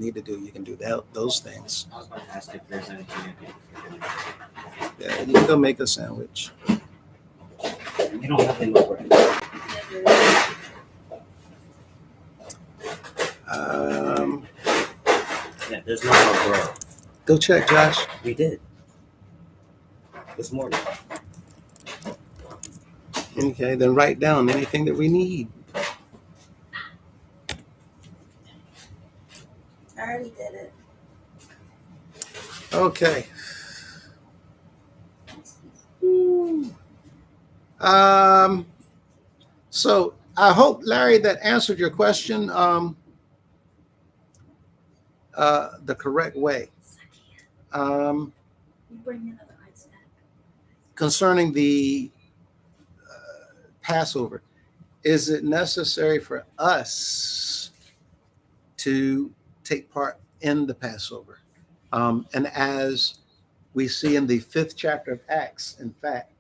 need to do, you can do that, those things. I was going to ask if there's anything Yeah, you can go make a sandwich. you don't have any more bread. Yeah, there's no more bread. Go check, Josh. We did this morning. Okay, then write down anything that we need. I already did it. Okay. So I hope, Larry, that answered your question the correct way. You bring me another ice pack. Concerning the Passover, is it necessary for us to take part in the Passover? And as we see in the 5th chapter of Acts, in fact,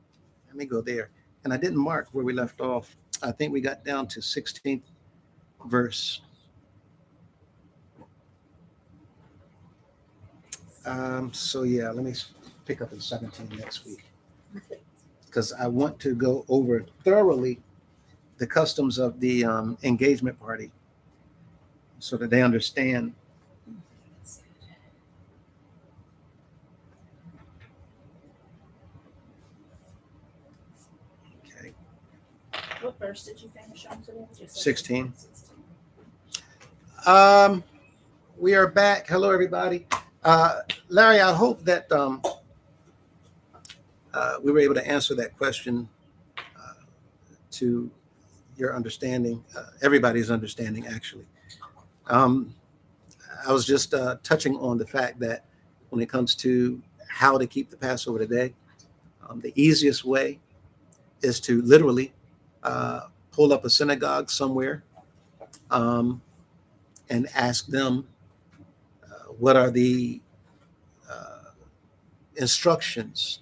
let me go there. And I didn't mark where we left off. I think we got down to 16th verse. So yeah, let me pick up in 17 next week, because I want to go over thoroughly the customs of the engagement party so that they understand. Okay. What verse did you finish on today? 16. We are back. Hello, everybody. Larry, I hope that we were able to answer that question to your understanding, everybody's understanding, actually. I was just touching on the fact that when it comes to how to keep the Passover today, the easiest way is to literally pull up a synagogue somewhere and ask them what are the instructions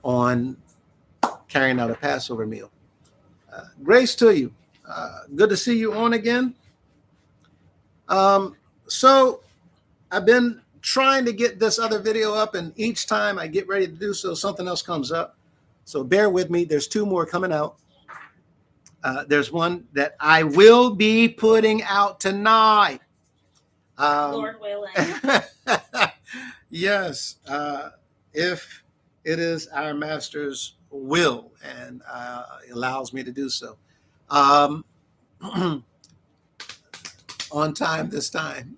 on carrying out a Passover meal. Grace to you. Good to see you on again. So I've been trying to get this other video up, and each time I get ready to do so, something else comes up. So bear with me. There's 2 more coming out. There's one that I will be putting out tonight. Lord willing. Yes, if it is our master's will and allows me to do so. On time this time.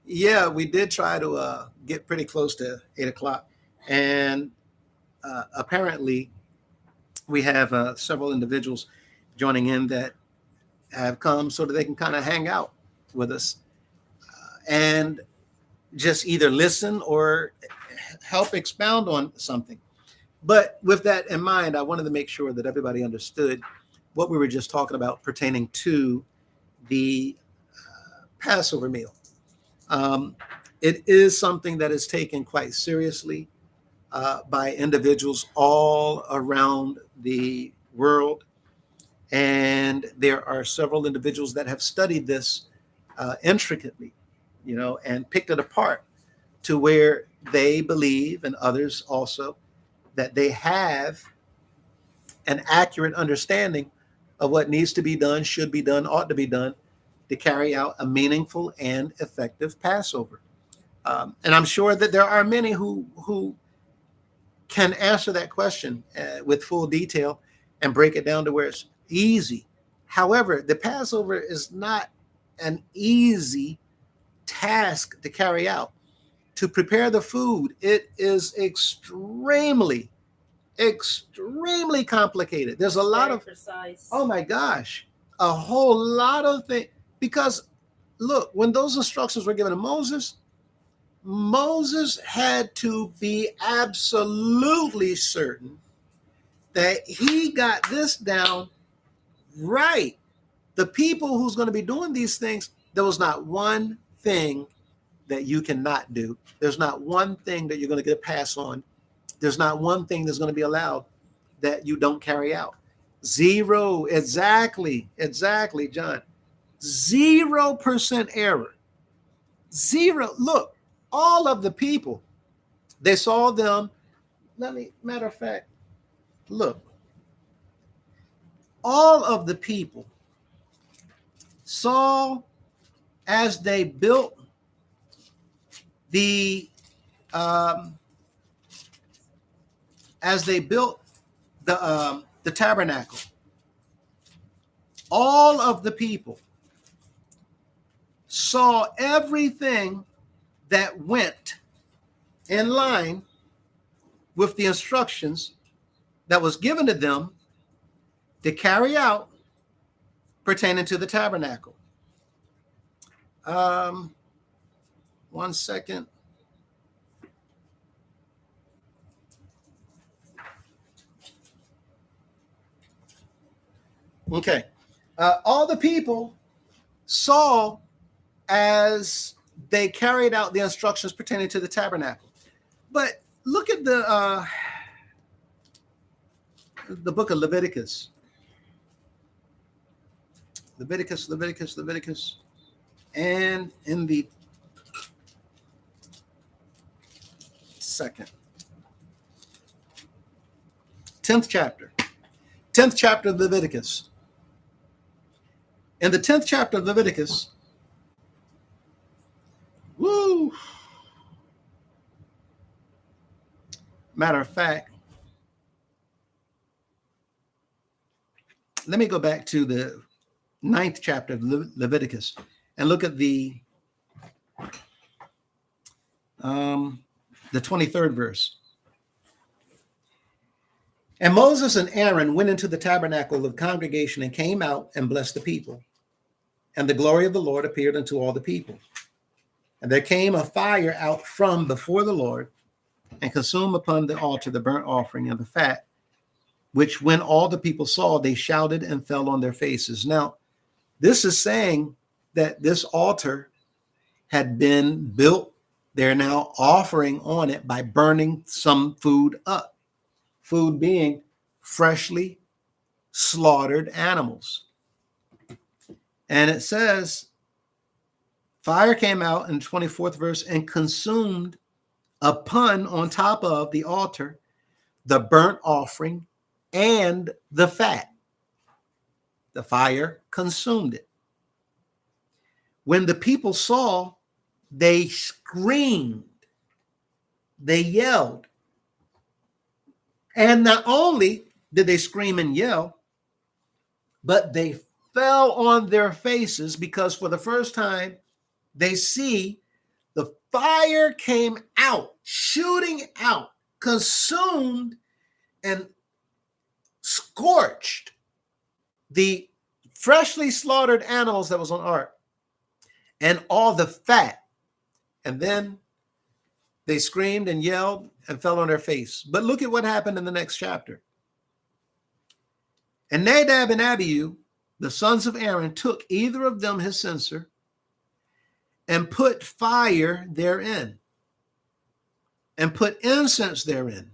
Yeah, we did try to get pretty close to 8 o'clock. And apparently we have several individuals joining in that have come so that they can kind of hang out with us and just either listen or help expound on something. But with that in mind, I wanted to make sure that everybody understood what we were just talking about pertaining to the Passover meal. It is something that is taken quite seriously by individuals all around the world. And there are several individuals that have studied this intricately, and picked it apart to where they believe, and others also, that they have an accurate understanding of what needs to be done, should be done, ought to be done to carry out a meaningful and effective Passover. And I'm sure that there are many who can answer that question with full detail and break it down to where it's easy. However, the Passover is not an easy task to carry out. To prepare the food, it is extremely complicated. There's a lot of precise. Oh my gosh, a whole lot of things. Because look, when those instructions were given to Moses had to be absolutely certain that he got this down right. The people who's going to be doing these things, there was not one thing that you cannot do. There's not one thing that you're going to get a pass on. There's not one thing that's going to be allowed that you don't carry out. Zero, exactly, John. 0% error. Zero. Look, all of the people, they saw them. Matter of fact, look, all of the people saw as they built the the tabernacle. All of the people saw everything that went in line with the instructions that was given to them to carry out pertaining to the tabernacle. 1 second. Okay. All the people saw as they carried out the instructions pertaining to the tabernacle. But look at the book of Leviticus. Leviticus. And in the second 10th chapter of Leviticus. In the 10th chapter of Leviticus, matter of fact, let me go back to the 9th chapter of Leviticus and look at the 23rd verse. And Moses and Aaron went into the tabernacle of the congregation and came out and blessed the people. And the glory of the Lord appeared unto all the people. And there came a fire out from before the Lord and consumed upon the altar the burnt offering and the fat, which when all the people saw, they shouted and fell on their faces. Now, this is saying that this altar had been built. They're now offering on it by burning some food up. Food being freshly slaughtered animals. And it says, fire came out in the 24th verse and consumed on top of the altar, the burnt offering and the fat. The fire consumed it. When the people saw, they screamed, they yelled. And not only did they scream and yell, but they fell on their faces because for the first time, they see the fire came out, shooting out, consumed and scorched the freshly slaughtered animals that was on ark and all the fat. And then they screamed and yelled and fell on their face. But look at what happened in the next chapter. And Nadab and Abihu, the sons of Aaron, took either of them his censer and put fire therein and put incense therein.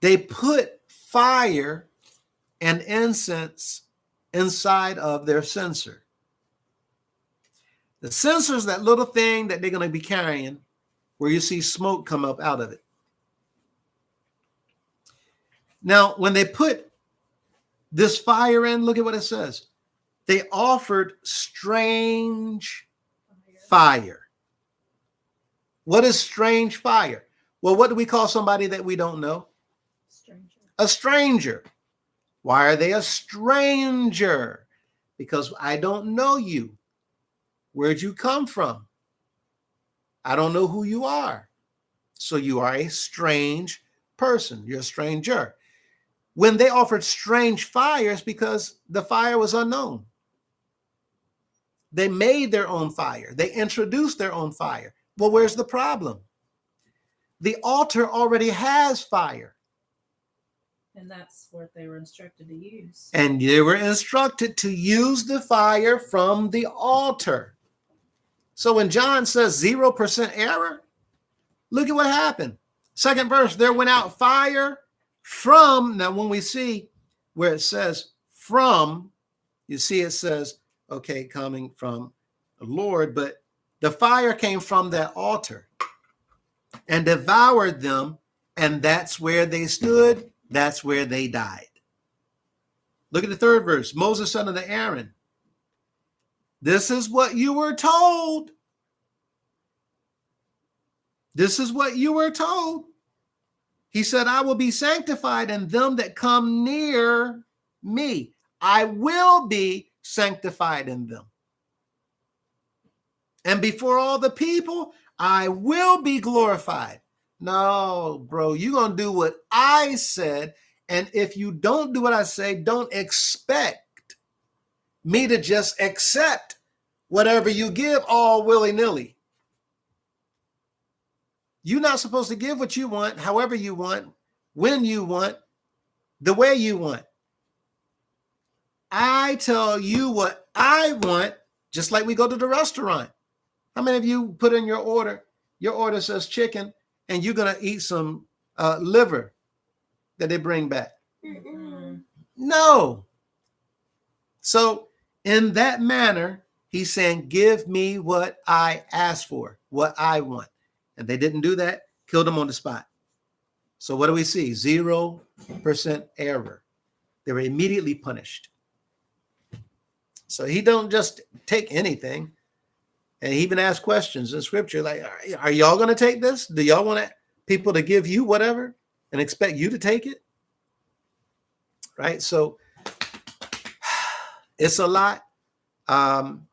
They put fire and incense inside of their censer. The censer is that little thing that they're going to be carrying where you see smoke come up out of it. Now, when they put this fire in, look at what it says. They offered strange fire. What is strange fire? Well, what do we call somebody that we don't know? Stranger. A stranger. Why are they a stranger? Because I don't know you. Where'd you come from? I don't know who you are. So you are a strange person. You're a stranger. When they offered strange fires, because the fire was unknown. They made their own fire. They introduced their own fire. Well, where's the problem? The altar already has fire. And that's what they were instructed to use. And they were instructed to use the fire from the altar. So when John says 0% error, look at what happened. Second verse, there went out fire from, now when we see where it says from, you see it says, okay, coming from Lord, but the fire came from that altar and devoured them, and that's where they stood. That's where they died. Look at the third verse. Moses, son of Aaron, this is what you were told. This is what you were told. He said, I will be sanctified in them that come near me. I will be sanctified in them. And before all the people, I will be glorified. No, bro, you're going to do what I said. And if you don't do what I say, don't expect me to just accept whatever you give all willy-nilly. You're not supposed to give what you want, however you want, when you want, the way you want. I tell you what I want, just like we go to the restaurant. How many of you put in your order? Your order says chicken, and you're going to eat some liver that they bring back. Mm-mm. No. So in that manner, he's saying, give me what I asked for, what I want. And they didn't do that, killed them on the spot. So what do we see? 0% error. They were immediately punished. So he don't just take anything. And he even asked questions in scripture like, are y'all going to take this? Do y'all want people to give you whatever and expect you to take it? Right? So it's a lot. And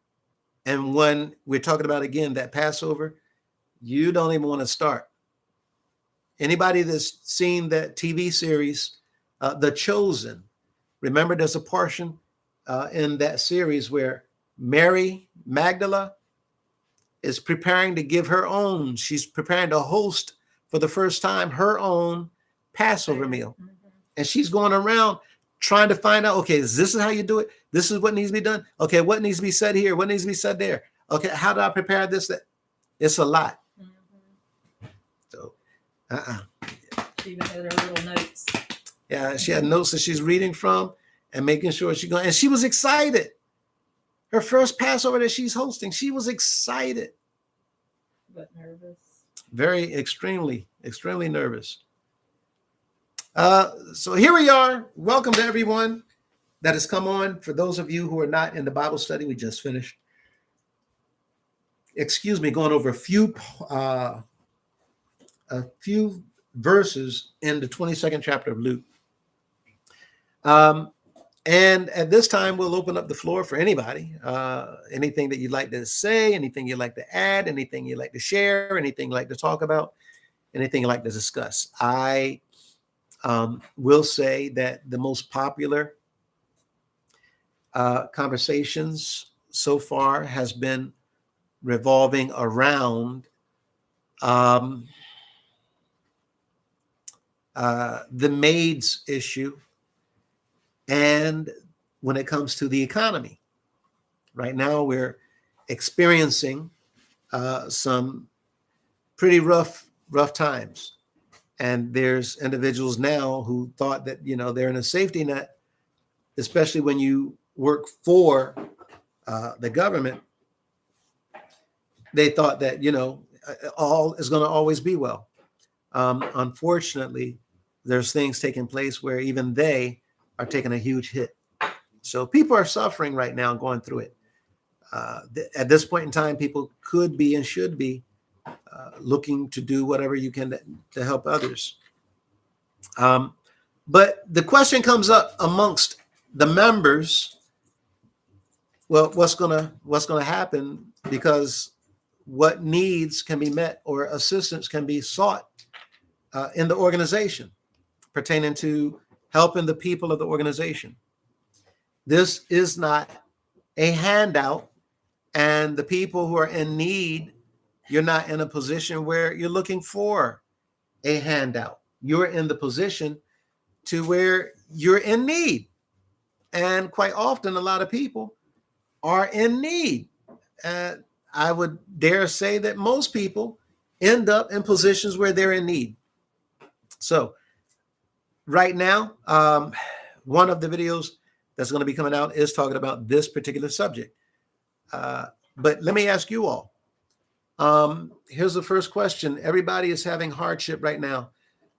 when we're talking about, again, that Passover, you don't even want to start. Anybody that's seen that TV series, The Chosen, remember there's a portion in that series where Mary Magdalene is preparing to give her own. She's preparing to host for the first time her own Passover meal. Mm-hmm. And she's going around trying to find out, okay, this is how you do it. This is what needs to be done. Okay, what needs to be said here? What needs to be said there? Okay, how do I prepare this? That it's a lot. Mm-hmm. So, She even had her little notes. Yeah, she had notes that she's reading from and making sure she's going. And she was excited. Her first Passover that she's hosting, she was excited. But nervous. Very extremely nervous. So here we are. Welcome to everyone that has come on. For those of you who are not in the Bible study, we just finished. Excuse me, going over a few verses in the 22nd chapter of Luke. And at this time, we'll open up the floor for anybody. Anything that you'd like to say, anything you'd like to add, anything you'd like to share, anything you'd like to talk about, anything you'd like to discuss. I will say that the most popular conversations so far has been revolving around the maids issue. And when it comes to the economy, right now we're experiencing some pretty rough times. And there's individuals now who thought that, they're in a safety net, especially when you work for the government. They thought that, all is going to always be well. Unfortunately, there's things taking place where even they are taking a huge hit. So people are suffering right now, going through it. At this point in time, people could be and should be looking to do whatever you can to help others. But the question comes up amongst the members. Well, what's gonna happen, because what needs can be met or assistance can be sought in the organization pertaining to helping the people of the organization. This is not a handout, and the people who are in need, you're not in a position where you're looking for a handout. You're in the position to where you're in need. And quite often, a lot of people are in need. I would dare say that most people end up in positions where they're in need. So right now, one of the videos that's going to be coming out is talking about this particular subject. But let me ask you all. Here's the first question. Everybody is having hardship right now.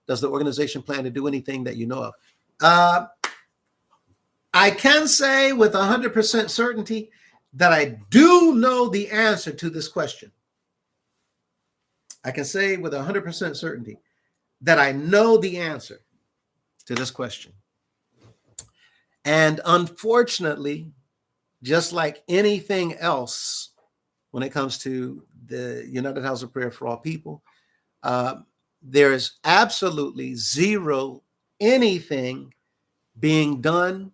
Does the organization plan to do anything that you know of? I can say with 100% certainty that I do know the answer to this question. I can say with 100% certainty that I know the answer to this question. And unfortunately, just like anything else, when it comes to the United House of Prayer for All People, there is absolutely zero anything being done,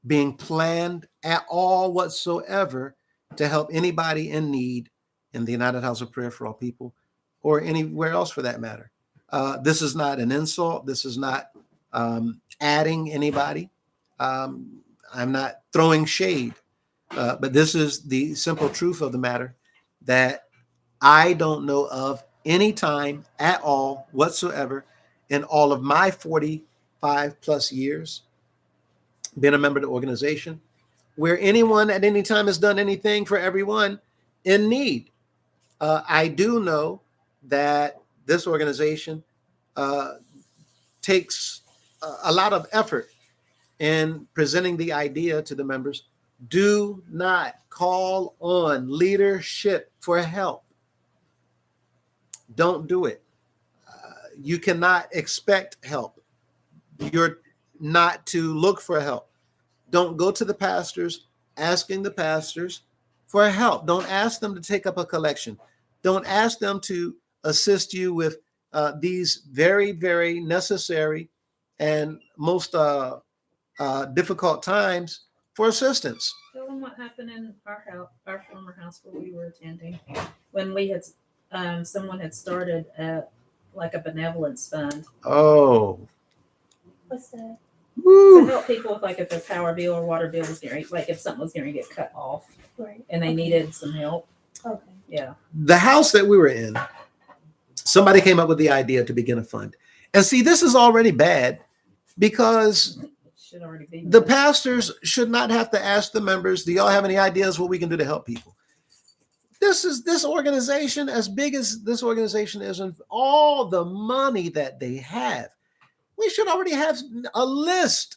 being planned at all whatsoever to help anybody in need in the United House of Prayer for All People or anywhere else for that matter. This is not an insult. This is not adding anybody. I'm not throwing shade, but this is the simple truth of the matter that I don't know of any time at all whatsoever in all of my 45 plus years being a member of the organization where anyone at any time has done anything for everyone in need. I do know that this organization takes a lot of effort in presenting the idea to the members. Do not call on leadership for help. Don't do it. You cannot expect help. You're not to look for help. Don't go to the pastors asking the pastors for help. Don't ask them to take up a collection. Don't ask them to assist you with these very, very necessary and most difficult times for assistance. Tell them what happened in our house, our former house where we were attending, when we had someone had started like a benevolence fund. Oh, What's that? To woo. help people with like if their power bill or water bill was getting, like if something was going to get cut off, Right. and they needed some help. Okay. Yeah. The house that we were in, somebody came up with the idea to begin a fund. And see, this is already bad because It should already be. the done. pastors should not have to ask the members, do y'all have any ideas what we can do to help people? This organization, as big as this organization is, and all the money that they have, we should already have a list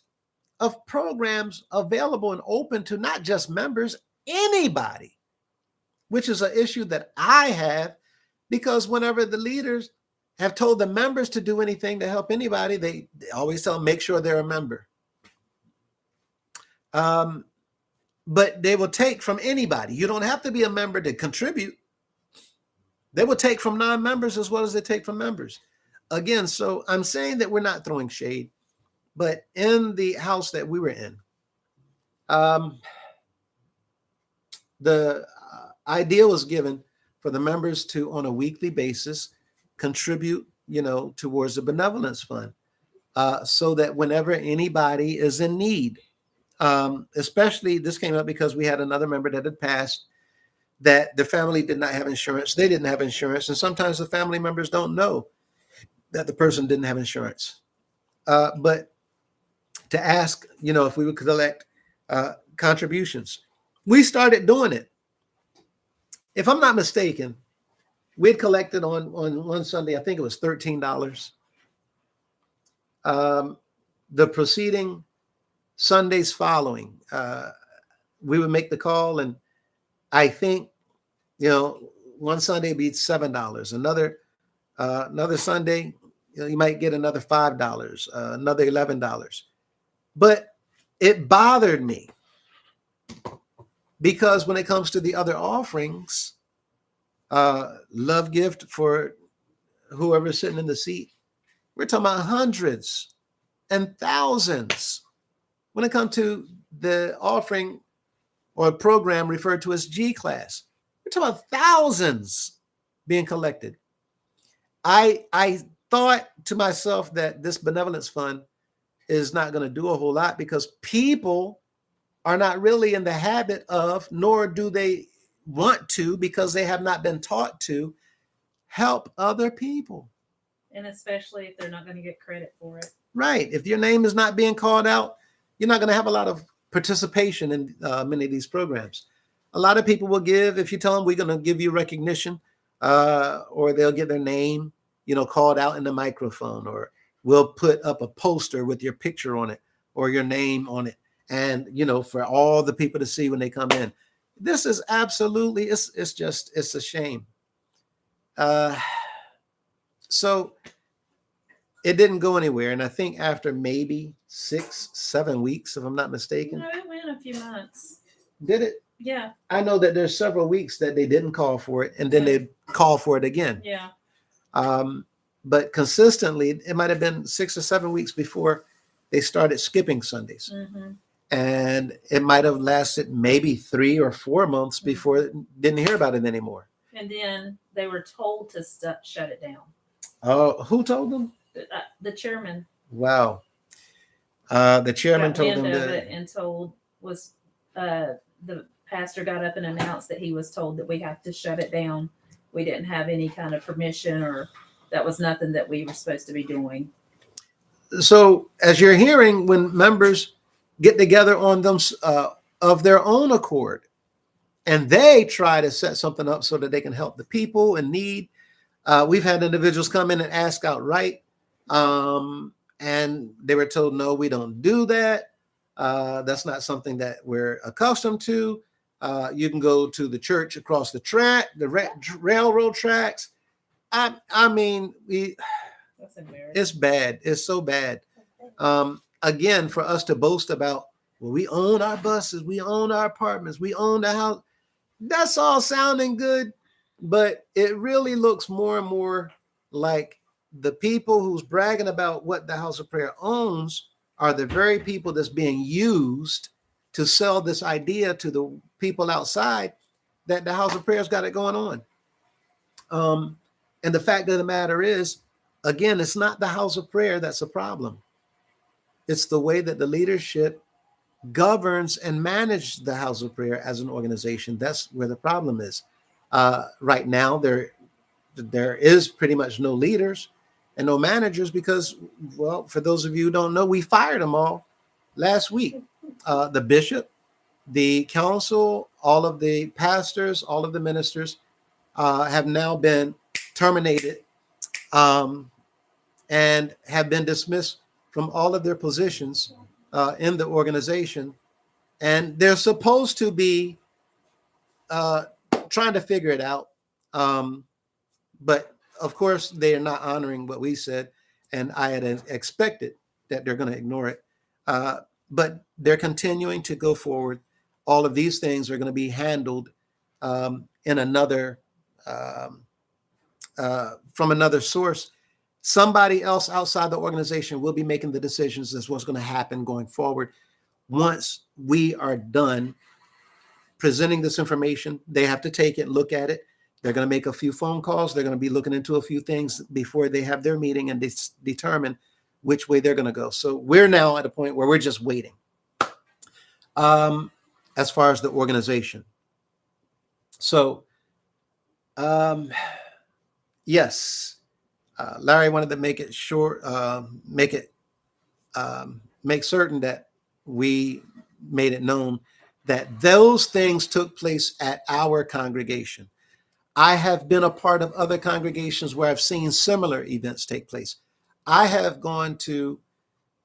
of programs available and open to not just members, anybody, which is an issue that I have because whenever the leaders have told the members to do anything to help anybody, they always tell them, make sure they're a member. But they will take from anybody. You don't have to be a member to contribute. They will take from non-members as well as they take from members. Again, so I'm saying that we're not throwing shade, but in the house that we were in, the idea was given for the members to, on a weekly basis, contribute, towards the benevolence fund, so that whenever anybody is in need, especially this came up because we had another member that had passed, that the family did not have insurance. They didn't have insurance. And sometimes the family members don't know that the person didn't have insurance. But to ask, if we would collect contributions, we started doing it. If I'm not mistaken, we'd collected on one Sunday, I think it was $13. The preceding Sundays following, we would make the call, and I think, one Sunday would be $7. Another Sunday, you might get another $5, another $11. But it bothered me because when it comes to the other offerings, love gift for whoever's sitting in the seat, we're talking about hundreds and thousands. When it comes to the offering or a program referred to as G class, we're talking about thousands being collected. I thought to myself that this benevolence fund is not going to do a whole lot because people are not really in the habit of, nor do they want to, because they have not been taught to help other people. And especially if they're not going to get credit for it. Right. If your name is not being called out, you're not going to have a lot of participation in many of these programs. A lot of people will give if you tell them we're going to give you recognition, or they'll get their name, called out in the microphone, or we'll put up a poster with your picture on it or your name on it, and for all the people to see when they come in. This is absolutely, it's a shame. So it didn't go anywhere, and I think after maybe 6-7 weeks, if I'm not mistaken. No, it went a few months. Did it? Yeah. I know that there's several weeks that they didn't call for it, and then they call for it again. Yeah. But consistently, it might have been 6 or 7 weeks before they started skipping Sundays. Mm-hmm. And it might have lasted maybe 3 or 4 months before it didn't hear about it anymore. And then they were told to shut it down. Oh, who told them? The chairman. Wow. The chairman got told them wind of that. it and the pastor got up and announced that he was told that we have to shut it down. We didn't have any kind of permission, or that was nothing that we were supposed to be doing. So as you're hearing, when members get together on them of their own accord, and they try to set something up so that they can help the people in need. We've had individuals come in and ask outright, and they were told, no, we don't do that. That's not something that we're accustomed to. You can go to the church across the track, the railroad tracks. I mean, That's embarrassing. it's bad. It's so bad. Again, for us to boast about, well, we own our buses, we own our apartments, we own the house. That's all sounding good, but it really looks more and more like the people who's bragging about what the House of Prayer owns are the very people that's being used to sell this idea to the people outside that the House of Prayer's got it going on. And the fact of the matter is, again, it's not the House of Prayer that's a problem. It's the way that the leadership governs and manages the House of Prayer as an organization. That's where the problem is. Right now, there is pretty much no leaders and no managers because, well, for those of you who don't know, we fired them all last week. The bishop, the council, all of the pastors, all of the ministers have now been terminated and have been dismissed from all of their positions in the organization. And they're supposed to be trying to figure it out. But of course, they are not honoring what we said. And I had expected that they're going to ignore it. But they're continuing to go forward. All of these things are going to be handled in another, from another source. Somebody else outside the organization will be making the decisions as what's going to happen going forward. Once we are done presenting this information, they have to take it, look at it. They're going to make a few phone calls. They're going to be looking into a few things before they have their meeting and determine which way they're going to go. So we're now at a point where we're just waiting as far as the organization. So, yes. Larry wanted to make it short, make certain that we made it known that those things took place at our congregation. I have been a part of other congregations where I've seen similar events take place. I have gone to,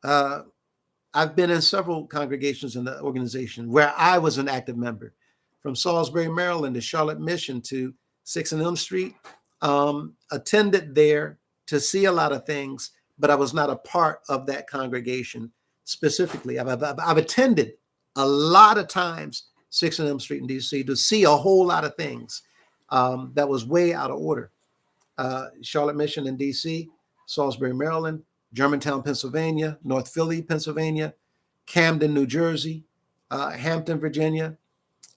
I've been in several congregations in the organization where I was an active member, from Salisbury, Maryland to Charlotte Mission to 6 and Elm Street, attended there to see a lot of things, but I was not a part of that congregation specifically. I've attended a lot of times 6 and Elm Street in DC to see a whole lot of things that was way out of order. Charlotte Mission in DC, Salisbury, Maryland, Germantown, Pennsylvania, North Philly, Pennsylvania, Camden, New Jersey, Hampton, Virginia.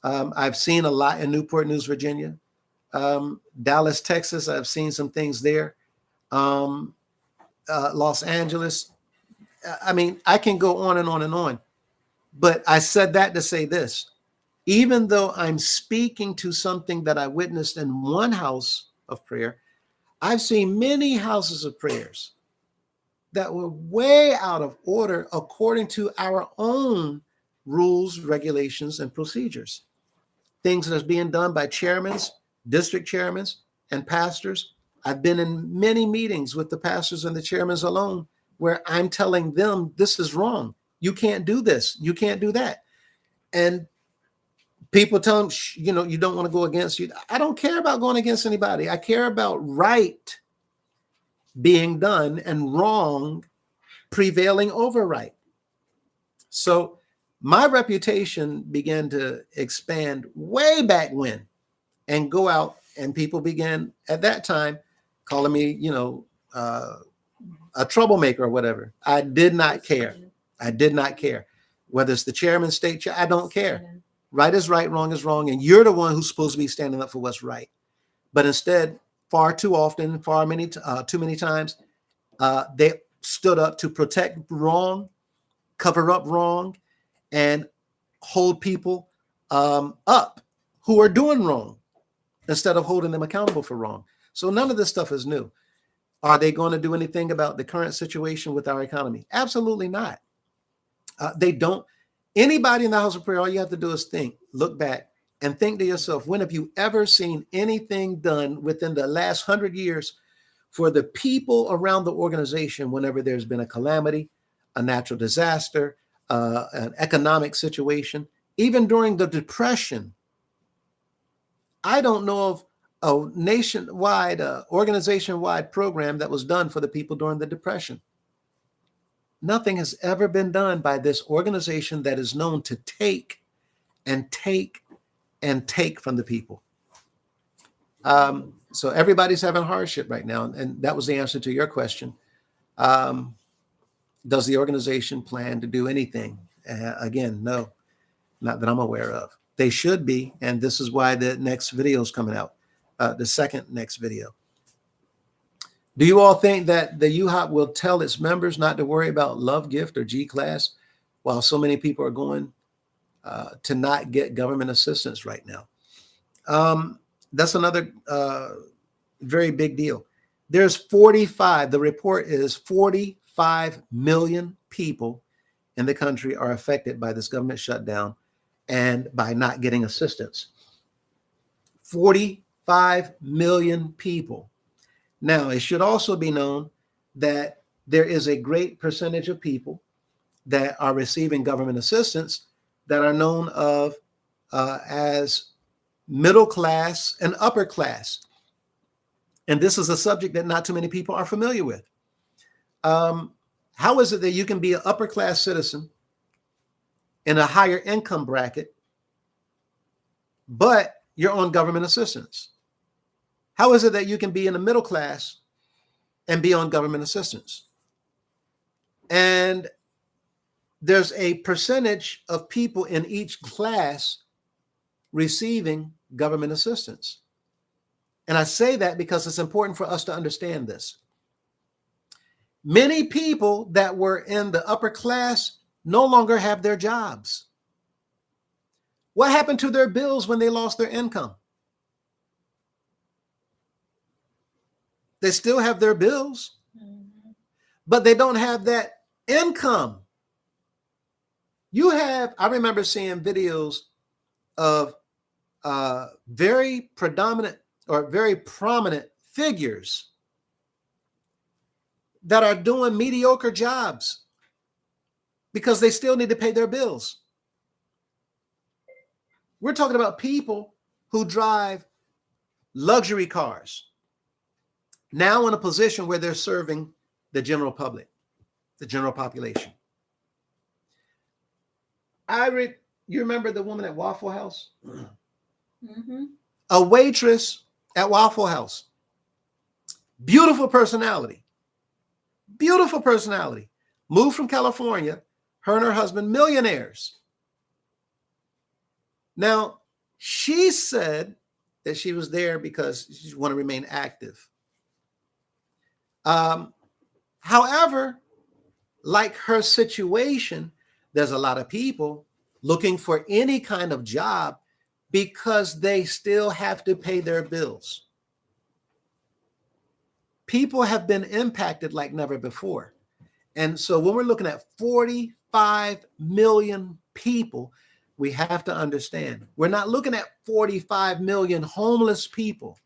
I've seen a lot in Newport News, Virginia. Dallas, Texas, I've seen some things there. Los Angeles. I mean, I can go on and on and on. But I said that to say this. Even though I'm speaking to something that I witnessed in one house of prayer, I've seen many houses of prayers that were way out of order according to our own rules, regulations, and procedures. things that's being done by chairmen, district chairmen, and pastors. I've been in many meetings with the pastors and the chairmen alone where I'm telling them this is wrong. You can't do this. You can't do that. And people tell them, you don't want to go against you. I don't care about going against anybody. I care about right being done and wrong prevailing over right. So my reputation began to expand way back when and go out, and people began at that time calling me, a troublemaker or whatever. I did not care. I did not care. Whether it's the chairman, state chair, I don't care. Right is right, wrong is wrong. And you're the one who's supposed to be standing up for what's right. But instead, far too often, too many times, they stood up to protect wrong, cover up wrong, and hold people up who are doing wrong instead of holding them accountable for wrong. So none of this stuff is new. Are they going to do anything about the current situation with our economy? Absolutely not. They don't. Anybody in the house of prayer, all you have to do is think, look back, and think to yourself, when have you ever seen anything done within the last 100 years for the people around the organization whenever there's been a calamity, a natural disaster, an economic situation, even during the Depression? I don't know of a nationwide, organization-wide program that was done for the people during the Depression. Nothing has ever been done by this organization that is known to take and take and take from the people. So everybody's having hardship right now. And that was the answer to your question. Does the organization plan to do anything? Again, no, not that I'm aware of. They should be. And this is why the next video is coming out, the second next video. Do you all think that the UHOP will tell its members not to worry about Love Gift or G-Class while so many people are going to not get government assistance right now? That's another very big deal. There's 45, the report is 45 million people in the country are affected by this government shutdown and by not getting assistance. 45 million people. Now, it should also be known that there is a great percentage of people that are receiving government assistance that are known of as middle class and upper class. And this is a subject that not too many people are familiar with. How is it that you can be an upper class citizen in a higher income bracket, but you're on government assistance? How is it that you can be in the middle class and be on government assistance? And there's a percentage of people in each class receiving government assistance. And I say that because it's important for us to understand this. Many people that were in the upper class no longer have their jobs. What happened to their bills when they lost their income? They still have their bills, but they don't have that income. I remember seeing videos of very predominant or very prominent figures that are doing mediocre jobs because they still need to pay their bills. We're talking about people who drive luxury cars, now in a position where they're serving the general public, the general population. You remember the woman at Waffle House? Mm-hmm. A waitress at Waffle House. Beautiful personality. Beautiful personality. Moved from California. Her and her husband, millionaires. Now, she said that she was there because she wanted to remain active. However, like her situation, there's a lot of people looking for any kind of job because they still have to pay their bills. People have been impacted like never before. And so when we're looking at 45 million people we have to understand, we're not looking at 45 million homeless people.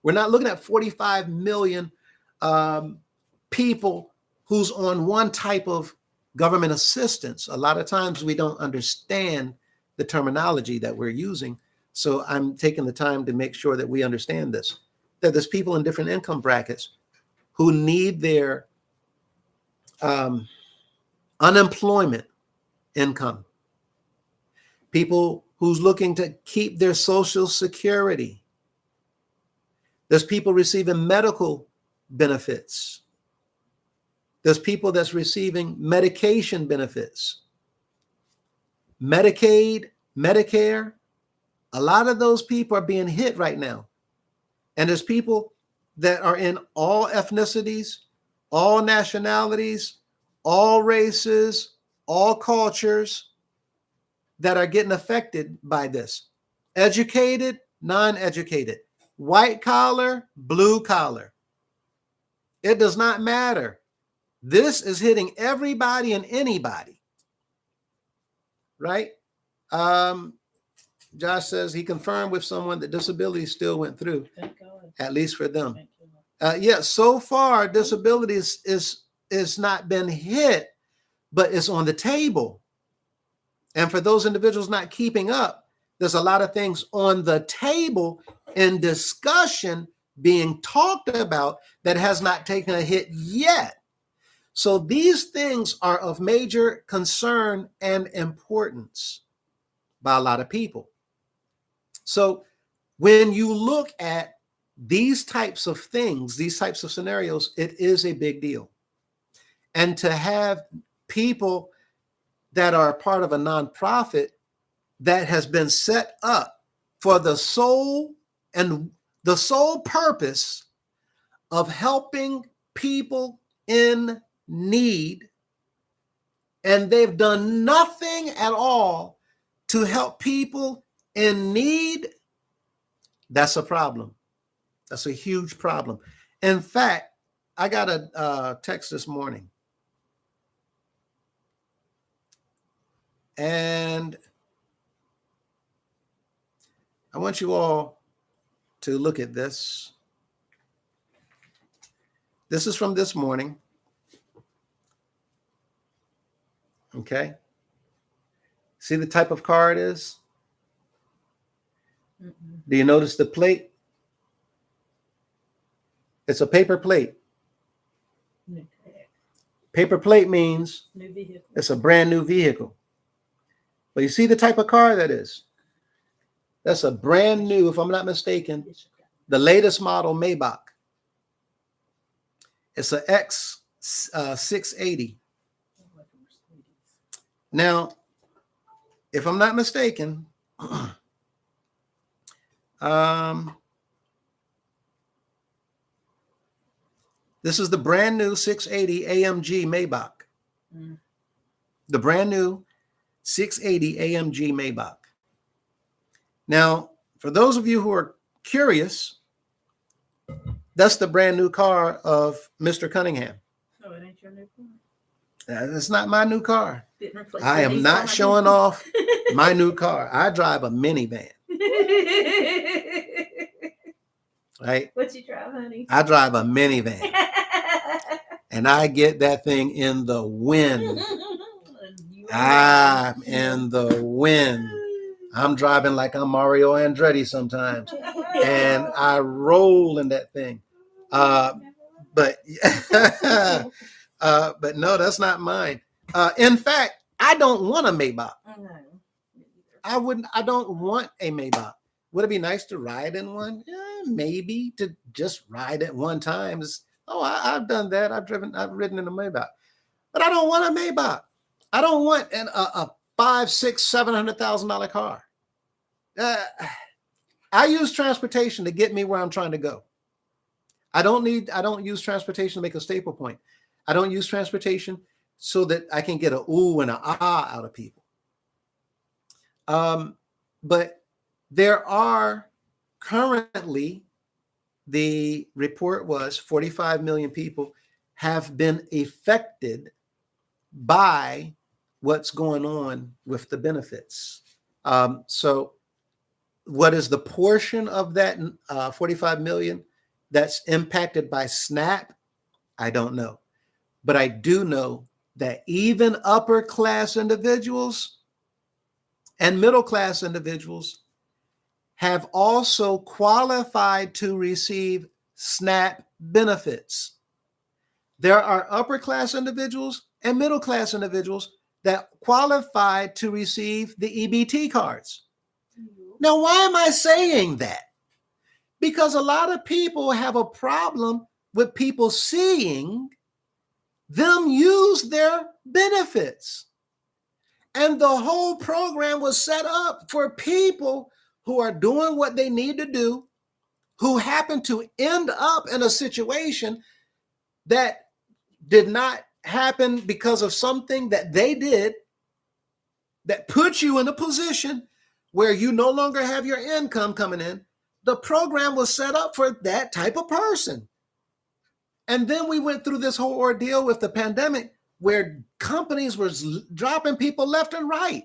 We're not looking at 45 million people who's on one type of government assistance. A lot of times we don't understand the terminology that we're using. So I'm taking the time to make sure that we understand this, that there's people in different income brackets who need their unemployment income, people who's looking to keep their Social Security. There's people receiving medical benefits. There's people that's receiving medication benefits. Medicaid, Medicare, a lot of those people are being hit right now. And there's people that are in all ethnicities, all nationalities, all races, all cultures that are getting affected by this. Educated, non-educated, white collar, blue collar. It does not matter. This is hitting everybody and anybody, right? Josh says he confirmed with someone that disability still went through, at least for them. Yeah, so far disabilities is not been hit, but it's on the table. And for those individuals not keeping up, there's a lot of things on the table in discussion being talked about that has not taken a hit yet. So these things are of major concern and importance by a lot of people. So when you look at these types of things, these types of scenarios, it is a big deal. And to have people that are part of a nonprofit that has been set up for the sole purpose of helping people in need, and they've done nothing at all to help people in need, that's a problem. That's a huge problem. In fact, I got a text this morning, and I want you all to look at this. This is from this morning. Okay. See the type of car it is? Do you notice the plate? It's a paper plate. Paper plate means it's a brand new vehicle. But you see the type of car that is? That's a brand new, if I'm not mistaken, the latest model Maybach. It's an X680. Now, if I'm not mistaken, this is the brand new 680 AMG Maybach. The brand new 680 AMG Maybach. Now, for those of you who are curious, that's the brand new car of Mr. Cunningham. Oh, it ain't your new car? It's not my new car. I I am not showing off my new car. I drive a minivan. Right? What you drive, honey? I drive a minivan. And I get that thing in the wind. I'm in the wind. I'm driving like I'm Mario Andretti sometimes. And I roll in that thing. But no, that's not mine. In fact, I don't want a Maybach. I don't want a Maybach. Would it be nice to ride in one? Yeah, maybe to just ride at one time. I've done that. I've ridden in a Maybach, but I don't want a Maybach. I don't want a $500,000, $600,000, $700,000 car. I use transportation to get me where I'm trying to go. I don't use transportation to make a staple point. I don't use transportation so that I can get a ooh and a ah out of people. But there are currently, the report was 45 million people have been affected by what's going on with the benefits. So what is the portion of that 45 million that's impacted by SNAP? I don't know. But I do know that even upper class individuals and middle class individuals have also qualified to receive SNAP benefits. There are upper class individuals and middle class individuals that qualify to receive the EBT cards. Now, why am I saying that? Because a lot of people have a problem with people seeing them use their benefits. And the whole program was set up for people who are doing what they need to do, who happen to end up in a situation that did not happen because of something that they did that puts you in a position where you no longer have your income coming in. The program was set up for that type of person. And then we went through this whole ordeal with the pandemic where companies were dropping people left and right.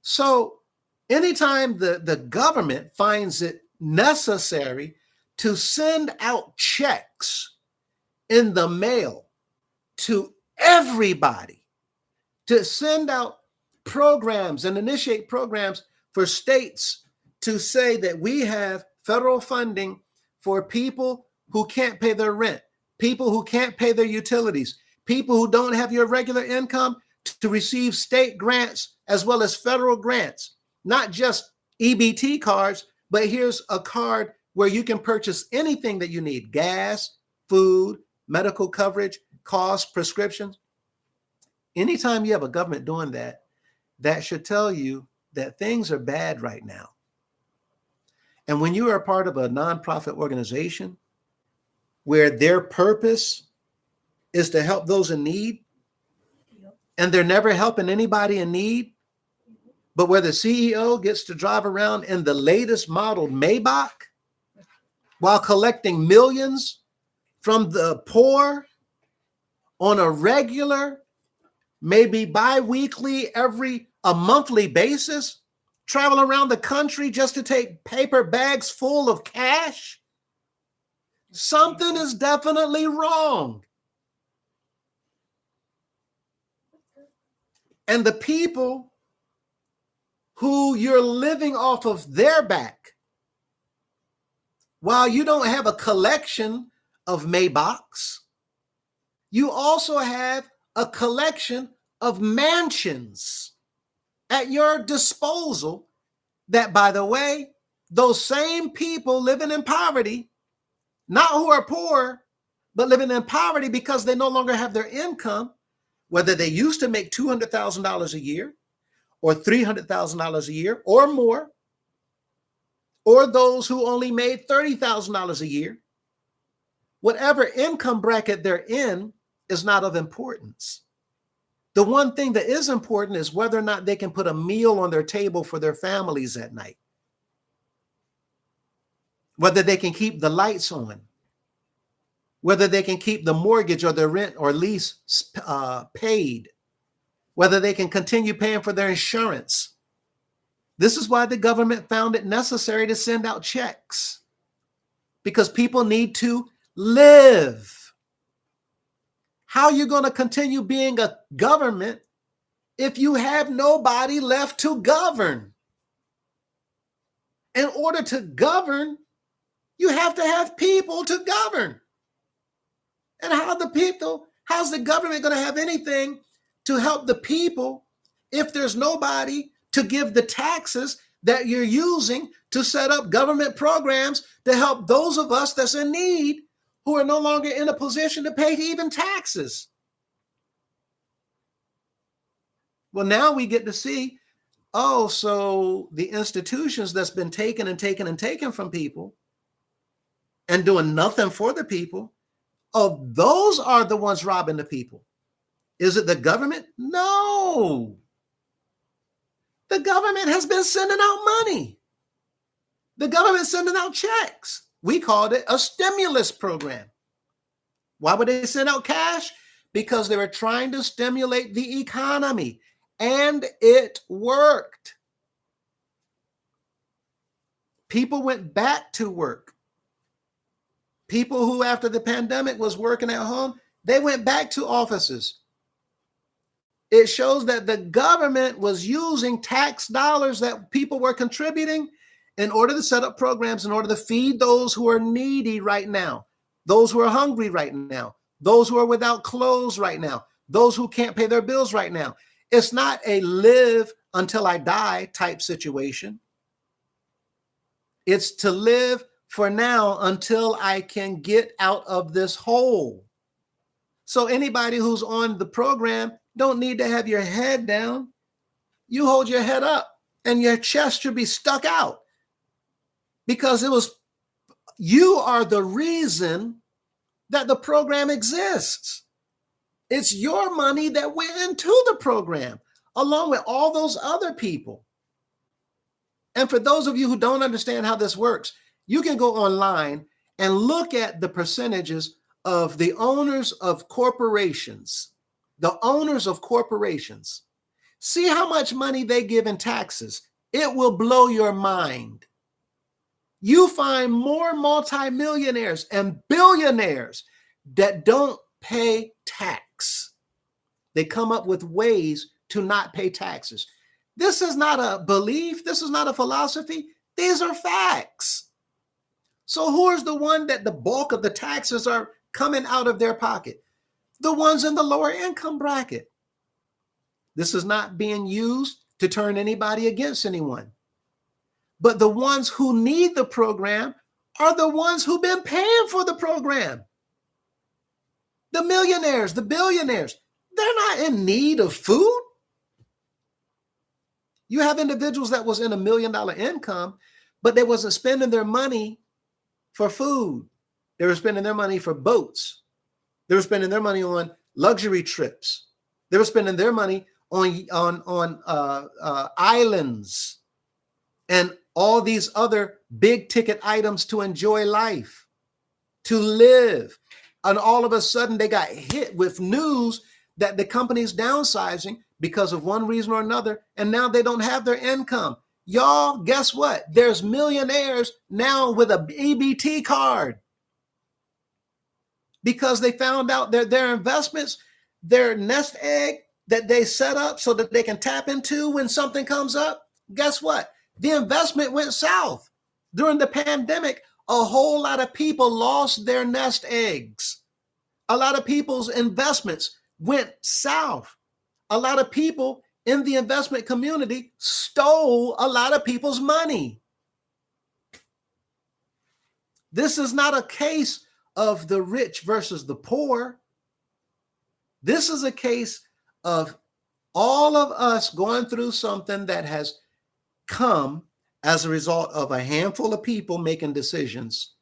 So anytime the government finds it necessary to send out checks in the mail to everybody, to send out programs and initiate programs for states to say that we have federal funding for people who can't pay their rent, people who can't pay their utilities, people who don't have your regular income to receive state grants as well as federal grants, not just EBT cards, but here's a card where you can purchase anything that you need: gas, food, medical coverage, costs, prescriptions. Anytime you have a government doing that, that should tell you that things are bad right now. And when you are a part of a nonprofit organization where their purpose is to help those in need, and they're never helping anybody in need, but where the CEO gets to drive around in the latest model Maybach while collecting millions from the poor on a regular, maybe bi-weekly, a monthly basis, travel around the country just to take paper bags full of cash, something is definitely wrong. And the people who you're living off of their back, while you don't have a collection of Maybachs, you also have a collection of mansions at your disposal that, by the way, those same people living in poverty, not who are poor, but living in poverty because they no longer have their income, whether they used to make $200,000 a year or $300,000 a year or more, or those who only made $30,000 a year, whatever income bracket they're in is not of importance. The one thing that is important is whether or not they can put a meal on their table for their families at night, whether they can keep the lights on, whether they can keep the mortgage or their rent or lease paid, whether they can continue paying for their insurance. This is why the government found it necessary to send out checks, because people need to live. How are you going to continue being a government if you have nobody left to govern? In order to govern, you have to have people to govern. And how's the government going to have anything to help the people if there's nobody to give the taxes that you're using to set up government programs to help those of us that's in need, who are no longer in a position to pay even taxes? Well, now we get to see, so the institutions that's been taken and taken and taken from people and doing nothing for the people, those are the ones robbing the people. Is it the government? No. The government has been sending out money. The government sending out checks. We called it a stimulus program. Why would they send out cash? Because they were trying to stimulate the economy. And it worked. People went back to work. People who, after the pandemic, was working at home, they went back to offices. It shows that the government was using tax dollars that people were contributing in order to set up programs, in order to feed those who are needy right now, those who are hungry right now, those who are without clothes right now, those who can't pay their bills right now. It's not a live until I die type situation. It's to live for now until I can get out of this hole. So anybody who's on the program don't need to have your head down. You hold your head up and your chest should be stuck out, because you are the reason that the program exists. It's your money that went into the program, along with all those other people. And for those of you who don't understand how this works, you can go online and look at the percentages of the owners of corporations. The owners of corporations. See how much money they give in taxes. It will blow your mind. You find more multimillionaires and billionaires that don't pay tax. They come up with ways to not pay taxes. This is not a belief. This is not a philosophy. These are facts. So who is the one that the bulk of the taxes are coming out of their pocket? The ones in the lower income bracket. This is not being used to turn anybody against anyone. But the ones who need the program are the ones who've been paying for the program. The millionaires, the billionaires, they're not in need of food. You have individuals that was in $1 million income, but they wasn't spending their money for food. They were spending their money for boats. They were spending their money on luxury trips. They were spending their money on islands and all these other big ticket items to enjoy life, to live. And all of a sudden they got hit with news that the company's downsizing because of one reason or another, and now they don't have their income. Y'all, guess what? There's millionaires now with a EBT card because they found out that their investments, their nest egg that they set up so that they can tap into when something comes up, guess what? The investment went south. During the pandemic, a whole lot of people lost their nest eggs. A lot of people's investments went south. A lot of people in the investment community stole a lot of people's money. This is not a case of the rich versus the poor. This is a case of all of us going through something that has come as a result of a handful of people making decisions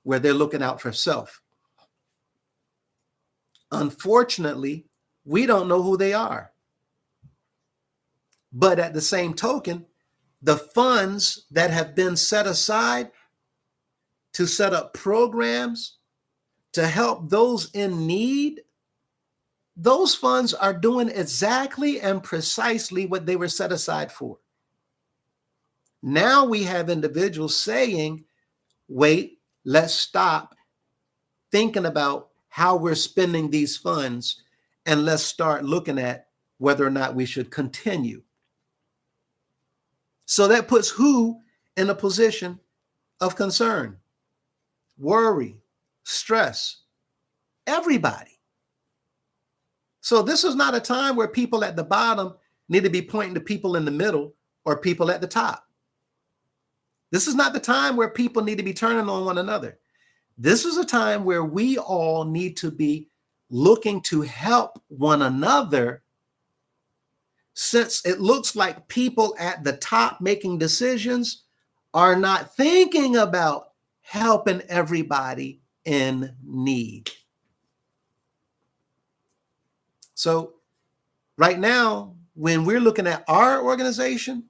where they're looking out for self. Unfortunately, we don't know who they are. But at the same token, the funds that have been set aside to set up programs to help those in need, those funds are doing exactly and precisely what they were set aside for. Now we have individuals saying, wait, let's stop thinking about how we're spending these funds and let's start looking at whether or not we should continue. So that puts who in a position of concern, worry, stress, everybody. So this is not a time where people at the bottom need to be pointing to people in the middle or people at the top. This is not the time where people need to be turning on one another. This is a time where we all need to be looking to help one another, since it looks like people at the top making decisions are not thinking about helping everybody in need. So right now, when we're looking at our organization,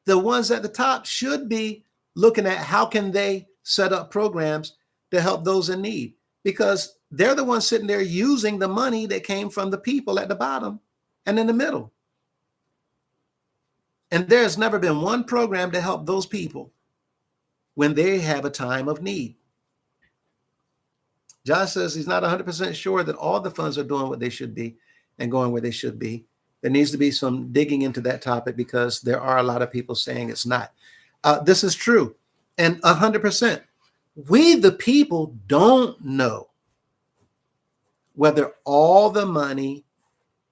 the ones at the top should be looking at how can they set up programs to help those in need, because they're the ones sitting there using the money that came from the people at the bottom and in the middle. And there's never been one program to help those people when they have a time of need. Josh says he's not 100% sure that all the funds are doing what they should be and going where they should be. There needs to be some digging into that topic because there are a lot of people saying it's not. This is true. And 100%. We, the people, don't know whether all the money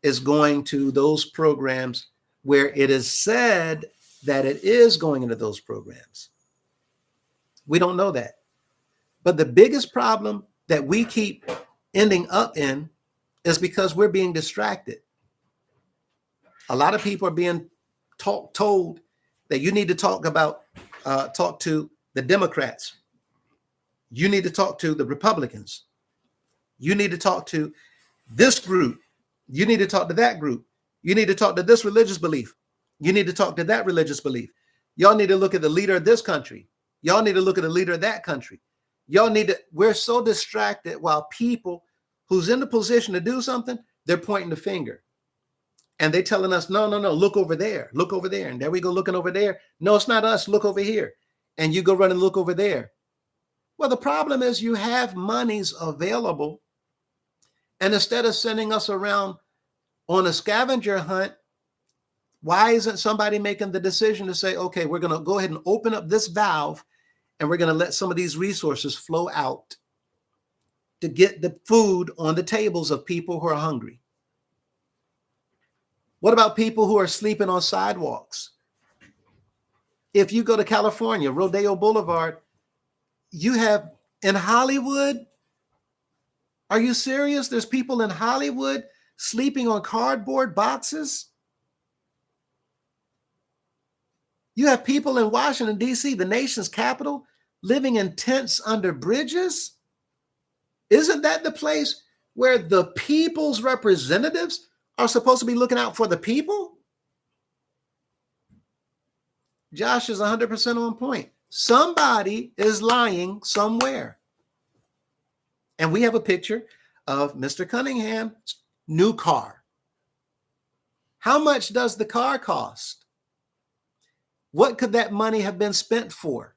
is going to those programs where it is said that it is going into those programs. We don't know that. But the biggest problem that we keep ending up in is because we're being distracted. A lot of people are being told that you need to talk to the Democrats. You need to talk to the Republicans. You need to talk to this group. You need to talk to that group. You need to talk to this religious belief. You need to talk to that religious belief. Y'all need to look at the leader of this country. Y'all need to look at the leader of that country. We're so distracted while people who's in the position to do something, they're pointing the finger. And they're telling us, no, look over there. Look over there. And there we go looking over there. No, it's not us. Look over here. And you go run and look over there. Well, the problem is you have monies available. And instead of sending us around on a scavenger hunt, why isn't somebody making the decision to say, okay, we're going to go ahead and open up this valve and we're going to let some of these resources flow out to get the food on the tables of people who are hungry? What about people who are sleeping on sidewalks? If you go to California, Rodeo Boulevard, you have in Hollywood. Are you serious? There's people in Hollywood sleeping on cardboard boxes. You have people in Washington, D.C., the nation's capital, living in tents under bridges. Isn't that the place where the people's representatives are supposed to be looking out for the people? Josh is 100% on point. Somebody is lying somewhere. And we have a picture of Mr. Cunningham's new car. How much does the car cost? What could that money have been spent for?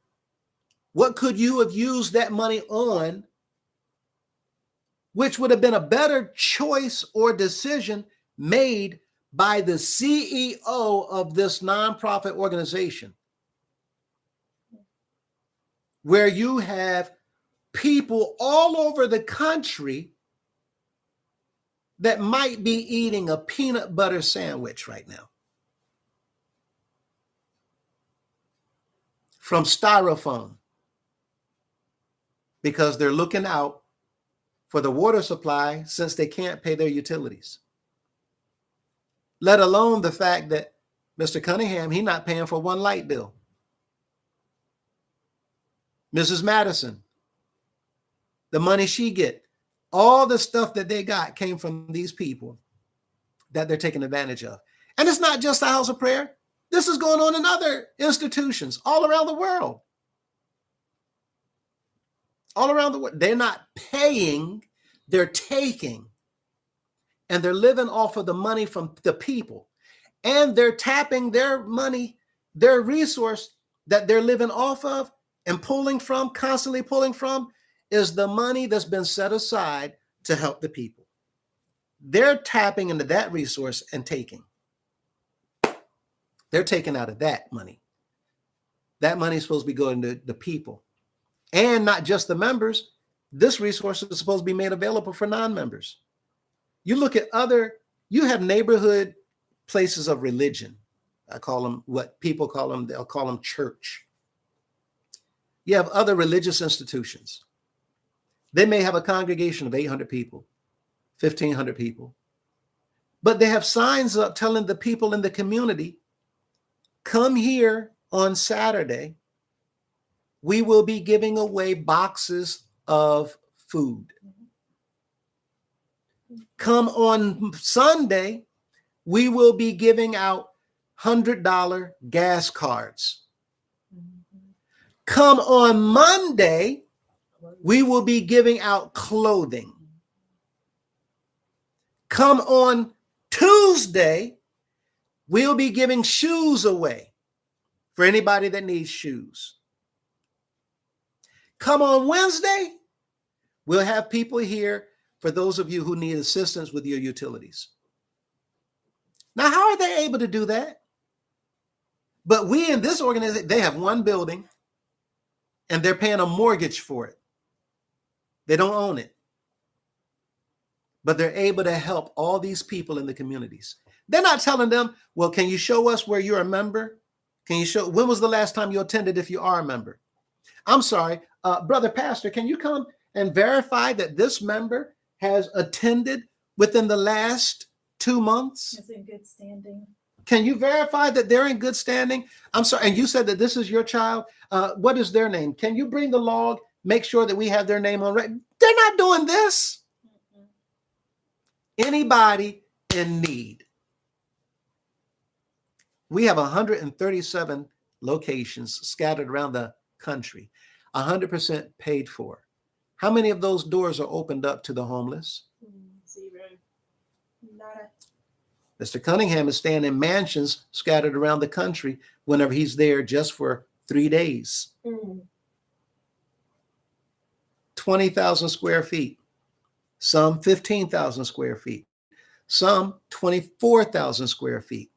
What could you have used that money on, which would have been a better choice or decision made by the CEO of this nonprofit organization, where you have people all over the country that might be eating a peanut butter sandwich right now from styrofoam because they're looking out for the water supply since they can't pay their utilities. Let alone the fact that Mr. Cunningham, he's not paying for one light bill. Mrs. Madison, the money she get, all the stuff that they got came from these people that they're taking advantage of. And it's not just the House of Prayer. This is going on in other institutions all around the world. All around the world. They're not paying, they're taking. And they're living off of the money from the people. And they're tapping their money, their resource that they're living off of and pulling from, constantly pulling from, is the money that's been set aside to help the people. They're tapping into that resource and taking. They're taking out of that money. That money is supposed to be going to the people. And not just the members. This resource is supposed to be made available for non-members. You look at you have neighborhood places of religion. I call them what people call them, they'll call them church. You have other religious institutions. They may have a congregation of 800 people, 1,500 people, but they have signs up telling the people in the community, come here on Saturday. We will be giving away boxes of food. Come on Sunday, we will be giving out $100 gas cards. Come on Monday, we will be giving out clothing. Come on Tuesday, We'll be giving shoes away for anybody that needs shoes. Come on Wednesday, we'll have people here for those of you who need assistance with your utilities. Now, how are they able to do that? But we in this organization, they have one building and they're paying a mortgage for it. They don't own it. But they're able to help all these people in the communities. They're not telling them, well, can you show us where you're a member? Can you show, when was the last time you attended if you are a member? I'm sorry, brother pastor, can you come and verify that this member has attended within the last 2 months? It's in good standing. Can you verify that they're in good standing? I'm sorry, and you said that this is your child. What is their name? Can you bring the log, make sure that we have their name on record? They're not doing this. Anybody in need. We have 137 locations scattered around the country, 100% paid for. How many of those doors are opened up to the homeless? 0. Nada. Mr. Cunningham is staying in mansions scattered around the country whenever he's there just for 3 days. 20,000 square feet, some 15,000 square feet, some 24,000 square feet.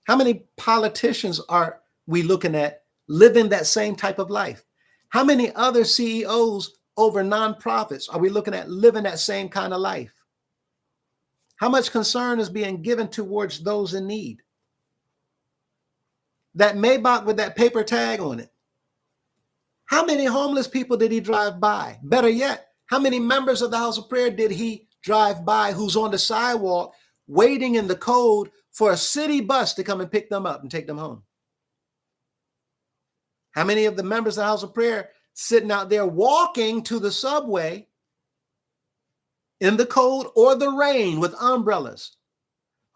How many politicians are we looking at living that same type of life? How many other CEOs over nonprofits are we looking at living that same kind of life? How much concern is being given towards those in need? That Maybach with that paper tag on it. How many homeless people did he drive by? Better yet, how many members of the House of Prayer did he drive by who's on the sidewalk waiting in the cold for a city bus to come and pick them up and take them home? How many of the members of the House of Prayer sitting out there walking to the subway in the cold or the rain with umbrellas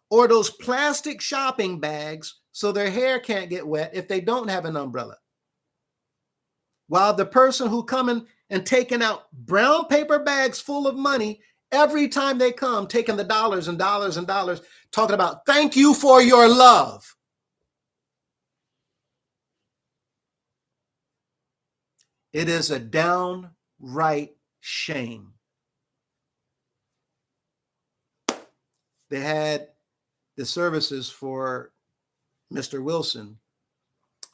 or those plastic shopping bags so their hair can't get wet if they don't have an umbrella? While the person who coming and taking out brown paper bags full of money every time they come, taking the dollars and dollars and dollars, talking about thank you for your love. It is a downright shame. They had the services for Mr. Wilson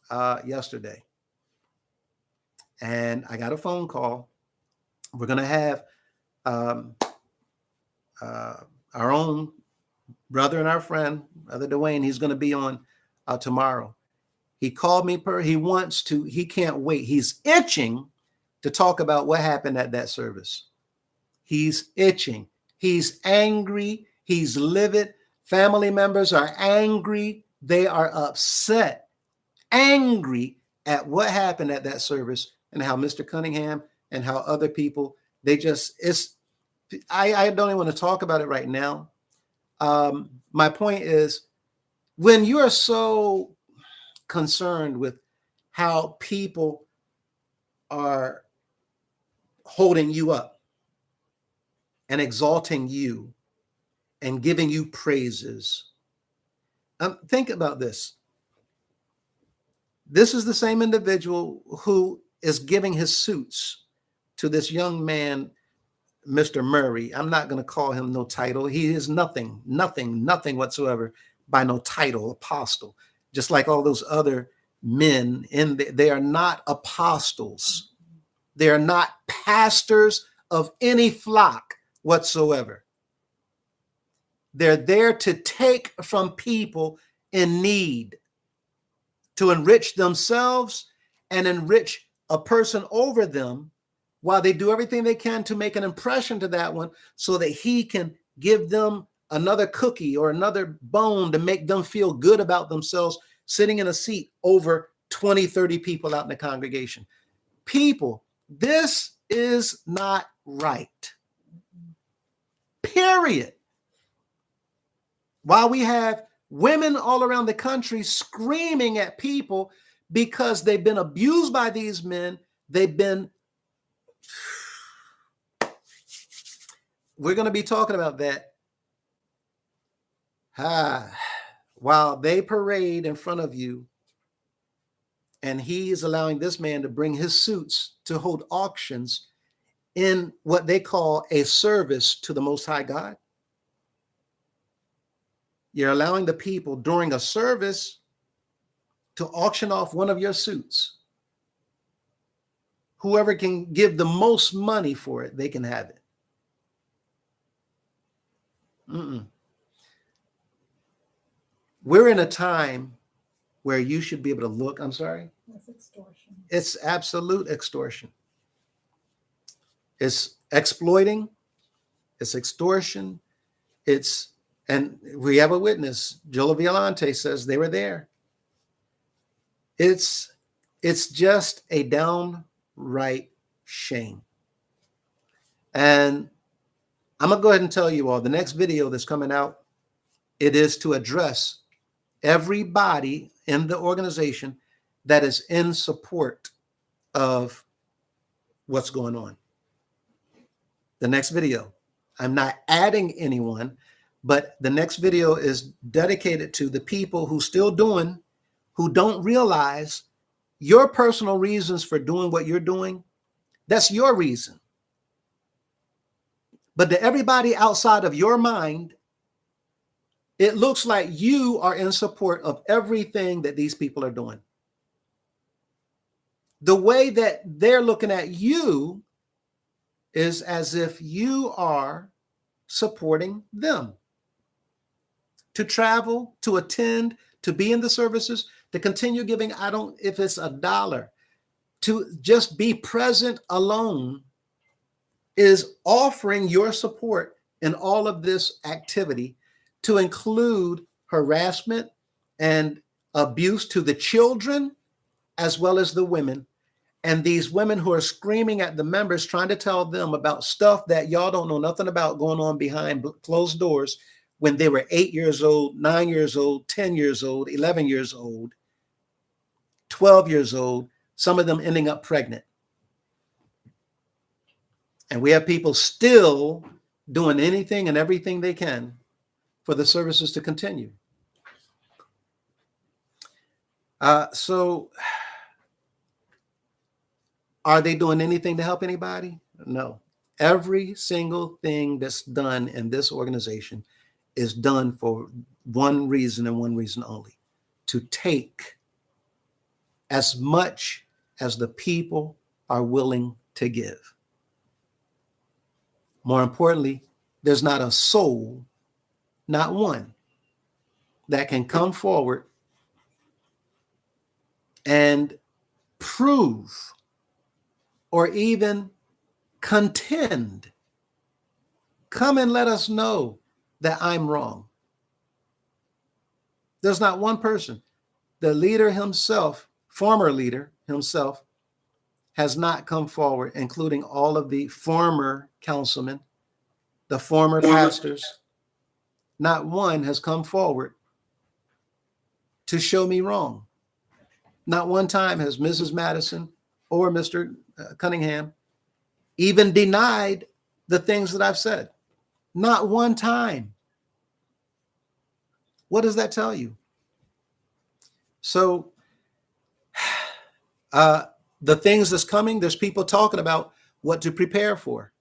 yesterday. And I got a phone call. We're going to have our own brother and our friend, Brother Dwayne. He's going to be on tomorrow. He called me. He can't wait. He's itching to talk about what happened at that service. He's itching. He's angry. He's livid. Family members are angry. They are upset, angry at what happened at that service and how Mr. Cunningham and how other people, I don't even want to talk about it right now. My point is, when you are so concerned with how people are holding you up and exalting you and giving you praises, think about this. This is the same individual who is giving his suits to this young man, Mr. Murray. I'm not going to call him no title. He is nothing whatsoever by no title, apostle. Just like all those other men, they are not apostles. They are not pastors of any flock whatsoever. They're there to take from people in need, to enrich themselves and enrich a person over them, while they do everything they can to make an impression to that one so that he can give them another cookie or another bone to make them feel good about themselves, sitting in a seat over 20, 30 people out in the congregation. People, this is not right. Period. While we have women all around the country screaming at people because they've been abused by these men, we're going to be talking about that. while they parade in front of you, and he is allowing this man to bring his suits to hold auctions in what they call a service to the Most High God. You're allowing the people during a service to auction off one of your suits. Whoever can give the most money for it, they can have it. We're in a time where you should be able to look. I'm sorry. That's extortion. It's absolute extortion. It's exploiting. It's extortion. And we have a witness. Jola Violante says they were there. It's just a downright shame. And I'm going to go ahead and tell you all, the next video that's coming out, it is to address everybody in the organization that is in support of what's going on. The next video, I'm not adding anyone, but the next video is dedicated to the people who still doing, who don't realize your personal reasons for doing what you're doing. That's your reason. But to everybody outside of your mind, it looks like you are in support of everything that these people are doing. The way that they're looking at you is as if you are supporting them. To travel, to attend, to be in the services, to continue giving, if it's $1, to just be present alone is offering your support in all of this activity, to include harassment and abuse to the children as well as the women. And these women who are screaming at the members, trying to tell them about stuff that y'all don't know nothing about going on behind closed doors when they were 8 years old, 9 years old, 10 years old, 11 years old, 12 years old, some of them ending up pregnant. And we have people still doing anything and everything they can for the services to continue. So are they doing anything to help anybody? No. Every single thing that's done in this organization is done for one reason and one reason only: to take as much as the people are willing to give. More importantly, there's not a soul, not one, that can come forward and prove or even contend. Come and let us know that I'm wrong. There's not one person. The leader himself, former leader himself, has not come forward, including all of the former councilmen, the former pastors. Not one has come forward to show me wrong. Not one time has Mrs. Madison or Mr. Cunningham even denied the things that I've said. Not one time. What does that tell you? So the things that's coming, there's people talking about what to prepare for.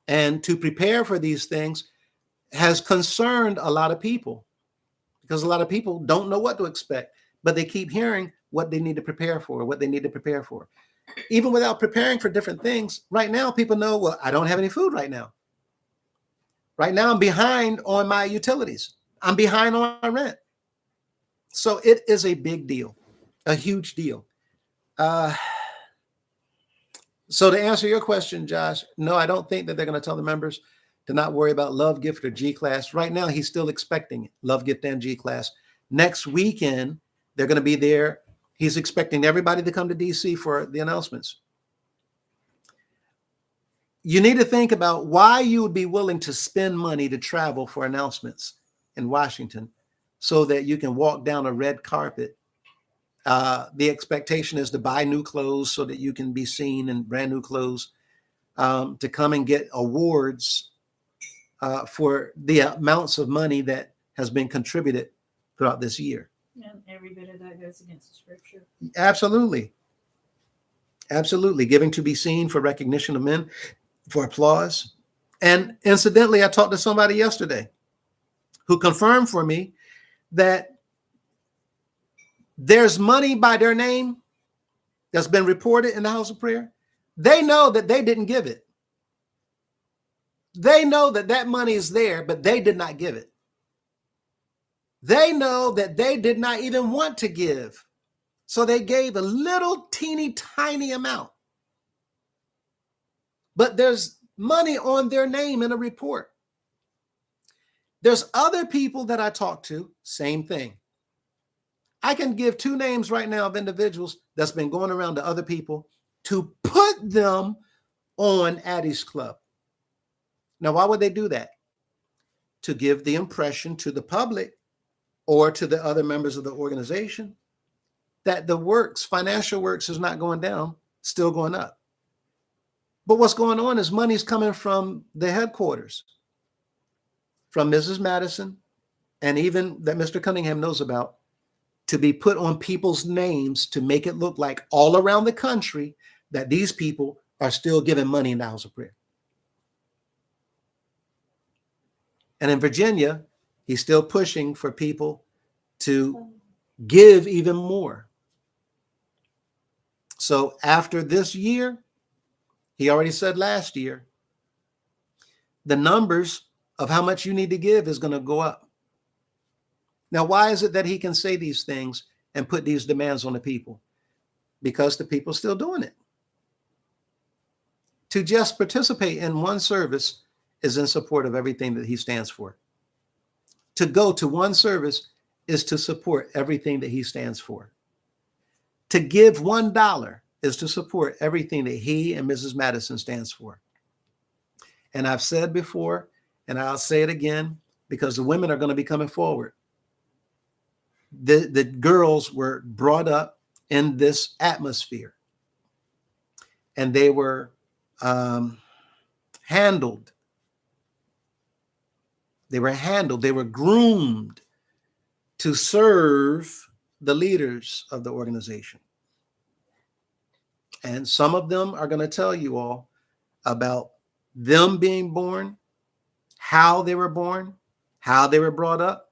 And to prepare for these things has concerned a lot of people, because a lot of people don't know what to expect, but they keep hearing what they need to prepare for, what they need to prepare for. Even without preparing for different things, right now people know, well, I don't have any food right now. Right now I'm behind on my utilities. I'm behind on my rent. So it is a big deal, a huge deal. So to answer your question, Josh, no, I don't think that they're going to tell the members to not worry about Love Gift or G Class. Right now, he's still expecting it, Love Gift and G Class. Next weekend, they're going to be there. He's expecting everybody to come to DC for the announcements. You need to think about why you would be willing to spend money to travel for announcements in Washington so that you can walk down a red carpet. The expectation is to buy new clothes so that you can be seen in brand new clothes, to come and get awards for the amounts of money that has been contributed throughout this year. And every bit of that goes against the scripture. Absolutely. Absolutely. Giving to be seen for recognition of men, for applause. And incidentally, I talked to somebody yesterday who confirmed for me that there's money by their name that's been reported in the house of prayer. They know that they didn't give it. They know that that money is there, but they did not give it. They know that they did not even want to give. So they gave a little teeny tiny amount. But there's money on their name in a report. There's other people that I talk to, same thing. I can give 2 names right now of individuals that's been going around to other people to put them on Addie's Club. Now, why would they do that? To give the impression to the public or to the other members of the organization that the works, financial works, is not going down, still going up. But what's going on is money's coming from the headquarters, from Mrs. Madison, and even that Mr. Cunningham knows about, to be put on people's names to make it look like all around the country that these people are still giving money in the house of prayer. And in Virginia, he's still pushing for people to give even more. So after this year, he already said last year, the numbers of how much you need to give is going to go up. Now, why is it that he can say these things and put these demands on the people? Because the people are still doing it. To just participate in one service is in support of everything that he stands for. To go to one service is to support everything that he stands for. To give $1 is to support everything that he and Mrs. Madison stands for. And I've said before, and I'll say it again, because the women are going to be coming forward. The girls were brought up in this atmosphere, and they were handled. They were groomed to serve the leaders of the organization. And some of them are going to tell you all about them being born, how they were born, how they were brought up,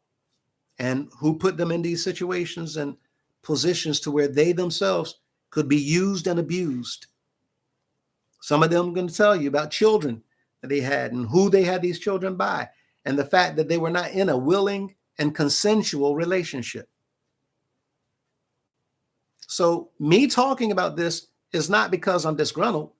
and who put them in these situations and positions to where they themselves could be used and abused. Some of them are going to tell you about children that they had and who they had these children by, and the fact that they were not in a willing and consensual relationship. So me talking about this is not because I'm disgruntled.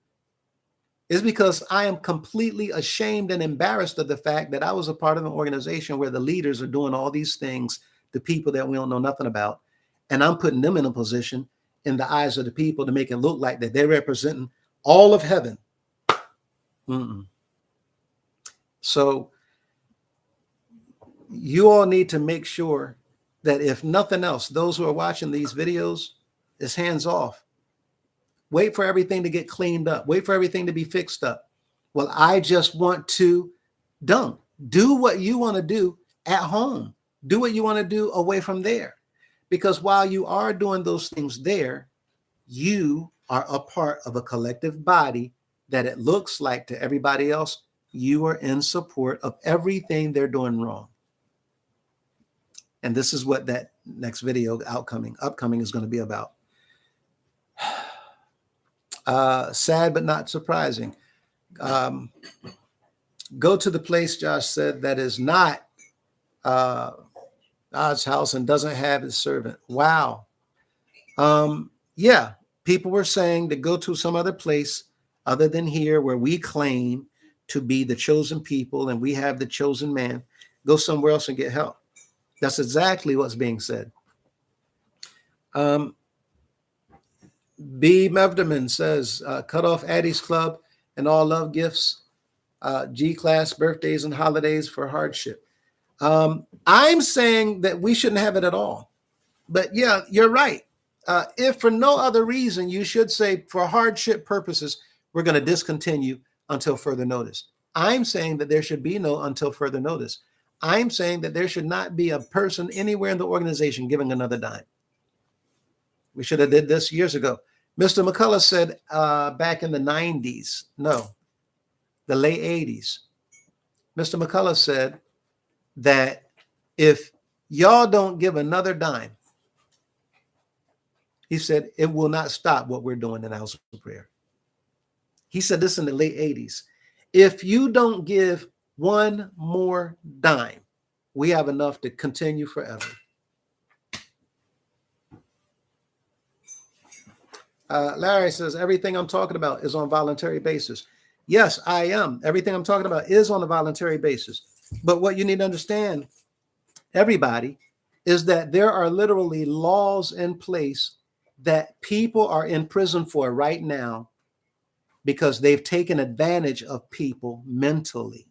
It's because I am completely ashamed and embarrassed of the fact that I was a part of an organization where the leaders are doing all these things to people that we don't know nothing about. And I'm putting them in a position in the eyes of the people to make it look like that they're representing all of heaven. So you all need to make sure that if nothing else, those who are watching these videos, is hands off. Wait for everything to get cleaned up. Wait for everything to be fixed up. Well, I just want to do what you want to do at home. Do what you want to do away from there. Because while you are doing those things there, you are a part of a collective body that it looks like to everybody else, you are in support of everything they're doing wrong. And this is what that next video upcoming is going to be about. Sad, but not surprising. Go to the place, Josh said, that is not God's house and doesn't have his servant. Wow. Yeah, people were saying to go to some other place other than here where we claim to be the chosen people and we have the chosen man. Go somewhere else and get help. That's exactly what's being said. B. Mevderman says, cut off Addie's Club and all love gifts, G-class birthdays and holidays for hardship. I'm saying that we shouldn't have it at all. But yeah, you're right. If for no other reason, you should say for hardship purposes, we're going to discontinue until further notice. I'm saying that there should be no until further notice. I'm saying that there should not be a person anywhere in the organization giving another dime. We should have did this years ago. Mr. McCullough said back in the 90s, no, the late 80s, Mr. McCullough said that if y'all don't give another dime, he said, it will not stop what we're doing in the house of prayer. He said this in the late 80s. If you don't give one more dime, we have enough to continue forever. Larry says, everything I'm talking about is on voluntary basis. Yes, I am. Everything I'm talking about is on a voluntary basis. But what you need to understand, everybody, is that there are literally laws in place that people are in prison for right now because they've taken advantage of people mentally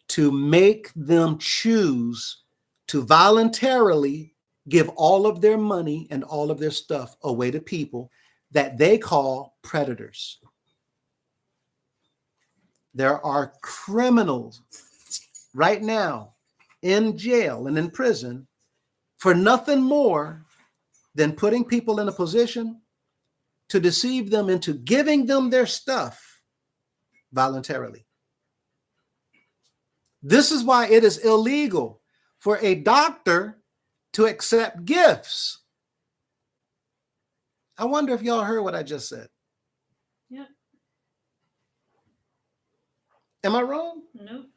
to make them choose to voluntarily give all of their money and all of their stuff away to people that they call predators. There are criminals right now in jail and in prison for nothing more than putting people in a position to deceive them into giving them their stuff voluntarily. This is why it is illegal for a doctor to accept gifts. I wonder if y'all heard what I just said. Yeah. Am I wrong? Nope.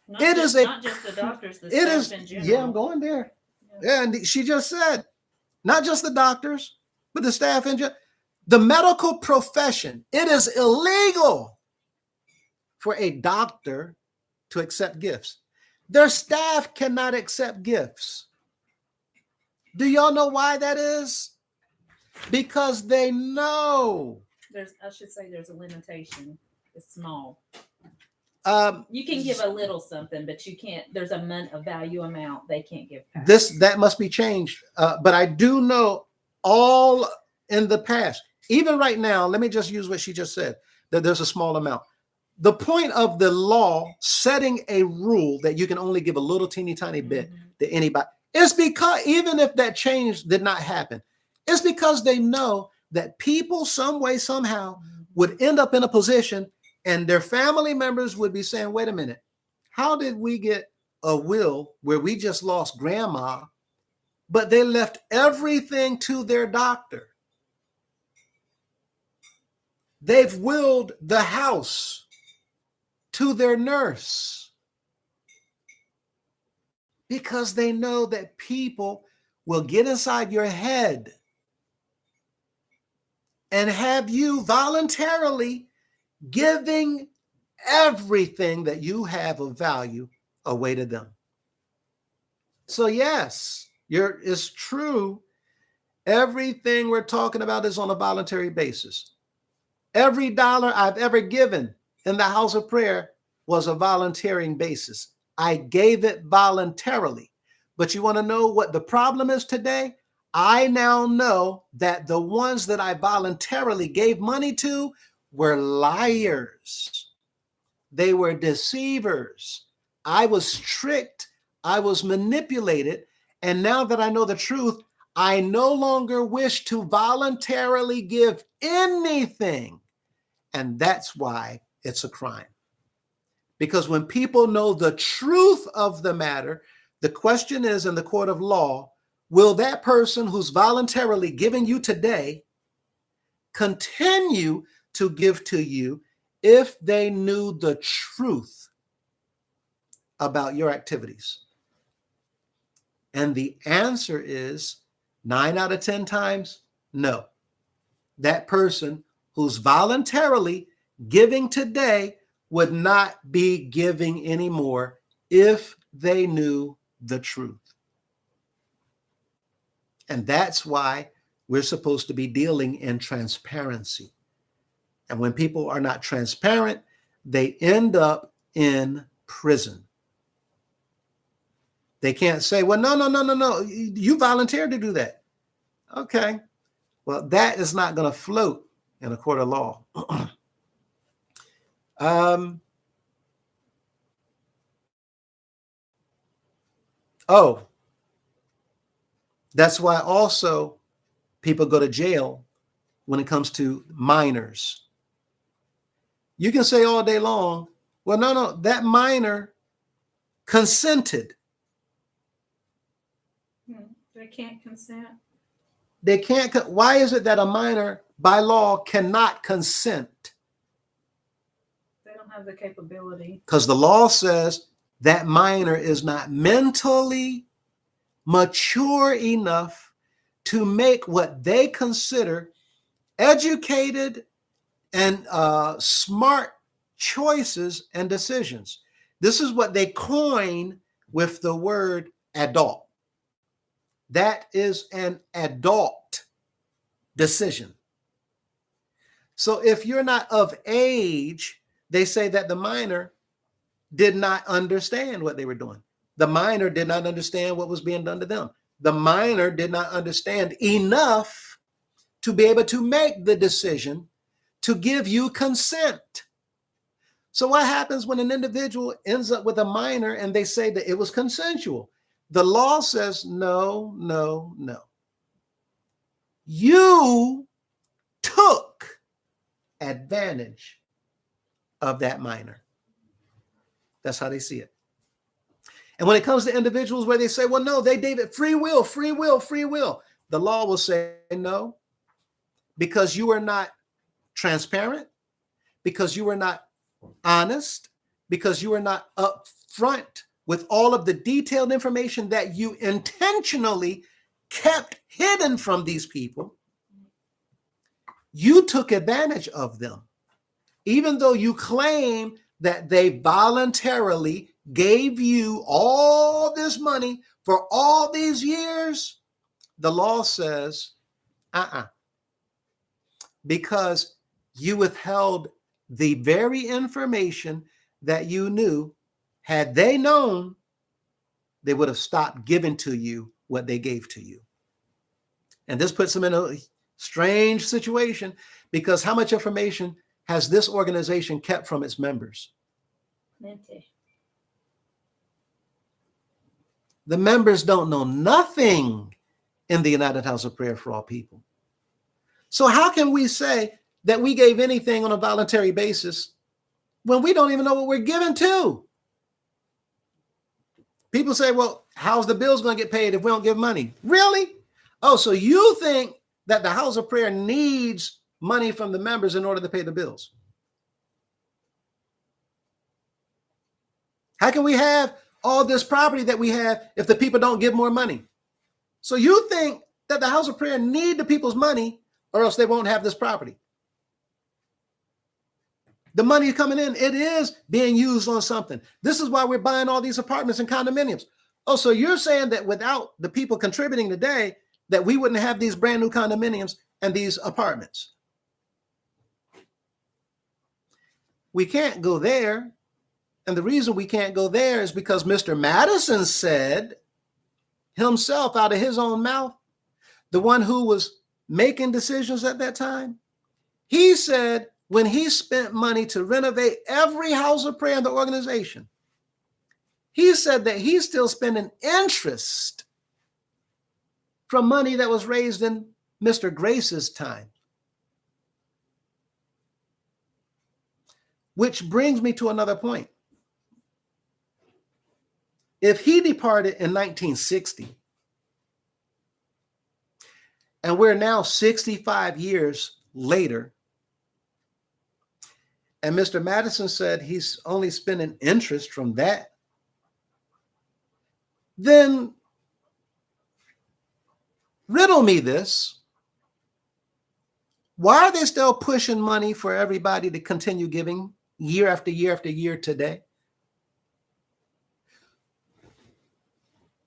Not just the doctors, the staff in general. Yeah, I'm going there. Yeah, and she just said, not just the doctors, but the staff in general. The medical profession, it is illegal for a doctor to accept gifts. Their staff cannot accept gifts. Do y'all know why that is? Because they know. I should say there's a limitation. It's small. You can give a little something, but you can't. There's a value amount they can't give past. That must be changed. But I do know all in the past, even right now, let me just use what she just said, that there's a small amount. The point of the law setting a rule that you can only give a little teeny tiny bit to anybody is because even if that change did not happen, it's because they know that people some way, somehow would end up in a position and their family members would be saying, wait a minute, how did we get a will where we just lost grandma, but they left everything to their doctor? They've willed the house to their nurse because they know that people will get inside your head and have you voluntarily giving everything that you have of value away to them. So yes, it's true. Everything we're talking about is on a voluntary basis. Every dollar I've ever given in the house of prayer was a volunteering basis. I gave it voluntarily. But you want to know what the problem is today? I now know that the ones that I voluntarily gave money to were liars. They were deceivers. I was tricked. I was manipulated. And now that I know the truth, I no longer wish to voluntarily give anything. And that's why it's a crime. Because when people know the truth of the matter, the question is in the court of law, will that person who's voluntarily giving you today continue to give to you if they knew the truth about your activities? And the answer is 9 out of 10 times, no. That person who's voluntarily giving today would not be giving anymore if they knew the truth. And that's why we're supposed to be dealing in transparency. And when people are not transparent, they end up in prison. They can't say, well, no. You volunteered to do that. Okay. Well, that is not going to float in a court of law. Oh, that's why also people go to jail when it comes to minors. You can say all day long, well, no, that minor consented. They can't consent. They can't. Why is it that a minor by law cannot consent? They don't have the capability. Because the law says that minor is not mentally mature enough to make what they consider educated and smart choices and decisions. This is what they coin with the word adult. That is an adult decision. So if you're not of age, they say that the minor did not understand what they were doing. The minor did not understand what was being done to them. The minor did not understand enough to be able to make the decision to give you consent. So what happens when an individual ends up with a minor and they say that it was consensual? The law says, no, no, no. You took advantage of that minor. That's how they see it. And when it comes to individuals where they say, well, no, they gave it free will, free will, free will. The law will say no, because you are not transparent, because you are not honest, because you are not upfront with all of the detailed information that you intentionally kept hidden from these people. You took advantage of them, even though you claim that they voluntarily gave you all this money for all these years. The law says, because you withheld the very information that you knew. Had they known, they would have stopped giving to you what they gave to you. And this puts them in a strange situation, because how much information has this organization kept from its members? Plenty. The members don't know nothing in the United House of Prayer for All People. So how can we say that we gave anything on a voluntary basis when we don't even know what we're given to? People say, well, how's the bills going to get paid if we don't give money? Really? Oh, so you think that the House of Prayer needs money from the members in order to pay the bills? How can we have all this property that we have if the people don't give more money? So you think that the House of Prayer need the people's money, or else they won't have this property. The money coming in, it is being used on something. This is why we're buying all these apartments and condominiums. Oh, so you're saying that without the people contributing today, that we wouldn't have these brand new condominiums and these apartments? We can't go there. And the reason we can't go there is because Mr. Madison said himself out of his own mouth, the one who was making decisions at that time, he said when he spent money to renovate every house of prayer in the organization, he said that he's still spending interest from money that was raised in Mr. Grace's time. Which brings me to another point. If he departed in 1960, and we're now 65 years later, and Mr. Madison said he's only spending interest from that, then riddle me this. Why are they still pushing money for everybody to continue giving year after year after year today?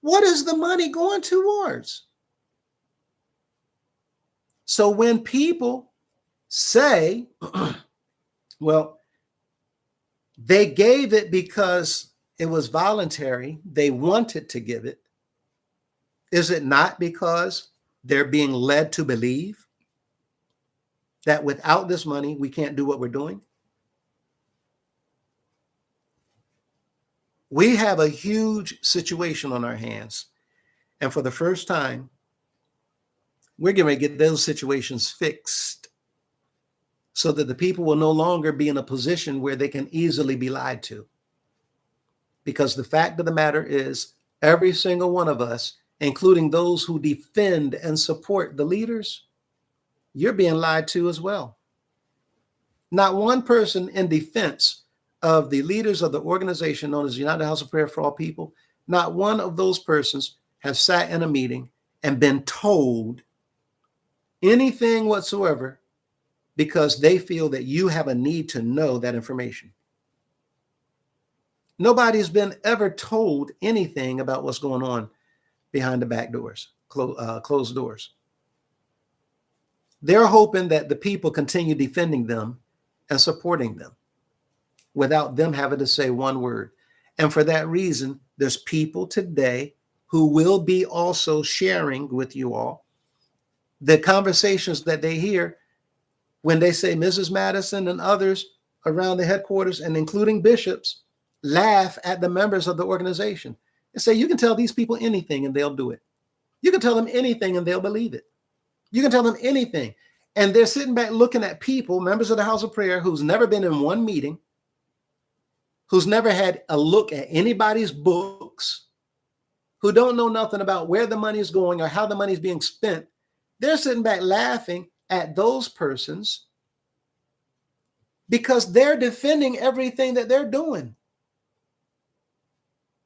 What is the money going towards? So when people say, well, they gave it because it was voluntary, they wanted to give it, is it not because they're being led to believe that without this money, we can't do what we're doing? We have a huge situation on our hands. And for the first time, we're going to get those situations fixed so that the people will no longer be in a position where they can easily be lied to. Because the fact of the matter is, every single one of us, including those who defend and support the leaders, you're being lied to as well. Not one person in defense of the leaders of the organization known as United House of Prayer for All People, not one of those persons has sat in a meeting and been told anything whatsoever because they feel that you have a need to know that information. Nobody's been ever told anything about what's going on behind the back doors, closed doors. They're hoping that the people continue defending them and supporting them without them having to say one word. And for that reason, there's people today who will be also sharing with you all the conversations that they hear when they say Mrs. Madison and others around the headquarters, and including bishops, laugh at the members of the organization and say, you can tell these people anything and they'll do it. You can tell them anything and they'll believe it. You can tell them anything. And they're sitting back looking at people, members of the House of Prayer, who's never been in one meeting, who's never had a look at anybody's books, who don't know nothing about where the money is going or how the money is being spent. They're sitting back laughing at those persons because they're defending everything that they're doing.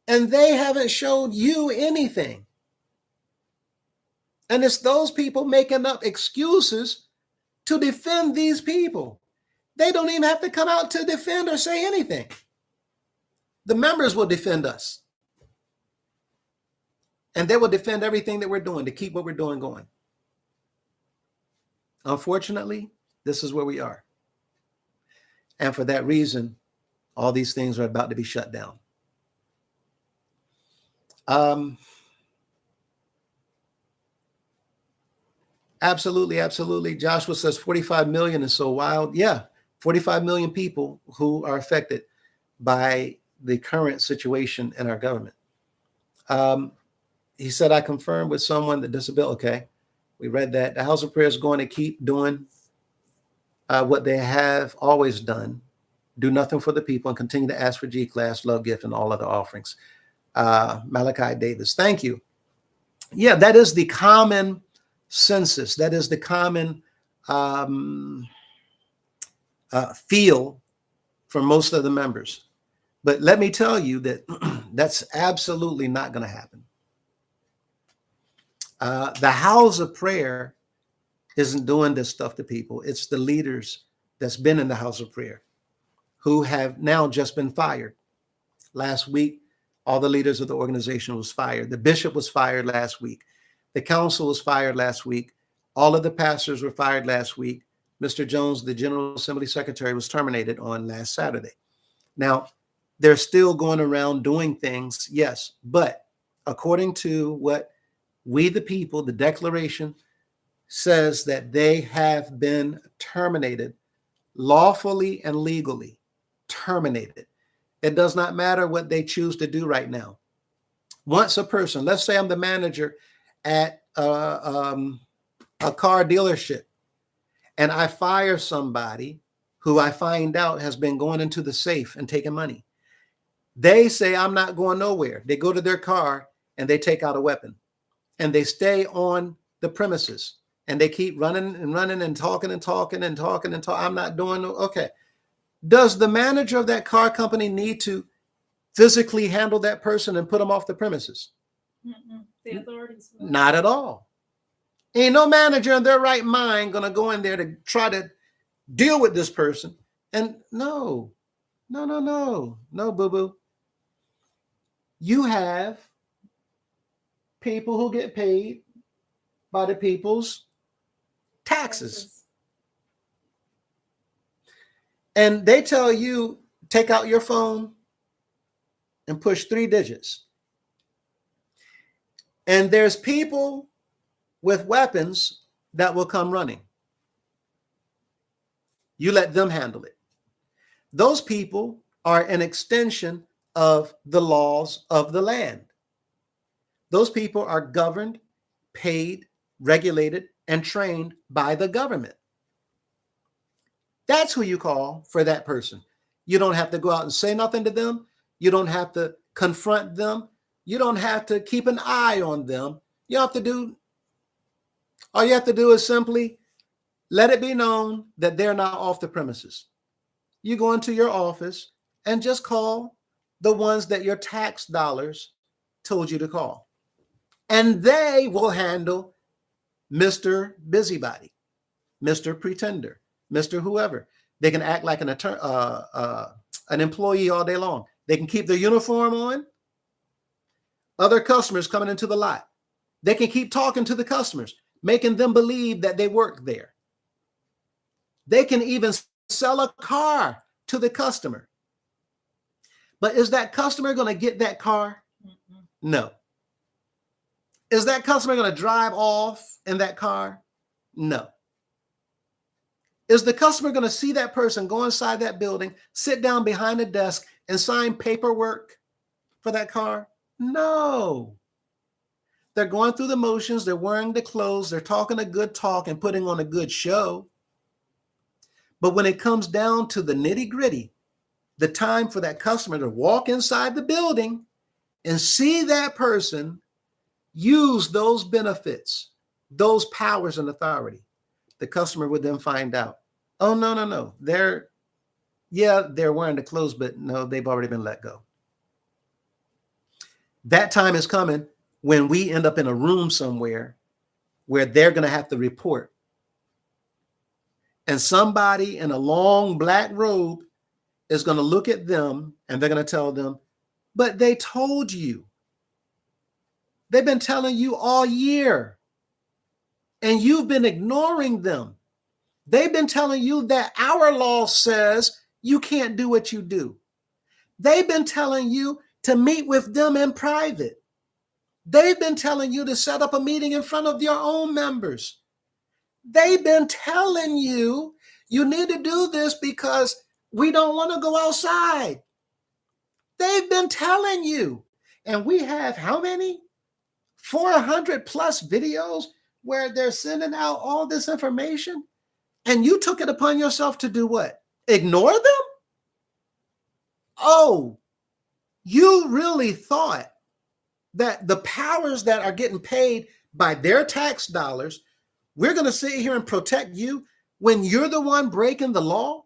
And they haven't showed you anything. And it's those people making up excuses to defend these people. They don't even have to come out to defend or say anything. The members will defend us. And they will defend everything that we're doing to keep what we're doing going. Unfortunately, this is where we are. And for that reason, all these things are about to be shut down. Absolutely. Joshua says 45 million is so wild. Yeah, 45 million people who are affected by the current situation in our government. He said, I confirmed with someone that disability. Okay, we read that. The House of Prayer is going to keep doing what they have always done. Do nothing for the people and continue to ask for G-Class, love gift, and all other offerings. Malachi Davis, thank you. Yeah, that is the common census. That is the common feel for most of the members. But let me tell you that that's absolutely not going to happen. The House of Prayer isn't doing this stuff to people. It's the leaders that's been in the House of Prayer who have now just been fired. Last week, all the leaders of the organization was fired. The bishop was fired last week. The council was fired last week. All of the pastors were fired last week. Mr. Jones, the General Assembly Secretary, was terminated on last Saturday. Now, they're still going around doing things, yes, but according to what we the people, the declaration says that they have been terminated lawfully and legally, terminated. It does not matter what they choose to do right now. Once a person, let's say I'm the manager at a car dealership, and I fire somebody who I find out has been going into the safe and taking money. They say, I'm not going nowhere. They go to their car and they take out a weapon and they stay on the premises and they keep running and talking. I'm not doing no, okay. Does the manager of that car company need to physically handle that person and put them off the premises? The authorities will. Not at all. Ain't no manager in their right mind going to go in there to try to deal with this person. And no, boo-boo. You have people who get paid by the people's taxes. And they tell you, take out your phone and push 3 digits. And there's people with weapons that will come running. You let them handle it. Those people are an extension of the laws of the land. Those people are governed, paid, regulated, and trained by the government. That's who you call for that person. You don't have to go out and say nothing to them. You don't have to confront them. You don't have to keep an eye on them. All you have to do is simply let it be known that they're not off the premises. You go into your office and just call the ones that your tax dollars told you to call. And they will handle Mr. Busybody, Mr. Pretender, Mr. Whoever. They can act like an employee all day long. They can keep their uniform on. Other customers coming into the lot. They can keep talking to the customers, making them believe that they work there. They can even sell a car to the customer. But is that customer going to get that car? No. Is that customer going to drive off in that car? No. Is the customer going to see that person go inside that building, sit down behind a desk, and sign paperwork for that car? No. They're going through the motions. They're wearing the clothes. They're talking a good talk and putting on a good show. But when it comes down to the nitty-gritty, the time for that customer to walk inside the building and see that person use those benefits, those powers and authority, the customer would then find out, oh, no. They're wearing the clothes, but no, they've already been let go. That time is coming when we end up in a room somewhere where they're going to have to report. And somebody in a long black robe is going to look at them and they're going to tell them, but they told you. They've been telling you all year and you've been ignoring them. They've been telling you that our law says you can't do what you do. They've been telling you to meet with them in private. They've been telling you to set up a meeting in front of your own members. They've been telling you you need to do this because we don't want to go outside. They've been telling you. And we have how many? 400 plus videos where they're sending out all this information. And you took it upon yourself to do what? Ignore them? Oh, you really thought that the powers that are getting paid by their tax dollars, we're going to sit here and protect you when you're the one breaking the law?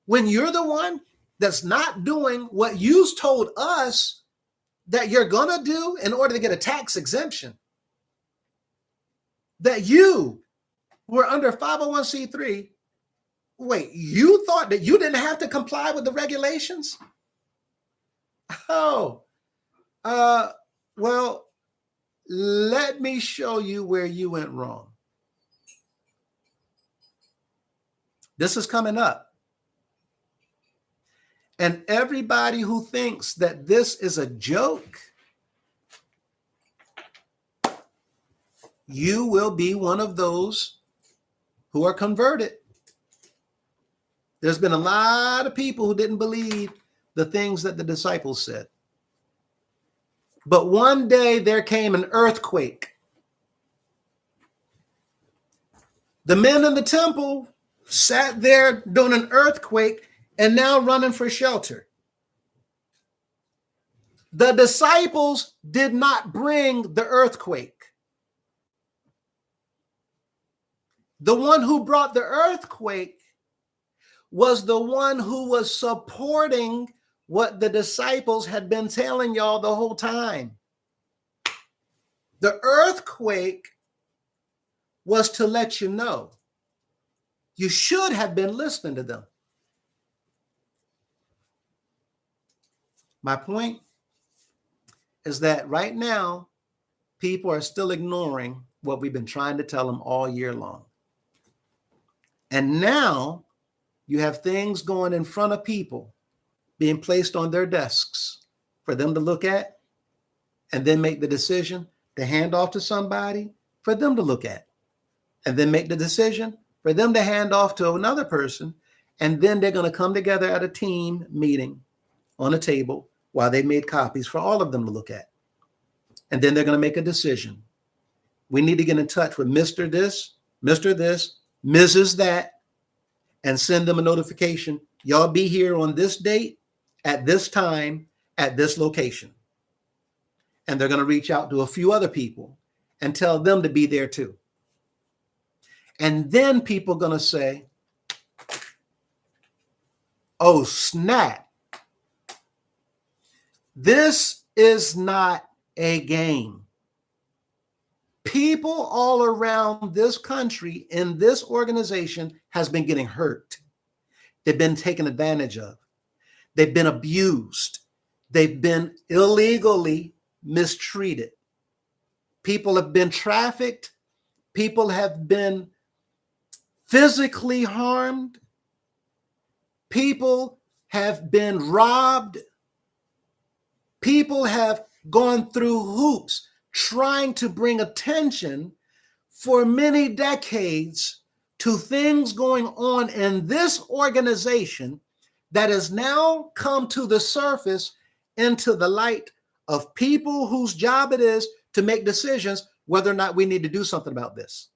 When you're the one that's not doing what you told us that you're going to do in order to get a tax exemption? That you were under 501c3. Wait, you thought that you didn't have to comply with the regulations? Oh, well, let me show you where you went wrong. This is coming up. And everybody who thinks that this is a joke, you will be one of those who are converted. There's been a lot of people who didn't believe the things that the disciples said. But one day there came an earthquake. The men in the temple sat there during an earthquake and now running for shelter. The disciples did not bring the earthquake. The one who brought the earthquake was the one who was supporting what the disciples had been telling y'all the whole time. The earthquake was to let you know you should have been listening to them. My point is that right now, people are still ignoring what we've been trying to tell them all year long. And now you have things going in front of people being placed on their desks for them to look at and then make the decision to hand off to somebody for them to look at, and then make the decision for them to hand off to another person. And then they're going to come together at a team meeting on a table while they made copies for all of them to look at. And then they're going to make a decision. We need to get in touch with Mr. This, Mr. This, Mrs. That, and send them a notification. Y'all be here on this date, at this time, at this location. And they're going to reach out to a few other people and tell them to be there too. And then people are going to say, oh, snap. This is not a game. People all around this country in this organization has been getting hurt. They've been taken advantage of. They've been abused. They've been illegally mistreated. People have been trafficked. People have been physically harmed. People have been robbed. People have gone through hoops trying to bring attention for many decades to things going on in this organization that has now come to the surface into the light of people whose job it is to make decisions whether or not we need to do something about this.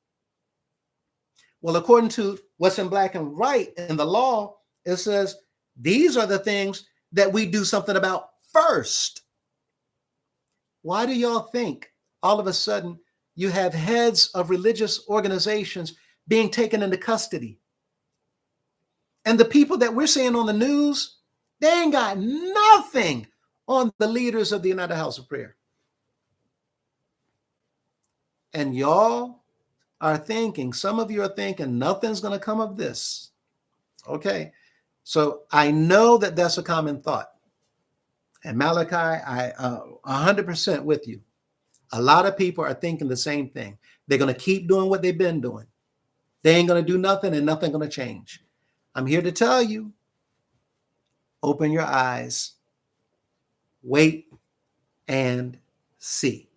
Well, according to what's in black and white in the law, it says these are the things that we do something about first. Why do y'all think all of a sudden you have heads of religious organizations being taken into custody? And the people that we're seeing on the news, they ain't got nothing on the leaders of the United House of Prayer. And y'all are thinking, some of you are thinking, nothing's going to come of this. Okay. So I know that that's a common thought. And Malachi, I 100% with you. A lot of people are thinking the same thing. They're going to keep doing what they've been doing. They ain't going to do nothing and nothing going to change. I'm here to tell you, open your eyes, wait and see.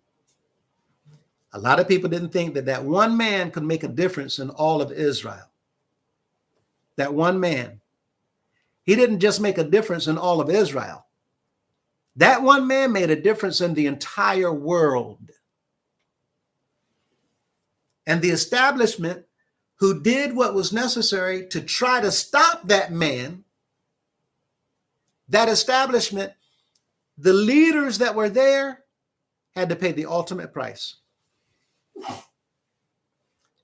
A lot of people didn't think that that one man could make a difference in all of Israel. That one man. He didn't just make a difference in all of Israel. That one man made a difference in the entire world. And the establishment who did what was necessary to try to stop that man, that establishment, the leaders that were there had to pay the ultimate price.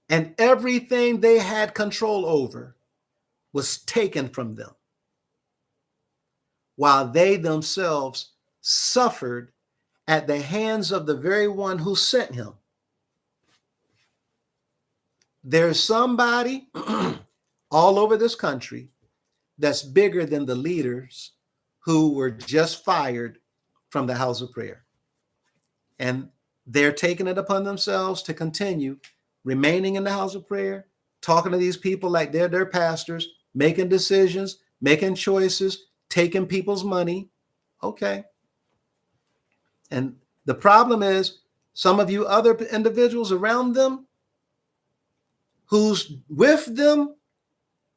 And everything they had control over was taken from them, while they themselves suffered at the hands of the very one who sent him. There's somebody all over this country that's bigger than the leaders who were just fired from the house of prayer. And they're taking it upon themselves to continue remaining in the house of prayer, talking to these people like they're their pastors, making decisions, making choices, taking people's money. Okay. And the problem is some of you other individuals around them who's with them,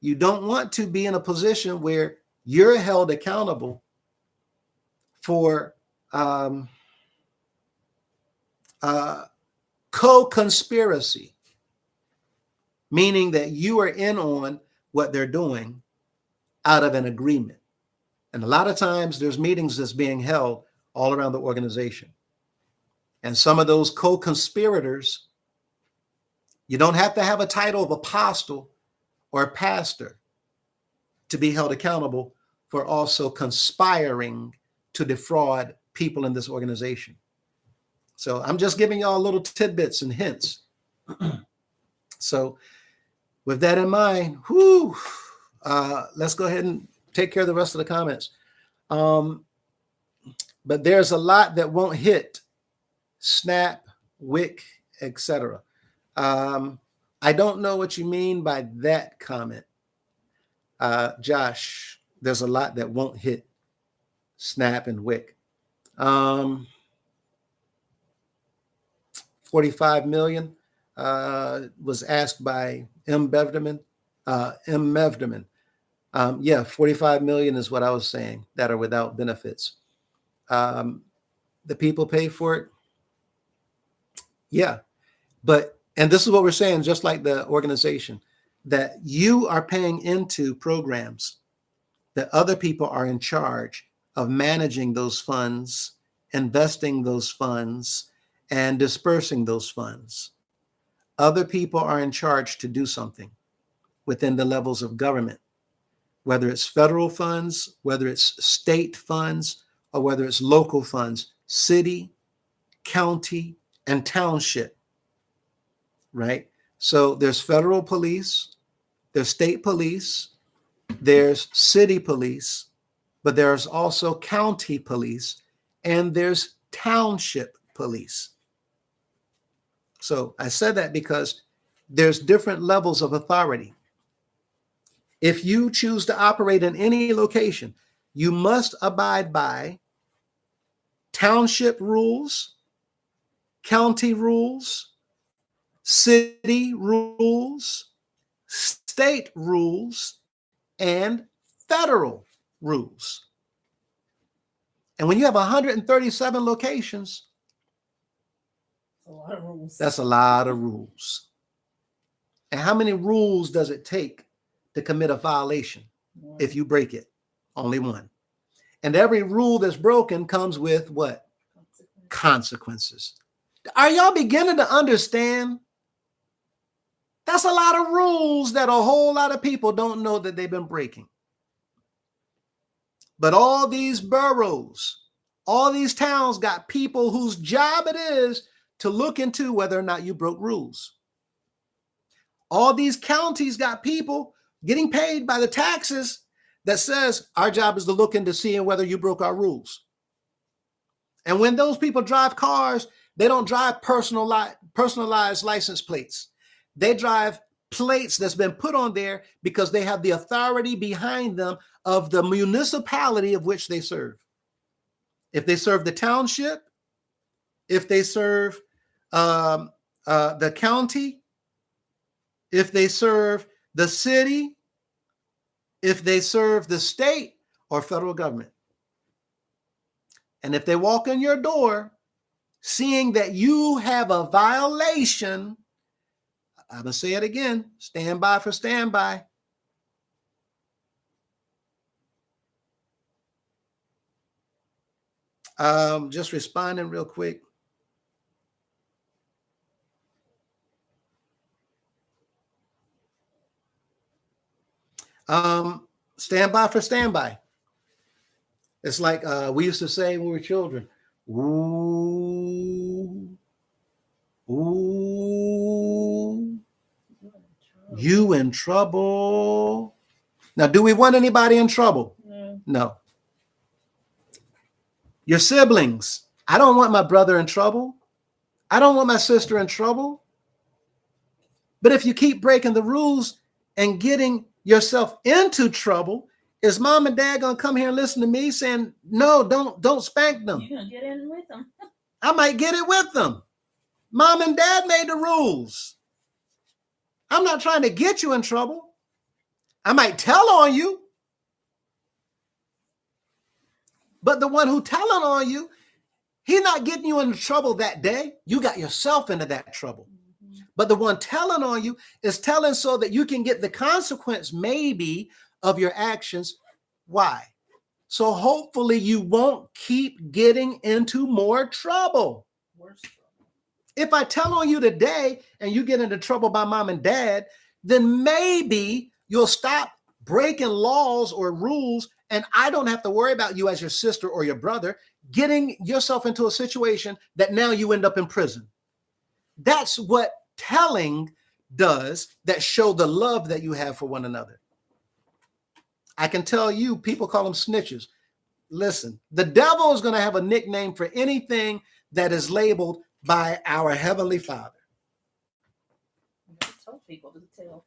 you don't want to be in a position where you're held accountable for co-conspiracy, meaning that you are in on what they're doing out of an agreement. And a lot of times there's meetings that's being held all around the organization. And some of those co-conspirators, you don't have to have a title of apostle or pastor to be held accountable for also conspiring to defraud people in this organization. So I'm just giving y'all little tidbits and hints. So with that in mind, let's go ahead and take care of the rest of the comments. But there's a lot that won't hit SNAP, WIC, etc. I don't know what you mean by that comment. Josh, there's a lot that won't hit SNAP and WIC. 45 million was asked by M. Mevderman. Yeah, 45 million is what I was saying that are without benefits. The people pay for it. Yeah. And this is what we're saying, just like the organization, that you are paying into programs that other people are in charge of managing those funds, investing those funds, and dispersing those funds. Other people are in charge to do something within the levels of government, whether it's federal funds, whether it's state funds, or whether it's local funds, city, county, and township, right? So there's federal police, there's state police, there's city police, but there's also county police, and there's township police. So I said that because there's different levels of authority. If you choose to operate in any location, you must abide by township rules, county rules, city rules, state rules, and federal rules. And when you have 137 locations, A lot of rules. that's a lot of rules. And how many rules does it take to commit a violation if you break it? Only one. And every rule that's broken comes with what? Consequences. Are y'all beginning to understand? That's a lot of rules that a whole lot of people don't know that they've been breaking. But all these boroughs, all these towns got people whose job it is to look into whether or not you broke rules. All these counties got people getting paid by the taxes that says our job is to look into seeing whether you broke our rules. And when those people drive cars, they don't drive personalized license plates. They drive plates that's been put on there because they have the authority behind them of the municipality of which they serve. If they serve the township, if they serve the county, if they serve the city, if they serve the state or federal government. And if they walk in your door seeing that you have a violation, I'm going to say it again, stand by for standby. Just responding real quick. Stand by for standby. It's like we used to say when we were children, ooh, ooh, you in trouble. Now, do we want anybody in trouble? No. Your siblings. I don't want my brother in trouble. I don't want my sister in trouble. But if you keep breaking the rules and getting yourself into trouble, is mom and dad going to come here and listen to me saying, no, don't spank them? You're going to get in with them. I might get it with them. Mom and dad made the rules. I'm not trying to get you in trouble. I might tell on you. But the one who telling on you, he's not getting you into trouble that day. You got yourself into that trouble. But the one telling on you is telling so that you can get the consequence maybe of your actions. Why? So hopefully you won't keep getting into more trouble. Worse trouble. If I tell on you today and you get into trouble by mom and dad, then maybe you'll stop breaking laws or rules, and I don't have to worry about you as your sister or your brother getting yourself into a situation that now you end up in prison. That's what telling does, that show the love that you have for one another. I can tell you, people call them snitches. Listen, the devil is going to have a nickname for anything that is labeled by our Heavenly Father. He told people to tell.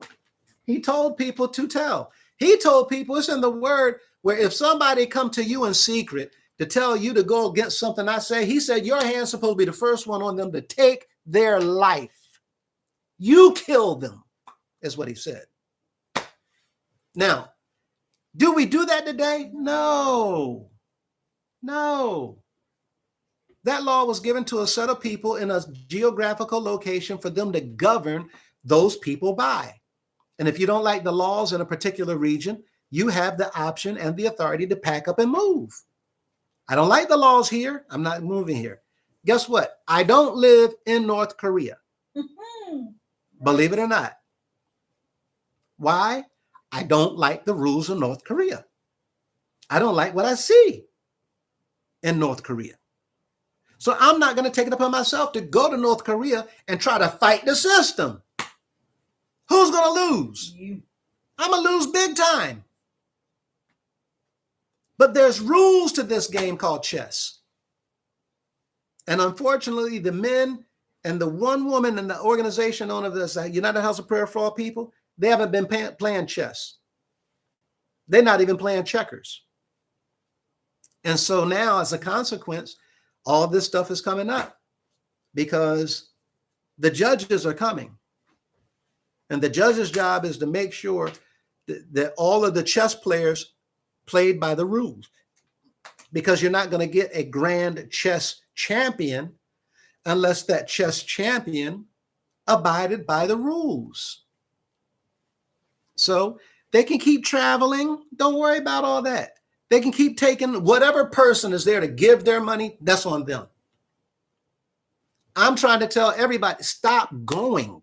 He told people to tell. He told people, it's in the word, where if somebody come to you in secret to tell you to go against something I say, he said your hand's supposed to be the first one on them to take their life. You kill them, is what he said. Now, Do we do that today? No. No. That law was given to a set of people in a geographical location for them to govern those people by. And if you don't like the laws in a particular region, you have the option and the authority to pack up and move. I don't like the laws here. I'm not moving here. Guess what? I don't live in North Korea. Believe it or not. Why? I don't like the rules of North Korea. I don't like what I see in North Korea. So I'm not going to take it upon myself to go to North Korea and try to fight the system. Who's going to lose? You. I'm going to lose big time. But there's rules to this game called chess. And unfortunately, the men and the one woman in the organization known as the United House of Prayer for All People, they haven't been playing chess. They're not even playing checkers. And so now, as a consequence, all this stuff is coming up because the judges are coming. And the judge's job is to make sure that all of the chess players played by the rules, because you're not going to get a grand chess champion unless that chess champion abided by the rules. So they can keep traveling. Don't worry about all that. They can keep taking whatever person is there to give their money. That's on them. I'm trying to tell everybody, stop going.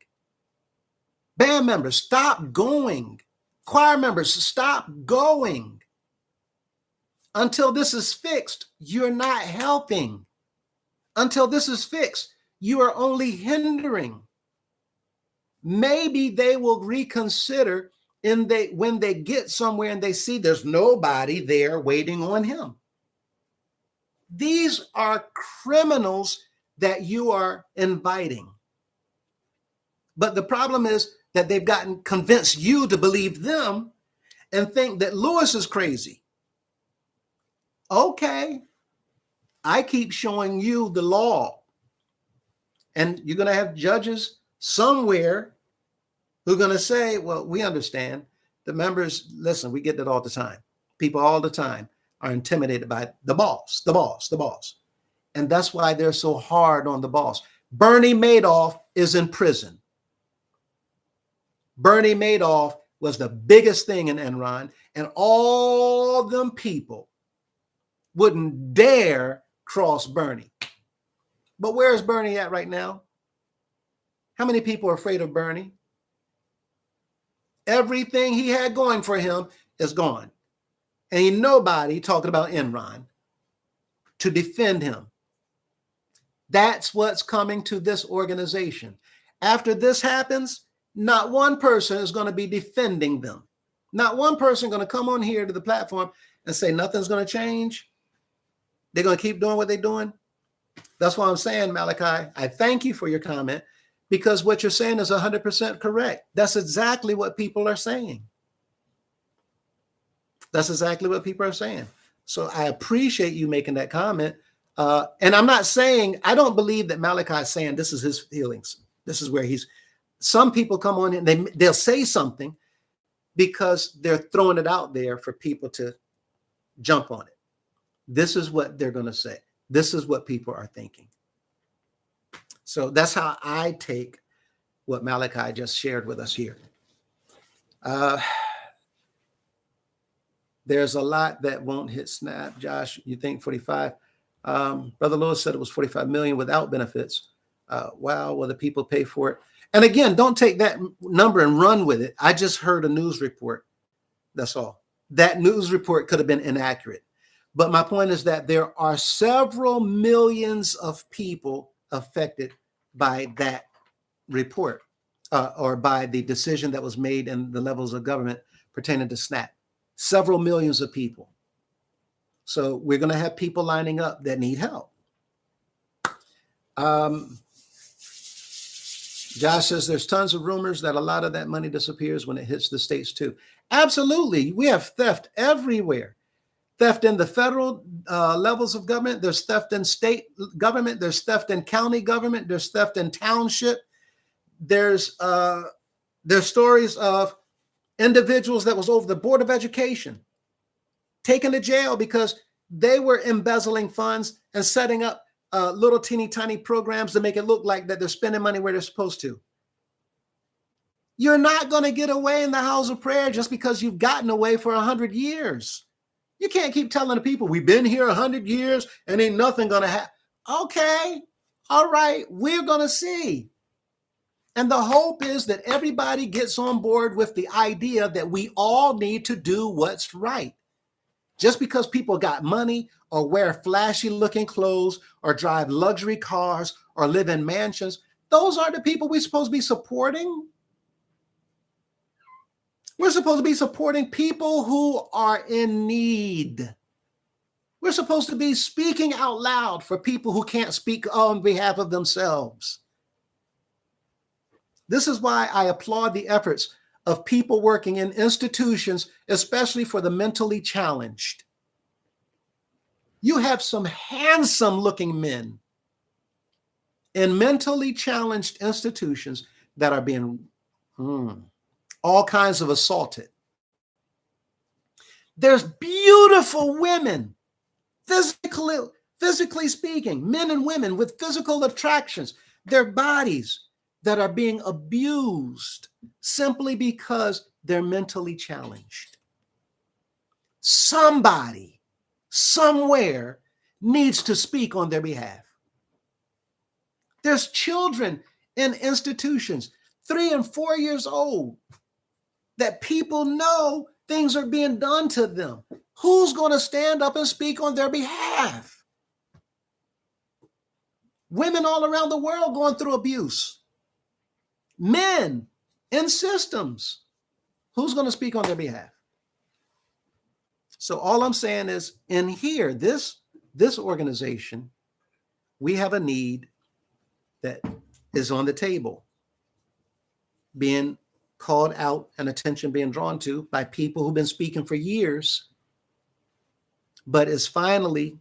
Band members, stop going. Choir members, stop going. Until this is fixed, you're not helping. Until this is fixed, you are only hindering. Maybe they will reconsider when they get somewhere and they see there's nobody there waiting on him. These are criminals that you are inviting. But the problem is that they've gotten convinced you to believe them and think that Lewis is crazy. Okay, I keep showing you the law. And you're going to have judges somewhere who are going to say, well, we understand. The members, listen, we get that all the time. People all the time are intimidated by the boss. And that's why they're so hard on the boss. Bernie Madoff is in prison. Bernie Madoff was the biggest thing in Enron, and all them people wouldn't dare cross Bernie. But where is Bernie at right now? How many people are afraid of Bernie? Everything he had going for him is gone. And ain't nobody talking about Enron to defend him. That's what's coming to this organization. After this happens, not one person is going to be defending them. Not one person going to come on here to the platform and say nothing's going to change. They're going to keep doing what they're doing. That's why I'm saying, Malachi, I thank you for your comment, because what you're saying is 100% correct. That's exactly what people are saying. That's exactly what people are saying. So I appreciate you making that comment. And I'm not saying, I don't believe that Malachi is saying this is his feelings. This is where some people come on and they'll say something because they're throwing it out there for people to jump on it. This is what they're going to say. This is what people are thinking. So that's how I take what Malachi just shared with us here. There's a lot that won't hit snap. Josh, you think 45? Brother Lewis said it was 45 million without benefits. Wow, will the people pay for it? And again, don't take that number and run with it. I just heard a news report. That's all. That news report could have been inaccurate. But my point is that there are several millions of people affected by that report or by the decision that was made in the levels of government pertaining to SNAP. Several millions of people. So we're going to have people lining up that need help. Josh says there's tons of rumors that a lot of that money disappears when it hits the states too. Absolutely. We have theft everywhere. Theft in the federal levels of government. There's theft in state government. There's theft in county government. There's theft in township. There's stories of individuals that was over the Board of Education taken to jail because they were embezzling funds and setting up little teeny tiny programs to make it look like that they're spending money where they're supposed to. You're not going to get away in the house of prayer just because you've gotten away for 100 years. You can't keep telling the people, we've been here 100 years and ain't nothing going to happen. Okay, all right, we're going to see. And the hope is that everybody gets on board with the idea that we all need to do what's right. Just because people got money or wear flashy looking clothes or drive luxury cars or live in mansions, those are the people we're supposed to be supporting. We're supposed to be supporting people who are in need. We're supposed to be speaking out loud for people who can't speak on behalf of themselves. This is why I applaud the efforts of people working in institutions, especially for the mentally challenged. You have some handsome looking men in mentally challenged institutions that are being all kinds of assaulted. There's beautiful women, physically speaking, men and women with physical attractions, their bodies that are being abused simply because they're mentally challenged. Somebody, somewhere, needs to speak on their behalf. There's children in institutions, 3 and 4 years old, that people know things are being done to them. Who's going to stand up and speak on their behalf? Women all around the world going through abuse. Men in systems. Who's going to speak on their behalf? So all I'm saying is, in here, this organization, we have a need that is on the table, being called out and attention being drawn to by people who've been speaking for years, but is finally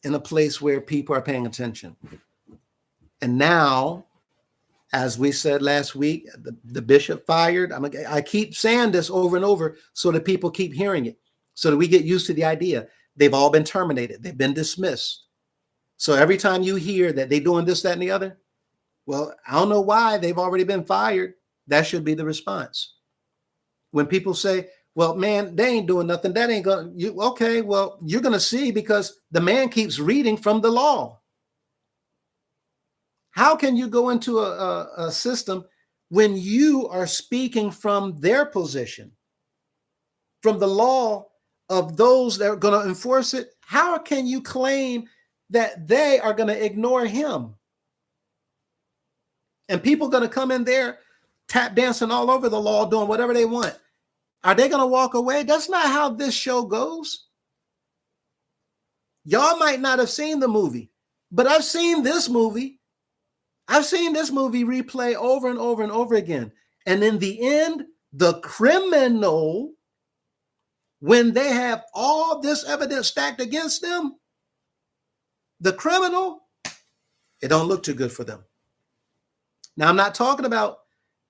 in a place where people are paying attention. And now, as we said last week, the bishop fired. I keep saying this over and over so that people keep hearing it, so that we get used to the idea. They've all been terminated. They've been dismissed. So every time you hear that they're doing this, that, and the other, well, I don't know why they've already been fired. That should be the response. When people say, well, man, they ain't doing nothing. That ain't going to, okay, well, you're going to see, because the man keeps reading from the law. How can you go into a system when you are speaking from their position, from the law of those that are going to enforce it? How can you claim that they are going to ignore him? And people going to come in there tap dancing all over the law, doing whatever they want. Are they going to walk away? That's not how this show goes. Y'all might not have seen the movie, but I've seen this movie. I've seen this movie replay over and over and over again. And in the end, the criminal, when they have all this evidence stacked against them, the criminal, it don't look too good for them. Now, I'm not talking about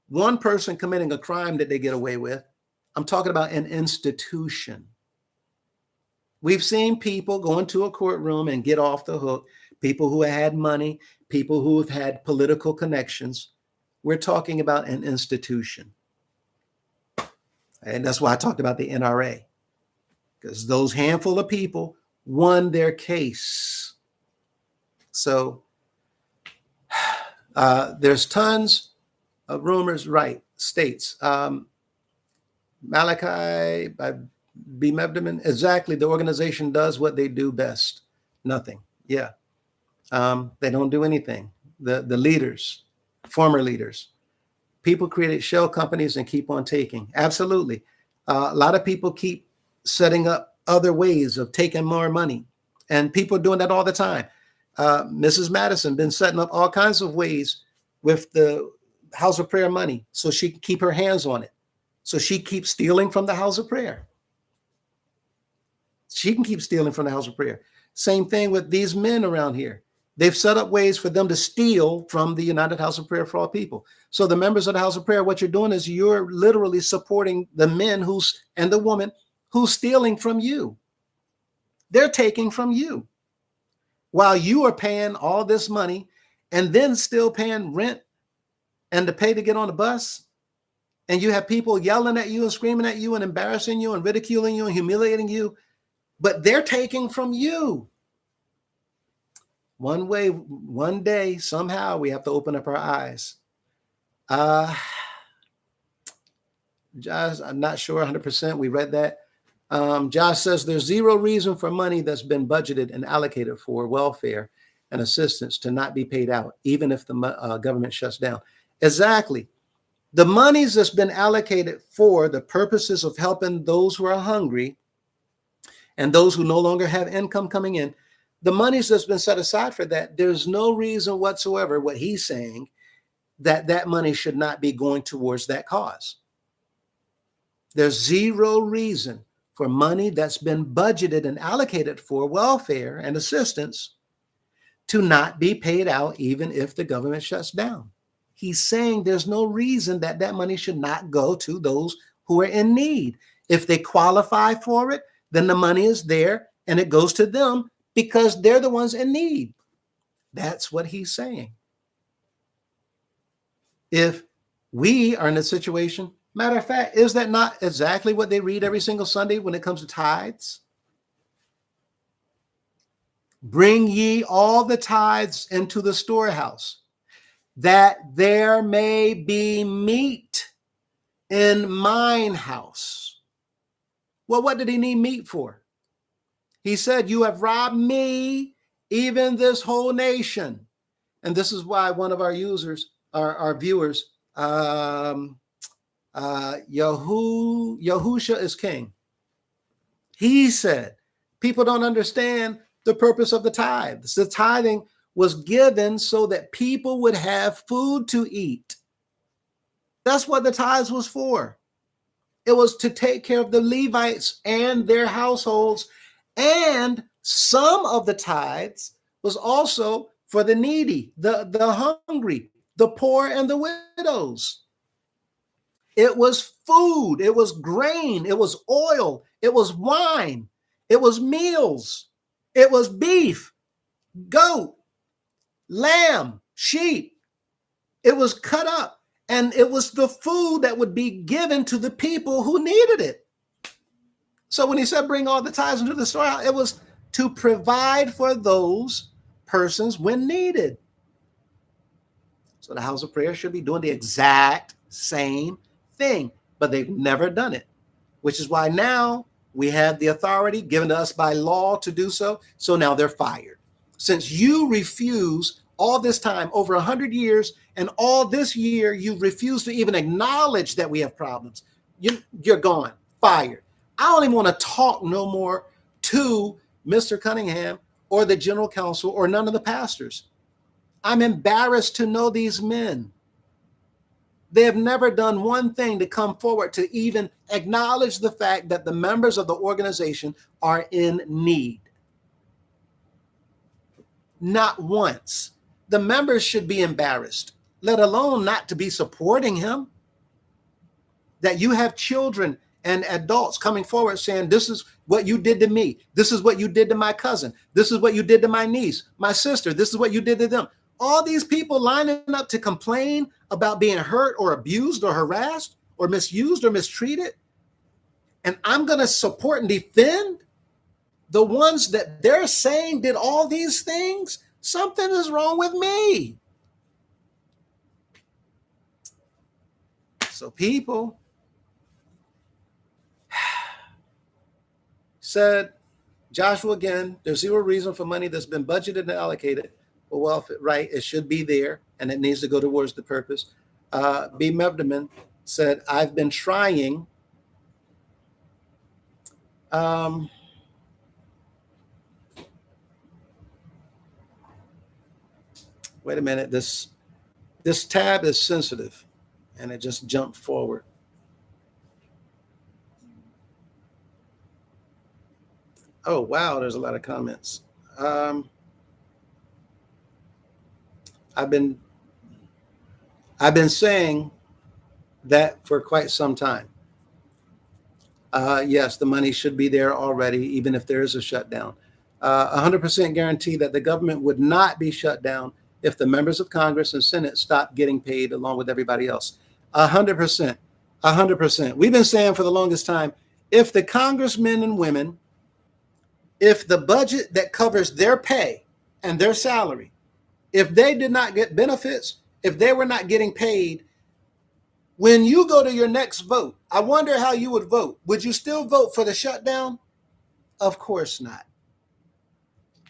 one person committing a crime that they get away with. I'm talking about an institution. We've seen people go into a courtroom and get off the hook, people who had money, people who have had political connections. We're talking about an institution. And that's why I talked about the NRA, because those handful of people won their case. So there's tons of rumors, right? States. Malachi by B. Mebdeman, exactly. The organization does what they do best. Nothing. Yeah. They don't do anything. The leaders, former leaders, people created shell companies and keep on taking. Absolutely. A lot of people keep setting up other ways of taking more money, and people are doing that all the time. Mrs. Madison been setting up all kinds of ways with the House of Prayer money so she can keep her hands on it. So she keeps stealing from the House of Prayer. She can keep stealing from the House of Prayer. Same thing with these men around here. They've set up ways for them to steal from the United House of Prayer for All People. So the members of the House of Prayer, what you're doing is you're literally supporting the men and the woman who's stealing from you. They're taking from you while you are paying all this money and then still paying rent and to pay to get on the bus. And you have people yelling at you and screaming at you and embarrassing you and ridiculing you and humiliating you, but they're taking from you. One day, somehow we have to open up our eyes. Josh, I'm not sure 100%. We read that. Josh says there's zero reason for money that's been budgeted and allocated for welfare and assistance to not be paid out, even if the government shuts down. Exactly. The monies that's been allocated for the purposes of helping those who are hungry and those who no longer have income coming in, the monies that's been set aside for that, there's no reason whatsoever, what he's saying, that money should not be going towards that cause. There's zero reason for money that's been budgeted and allocated for welfare and assistance to not be paid out, even if the government shuts down. He's saying there's no reason that money should not go to those who are in need. If they qualify for it, then the money is there and it goes to them because they're the ones in need. That's what he's saying. If we are in a situation, matter of fact, is that not exactly what they read every single Sunday when it comes to tithes? Bring ye all the tithes into the storehouse, that there may be meat in mine house. Well, what did he need meat for? He said, you have robbed me, even this whole nation. And this is why one of our users, our viewers, Yahusha is king. He said, people don't understand the purpose of the tithe. The tithing was given so that people would have food to eat. That's what the tithes was for. It was to take care of the Levites and their households. And some of the tithes was also for the needy, the hungry, the poor, and the widows. It was food, it was grain, it was oil, it was wine, it was meals, it was beef, goat, lamb, sheep. It was cut up, and it was the food that would be given to the people who needed it. So when he said bring all the tithes into the storehouse, it was to provide for those persons when needed. So the house of prayer should be doing the exact same thing, but they've never done it, which is why now we have the authority given to us by law to do so. So now they're fired. Since you refuse all this time, over 100 years, and all this year, you refuse to even acknowledge that we have problems, you're gone, fired. I don't even want to talk no more to Mr. Cunningham or the general counsel or none of the pastors. I'm embarrassed to know these men. They have never done one thing to come forward to even acknowledge the fact that the members of the organization are in need. Not once. The members should be embarrassed, let alone not to be supporting him. That you have children and adults coming forward saying, this is what you did to me. This is what you did to my cousin. This is what you did to my niece, my sister. This is what you did to them. All these people lining up to complain about being hurt or abused or harassed or misused or mistreated. And I'm going to support and defend the ones that they're saying did all these things. Something is wrong with me. So people said, Joshua, again, there's zero reason for money that's been budgeted and allocated. Well, right, it should be there, and it needs to go towards the purpose. B. Mevderman said, I've been trying. Wait a minute, this tab is sensitive, and it just jumped forward. Oh, wow, there's a lot of comments. I've been saying that for quite some time. Yes, the money should be there already, even if there is a shutdown. 100% guarantee that the government would not be shut down if the members of Congress and Senate stopped getting paid along with everybody else. 100%. 100%. We've been saying for the longest time, if the congressmen and women, if the budget that covers their pay and their salary, if they did not get benefits, if they were not getting paid, when you go to your next vote, I wonder how you would vote. Would you still vote for the shutdown? Of course not.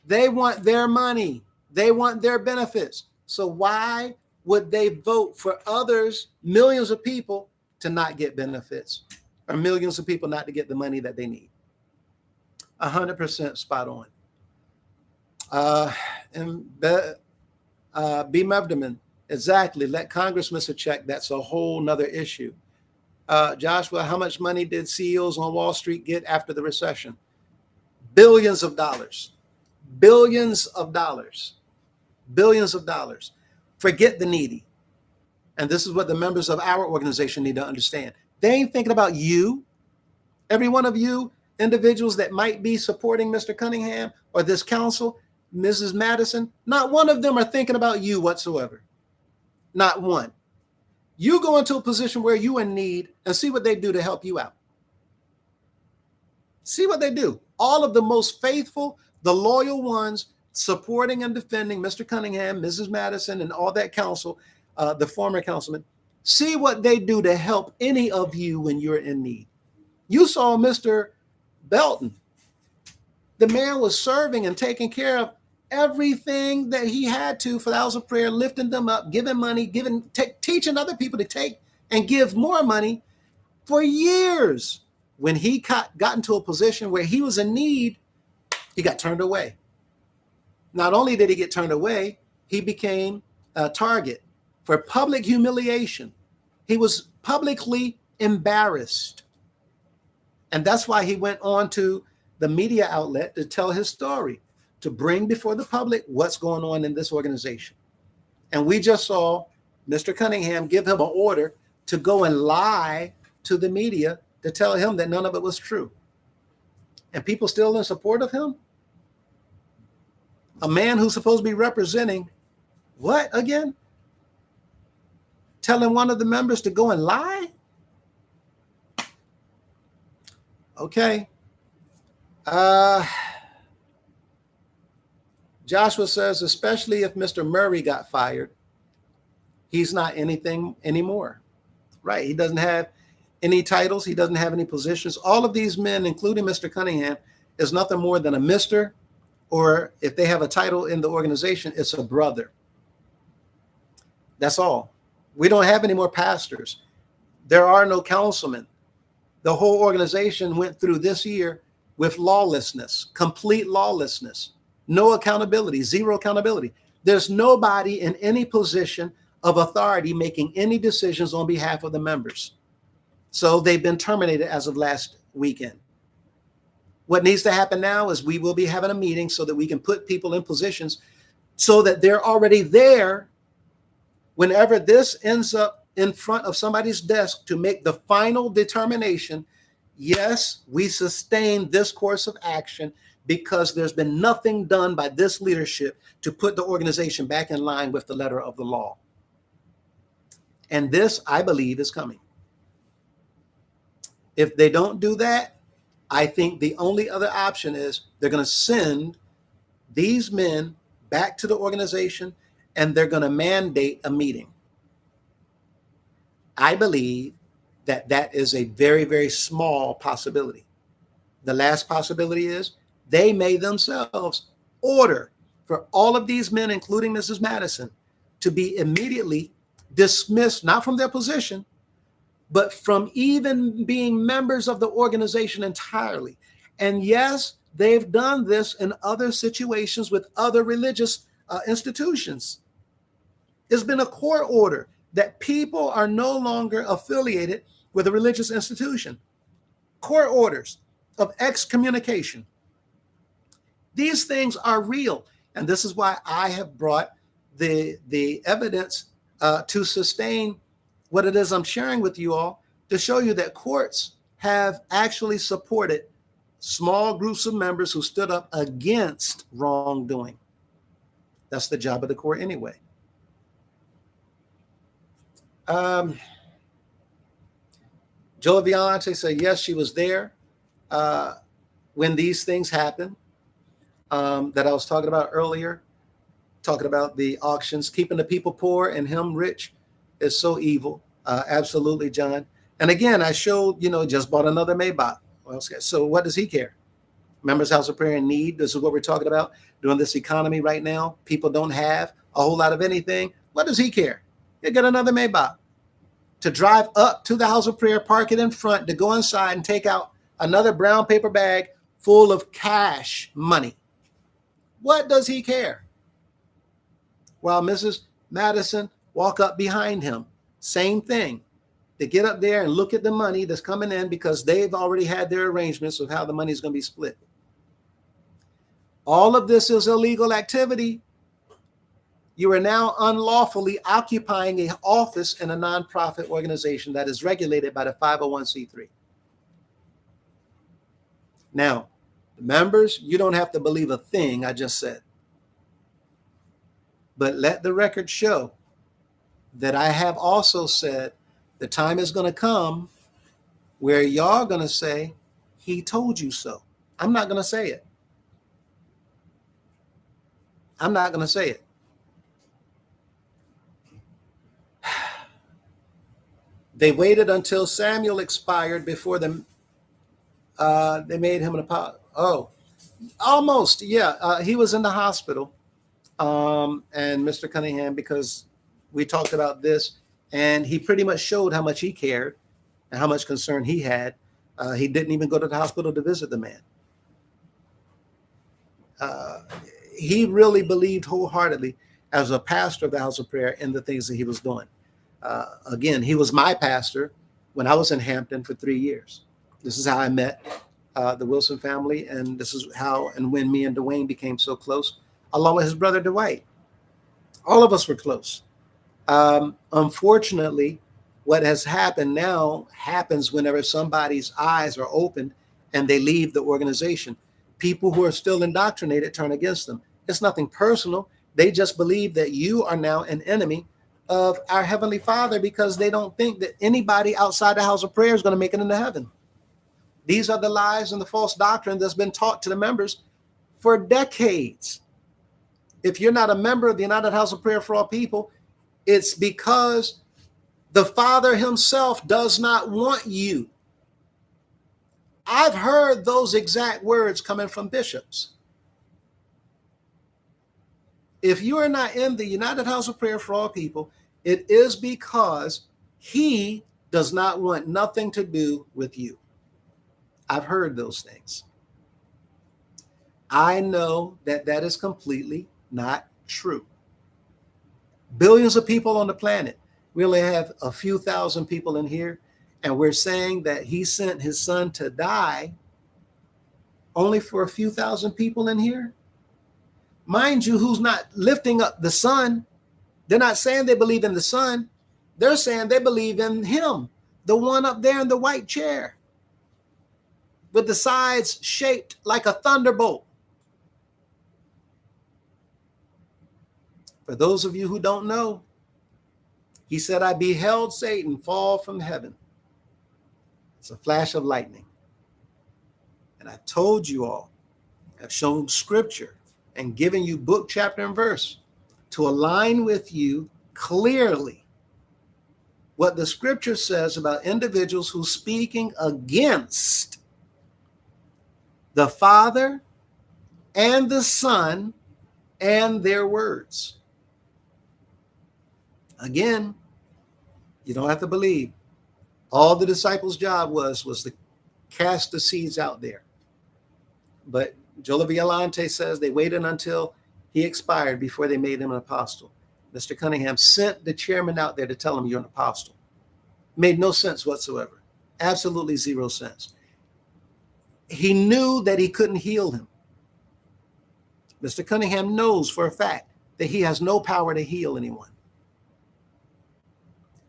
They want their money. They want their benefits. So why would they vote for others, millions of people, to not get benefits, or millions of people not to get the money that they need? 100% spot on. B. Mevderman, exactly. Let Congress miss a check. That's a whole nother issue. Joshua, how much money did CEOs on Wall Street get after the recession? Billions of dollars. Billions of dollars. Billions of dollars. Forget the needy. And this is what the members of our organization need to understand. They ain't thinking about you. Every one of you individuals that might be supporting Mr. Cunningham or this council, Mrs. Madison, not one of them are thinking about you whatsoever. Not one. You go into a position where you're in need and see what they do to help you out. See what they do. All of the most faithful, the loyal ones supporting and defending Mr. Cunningham, Mrs. Madison, and all that council, the former councilman, see what they do to help any of you when you're in need. You saw Mr. Belton. The man was serving and taking care of everything that he had to for the house of prayer, lifting them up, giving money, teaching other people to take and give more money for years. When he got into a position where he was in need, he got turned away. Not only did he get turned away, he became a target for public humiliation. He was publicly embarrassed. And that's why he went on to the media outlet to tell his story, to bring before the public what's going on in this organization. And we just saw Mr. Cunningham give him an order to go and lie to the media to tell him that none of it was true. And people still in support of him? A man who's supposed to be representing what again? Telling one of the members to go and lie? Okay. Joshua says, especially if Mr. Murray got fired, he's not anything anymore. Right. He doesn't have any titles. He doesn't have any positions. All of these men, including Mr. Cunningham, is nothing more than a Mr. Or if they have a title in the organization, it's a brother. That's all. We don't have any more pastors. There are no councilmen. The whole organization went through this year with lawlessness, complete lawlessness, no accountability, zero accountability. There's nobody in any position of authority making any decisions on behalf of the members. So they've been terminated as of last weekend. What needs to happen now is we will be having a meeting so that we can put people in positions so that they're already there whenever this ends up in front of somebody's desk to make the final determination. Yes, we sustain this course of action because there's been nothing done by this leadership to put the organization back in line with the letter of the law. And this, I believe, is coming. If they don't do that, I think the only other option is they're going to send these men back to the organization and they're going to mandate a meeting. I believe that that is a very, very small possibility. The last possibility is they may themselves order for all of these men, including Mrs. Madison, to be immediately dismissed, not from their position, but from even being members of the organization entirely. And yes, they've done this in other situations with other religious institutions. There's been a court order that people are no longer affiliated with a religious institution. Court orders of excommunication. These things are real. And this is why I have brought the evidence to sustain what it is I'm sharing with you all, to show you that courts have actually supported small groups of members who stood up against wrongdoing. That's the job of the court anyway. Joe Violante said, yes, she was there when these things happened that I was talking about earlier, talking about the auctions. Keeping the people poor and him rich is so evil. Absolutely, John. And again, I showed, just bought another Maybach. Well, so what does he care? Members House of Prayer in need. This is what we're talking about during this economy right now. People don't have a whole lot of anything. What does he care? He'll get another Maybach to drive up to the House of Prayer, park it in front, to go inside and take out another brown paper bag full of cash money. What does he care? While Mrs. Madison walk up behind him, same thing. They get up there and look at the money that's coming in because they've already had their arrangements of how the money is going to be split. All of this is illegal activity. You are now unlawfully occupying an office in a nonprofit organization that is regulated by the 501c3. Now, members, you don't have to believe a thing I just said. But let the record show that I have also said the time is going to come where y'all going to say, he told you so. I'm not going to say it. I'm not going to say it. They waited until Samuel expired before they made him an apostle. Oh, almost. Yeah. He was in the hospital. And Mr. Cunningham, because we talked about this, and he pretty much showed how much he cared and how much concern he had. He didn't even go to the hospital to visit the man. He really believed wholeheartedly as a pastor of the House of Prayer in the things that he was doing. Again, he was my pastor when I was in Hampton for 3 years. This is how I met the Wilson family, and this is how and when me and Dwayne became so close, along with his brother Dwight. All of us were close. Unfortunately, what has happened now happens whenever somebody's eyes are opened and they leave the organization. People who are still indoctrinated turn against them. It's nothing personal. They just believe that you are now an enemy of our Heavenly Father because they don't think that anybody outside the House of Prayer is going to make it into heaven. These are the lies and the false doctrine that's been taught to the members for decades. If you're not a member of the United House of Prayer for All People, it's because the Father himself does not want you. I've heard those exact words coming from bishops. If you are not in the United House of Prayer for All People, it is because he does not want nothing to do with you. I've heard those things. I know that that is completely not true. Billions of people on the planet. We only have a few thousand people in here, and we're saying that he sent his son to die only for a few thousand people in here. Mind you, who's not lifting up the son? They're not saying they believe in the son. They're saying they believe in him, the one up there in the white chair with the sides shaped like a thunderbolt. For those of you who don't know, he said, I beheld Satan fall from heaven. It's a flash of lightning. And I told you all, I've shown scripture and given you book, chapter, and verse to align with you clearly what the scripture says about individuals who speaking against the Father and the Son and their words. Again, you don't have to believe. All the disciples' job was to cast the seeds out there. But Joe Violante says they waited until he expired before they made him an apostle. Mr. Cunningham sent the chairman out there to tell him you're an apostle. Made no sense whatsoever. Absolutely zero sense. He knew that he couldn't heal him. Mr. Cunningham knows for a fact that he has no power to heal anyone.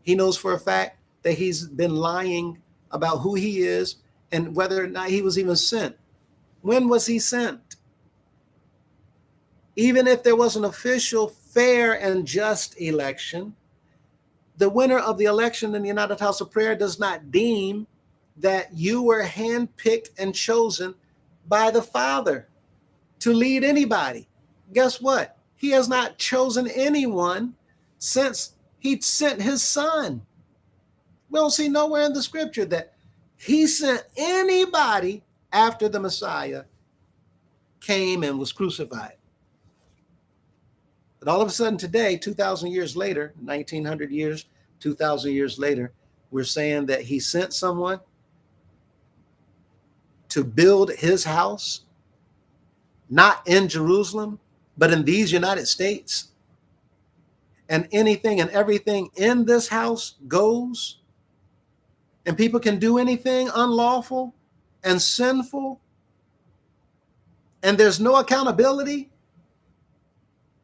He knows for a fact that he's been lying about who he is and whether or not he was even sent. When was he sent? Even if there was an official, fair, and just election, the winner of the election in the United House of Prayer does not deem that you were handpicked and chosen by the Father to lead anybody. Guess what? He has not chosen anyone since he sent his son. We don't see nowhere in the scripture that he sent anybody after the Messiah came and was crucified. But all of a sudden today, 2,000 years later, 1,900 years, 2,000 years later, we're saying that he sent someone to build his house, not in Jerusalem, but in these United States. And anything and everything in this house goes. And people can do anything unlawful and sinful. And there's no accountability.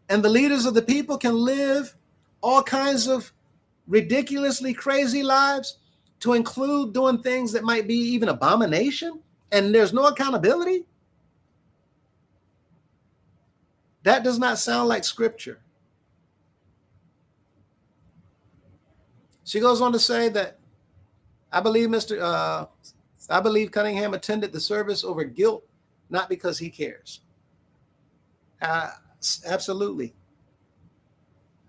And the leaders of the people can live all kinds of ridiculously crazy lives, to include doing things that might be even abomination, and there's no accountability. That does not sound like scripture. She goes on to say that I believe Cunningham attended the service over guilt, not because he cares. Absolutely.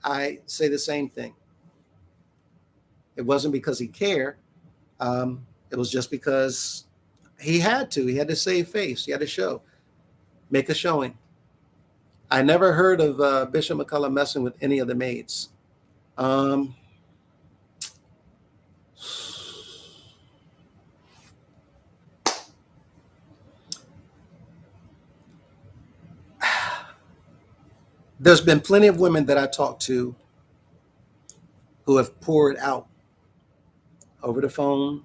I say the same thing. It wasn't because he cared. It was just because he had to. He had to save face. He had to make a showing. I never heard of Bishop McCullough messing with any of the maids. There's been plenty of women that I talked to who have poured out over the phone.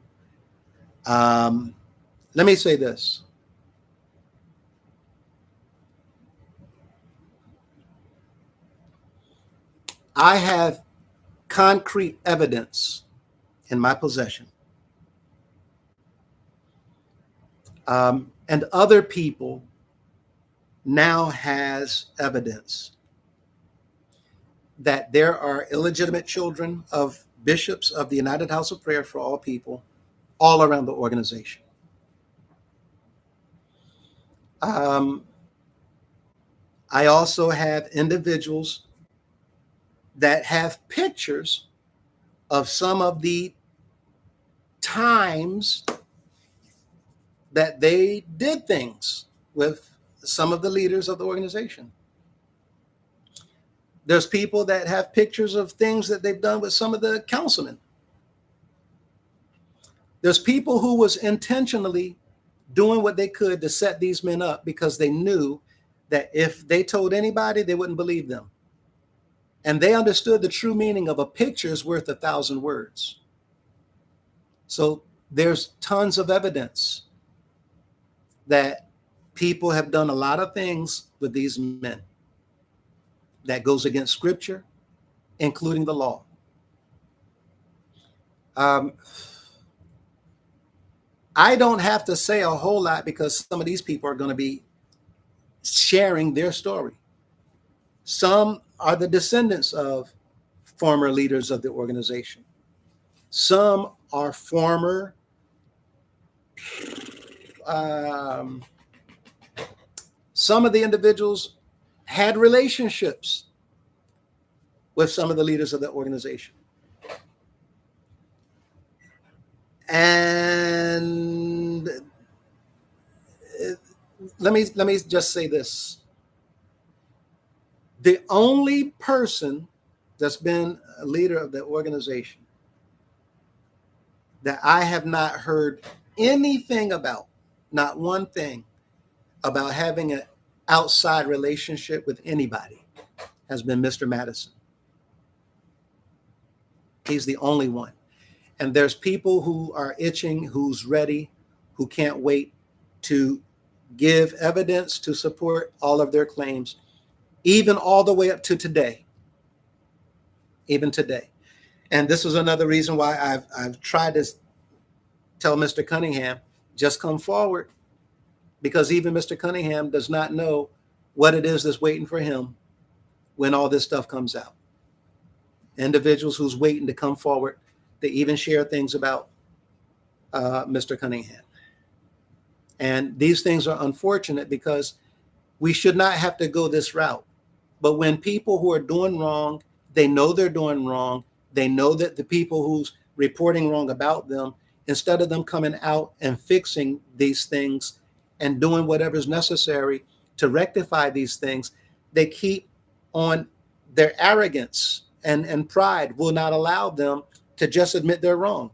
Let me say this. I have concrete evidence in my possession. And other people now has evidence that there are illegitimate children of bishops of the United House of Prayer for All People all around the organization. I also have individuals that have pictures of some of the times that they did things with some of the leaders of the organization. There's people that have pictures of things that they've done with some of the councilmen. There's people who was intentionally doing what they could to set these men up because they knew that if they told anybody, they wouldn't believe them. And they understood the true meaning of a picture is worth 1,000 words. So there's tons of evidence that people have done a lot of things with these men that goes against scripture, including the law. I don't have to say a whole lot because some of these people are going to be sharing their story. Some are the descendants of former leaders of the organization. Some are former some of the individuals had relationships with some of the leaders of the organization. And let me just say this. The only person that's been a leader of the organization that I have not heard anything about, not one thing, about having an outside relationship with anybody, has been Mr. Madison. He's the only one. And there's people who are itching, who's ready, who can't wait to give evidence to support all of their claims, even all the way up to today. Even today. And this is another reason why I've tried to tell Mr. Cunningham, just come forward, because even Mr. Cunningham does not know what it is that's waiting for him when all this stuff comes out. Individuals who's waiting to come forward to even share things about Mr. Cunningham. And these things are unfortunate because we should not have to go this route. But when people who are doing wrong, they know they're doing wrong, they know that the people who's reporting wrong about them, instead of them coming out and fixing these things and doing whatever's necessary to rectify these things, they keep on their arrogance and pride will not allow them to just admit they're wrong.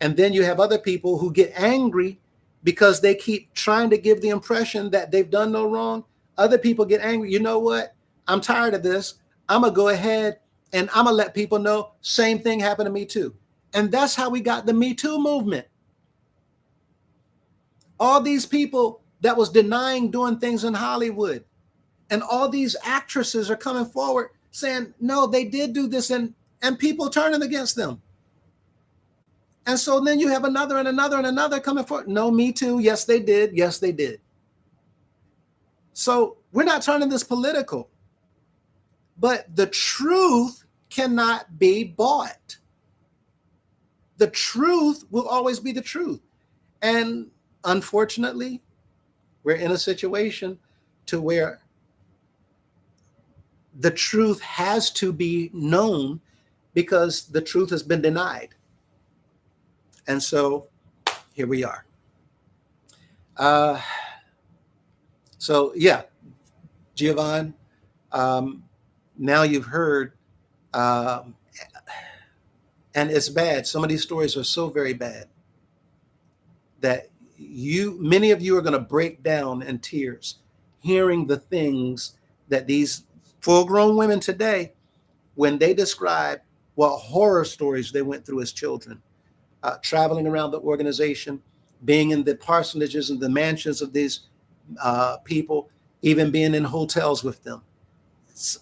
And then you have other people who get angry because they keep trying to give the impression that they've done no wrong. Other people get angry. You know what? I'm tired of this. I'm going to go ahead and I'm going to let people know same thing happened to me too. And that's how we got the Me Too movement. All these people that was denying doing things in Hollywood, and all these actresses are coming forward saying, no, they did do this, and people turning against them. And so then you have another and another and another coming forward. No, Me Too. Yes, they did. Yes, they did. So we're not turning this political, but the truth cannot be bought. The truth will always be the truth. And unfortunately, we're in a situation to where the truth has to be known because the truth has been denied. And so here we are. So yeah, Giovanni, now you've heard, and it's bad. Some of these stories are so very bad that many of you are going to break down in tears hearing the things that these full-grown women today, when they describe what horror stories they went through as children, traveling around the organization, being in the parsonages and the mansions of these people, even being in hotels with them.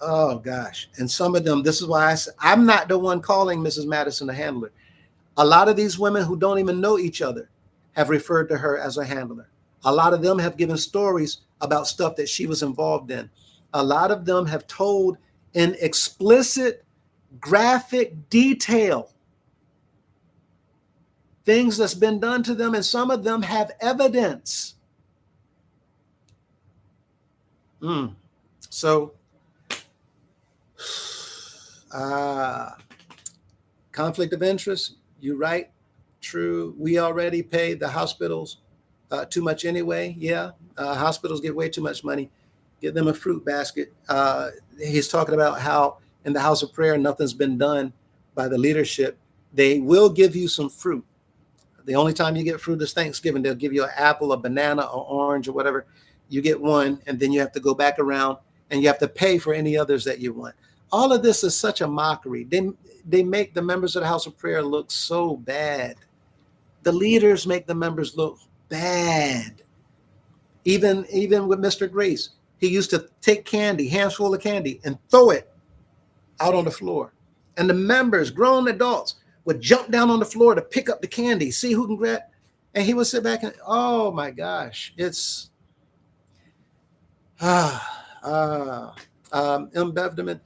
Oh gosh. And some of them, this is why I'm not the one calling Mrs. Madison a handler. A lot of these women who don't even know each other have referred to her as a handler. A lot of them have given stories about stuff that she was involved in. A lot of them have told in explicit, graphic detail things that's been done to them, and some of them have evidence. So, conflict of interest, you're right, true. We already pay the hospitals too much anyway. Yeah, hospitals get way too much money. Give them a fruit basket. He's talking about how in the house of prayer, nothing's been done by the leadership. They will give you some fruit. The only time you get fruit is Thanksgiving. They'll give you an apple, a banana, or orange, or whatever. You get one, and then you have to go back around, and you have to pay for any others that you want. All of this is such a mockery. They make the members of the house of prayer look so bad. The leaders make the members look bad. Even with Mr. Grace, he used to take candy, hands full of candy, and throw it out on the floor. And the members, grown adults, would jump down on the floor to pick up the candy, see who can grab. And he would sit back and, oh my gosh, it's B. Beverman.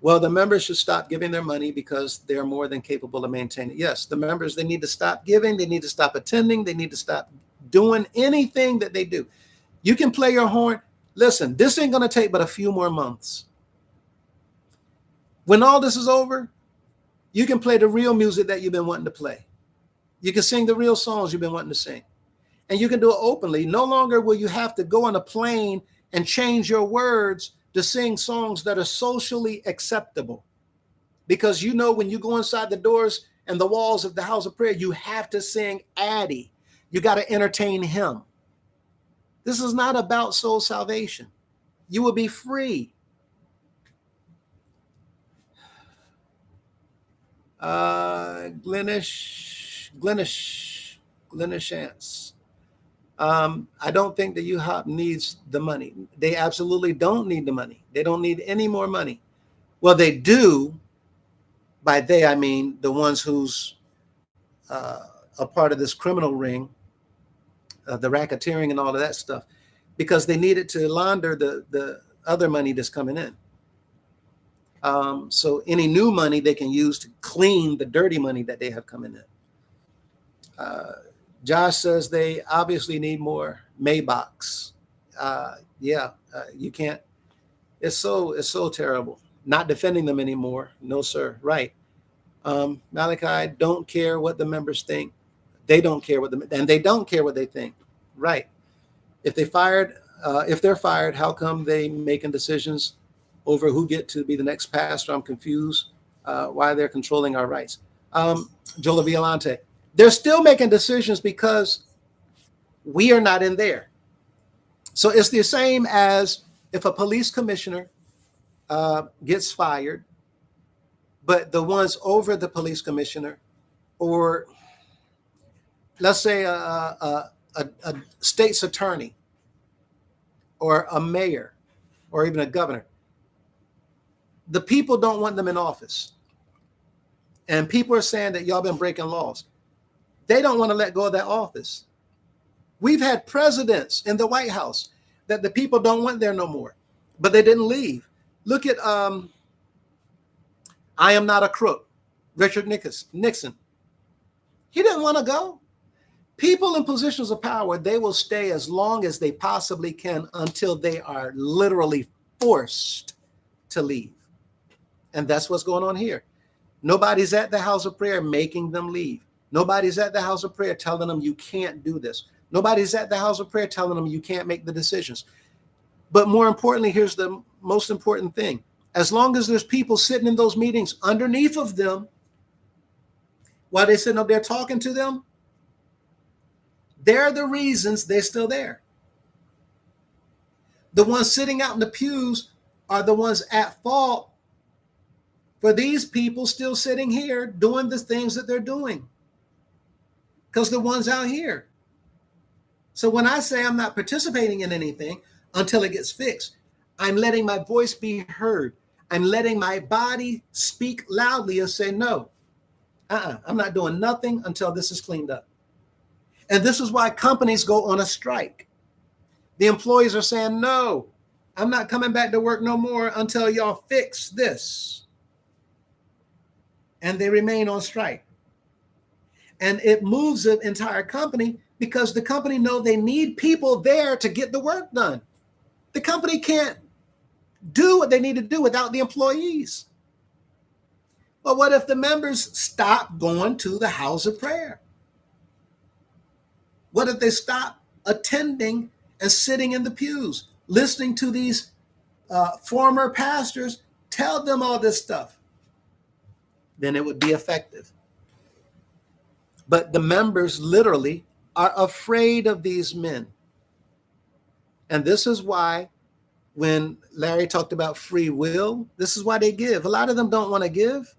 Well, the members should stop giving their money because they're more than capable of maintaining. Yes, the members, they need to stop giving. They need to stop attending. They need to stop doing anything that they do. You can play your horn. Listen, this ain't going to take but a few more months. When all this is over, you can play the real music that you've been wanting to play. You can sing the real songs you've been wanting to sing. And you can do it openly. No longer will you have to go on a plane and change your words to sing songs that are socially acceptable. Because you know when you go inside the doors and the walls of the house of prayer, you have to sing Addie. You got to entertain him. This is not about soul salvation. You will be free. Glennish Ants. I don't think the UHOP needs the money. They absolutely don't need the money. They don't need any more money. Well, they do. By they, I mean the ones who's a part of this criminal ring, the racketeering and all of that stuff, because they needed to launder the other money that's coming in. So any new money they can use to clean the dirty money that they have coming in. Josh says they obviously need more Maybachs. You can't. It's so terrible. Not defending them anymore. No, sir. Right. Malachi, don't care what the members think. They don't care and they don't care what they think. Right. If they're fired, how come they making decisions over who get to be the next pastor? I'm confused why they're controlling our rights. Jola Violante, they're still making decisions because we are not in there. So it's the same as if a police commissioner gets fired, but the ones over the police commissioner, or let's say a state's attorney, or a mayor, or even a governor, the people don't want them in office. And people are saying that y'all been breaking laws. They don't want to let go of that office. We've had presidents in the White House that the people don't want there no more, but they didn't leave. Look at I am not a crook, Richard Nixon. He didn't want to go. People in positions of power, they will stay as long as they possibly can until they are literally forced to leave. And that's what's going on here. Nobody's at the house of prayer making them leave. Nobody's at the house of prayer telling them you can't do this. Nobody's at the house of prayer telling them you can't make the decisions. But more importantly, here's the most important thing. As long as there's people sitting in those meetings underneath of them, while they're sitting up there talking to them, they're the reasons they're still there. The ones sitting out in the pews are the ones at fault for these people still sitting here doing the things that they're doing. Because the ones out here. So when I say I'm not participating in anything until it gets fixed, I'm letting my voice be heard. I'm letting my body speak loudly and say, no, I'm not doing nothing until this is cleaned up. And this is why companies go on a strike. The employees are saying, no, I'm not coming back to work no more until y'all fix this. And they remain on strike. And it moves the entire company because the company know they need people there to get the work done. The company can't do what they need to do without the employees. But what if the members stop going to the house of prayer? What if they stop attending and sitting in the pews, listening to these former pastors tell them all this stuff? Then it would be effective. But the members literally are afraid of these men. And this is why when Larry talked about free will, this is why they give. A lot of them don't want to give,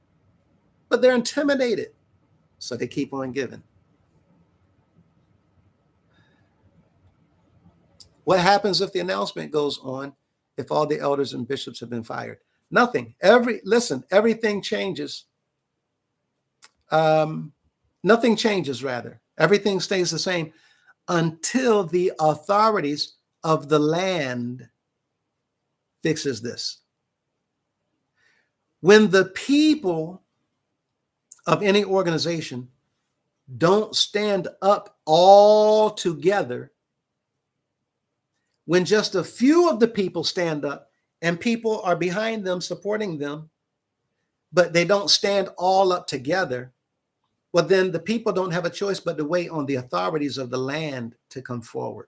but they're intimidated. So they keep on giving. What happens if the announcement goes on if all the elders and bishops have been fired? Nothing. Everything changes. Nothing changes, rather. Everything stays the same until the authorities of the land fixes this. When the people of any organization don't stand up all together, when just a few of the people stand up and people are behind them supporting them, but they don't stand all up together, well, then the people don't have a choice but to wait on the authorities of the land to come forward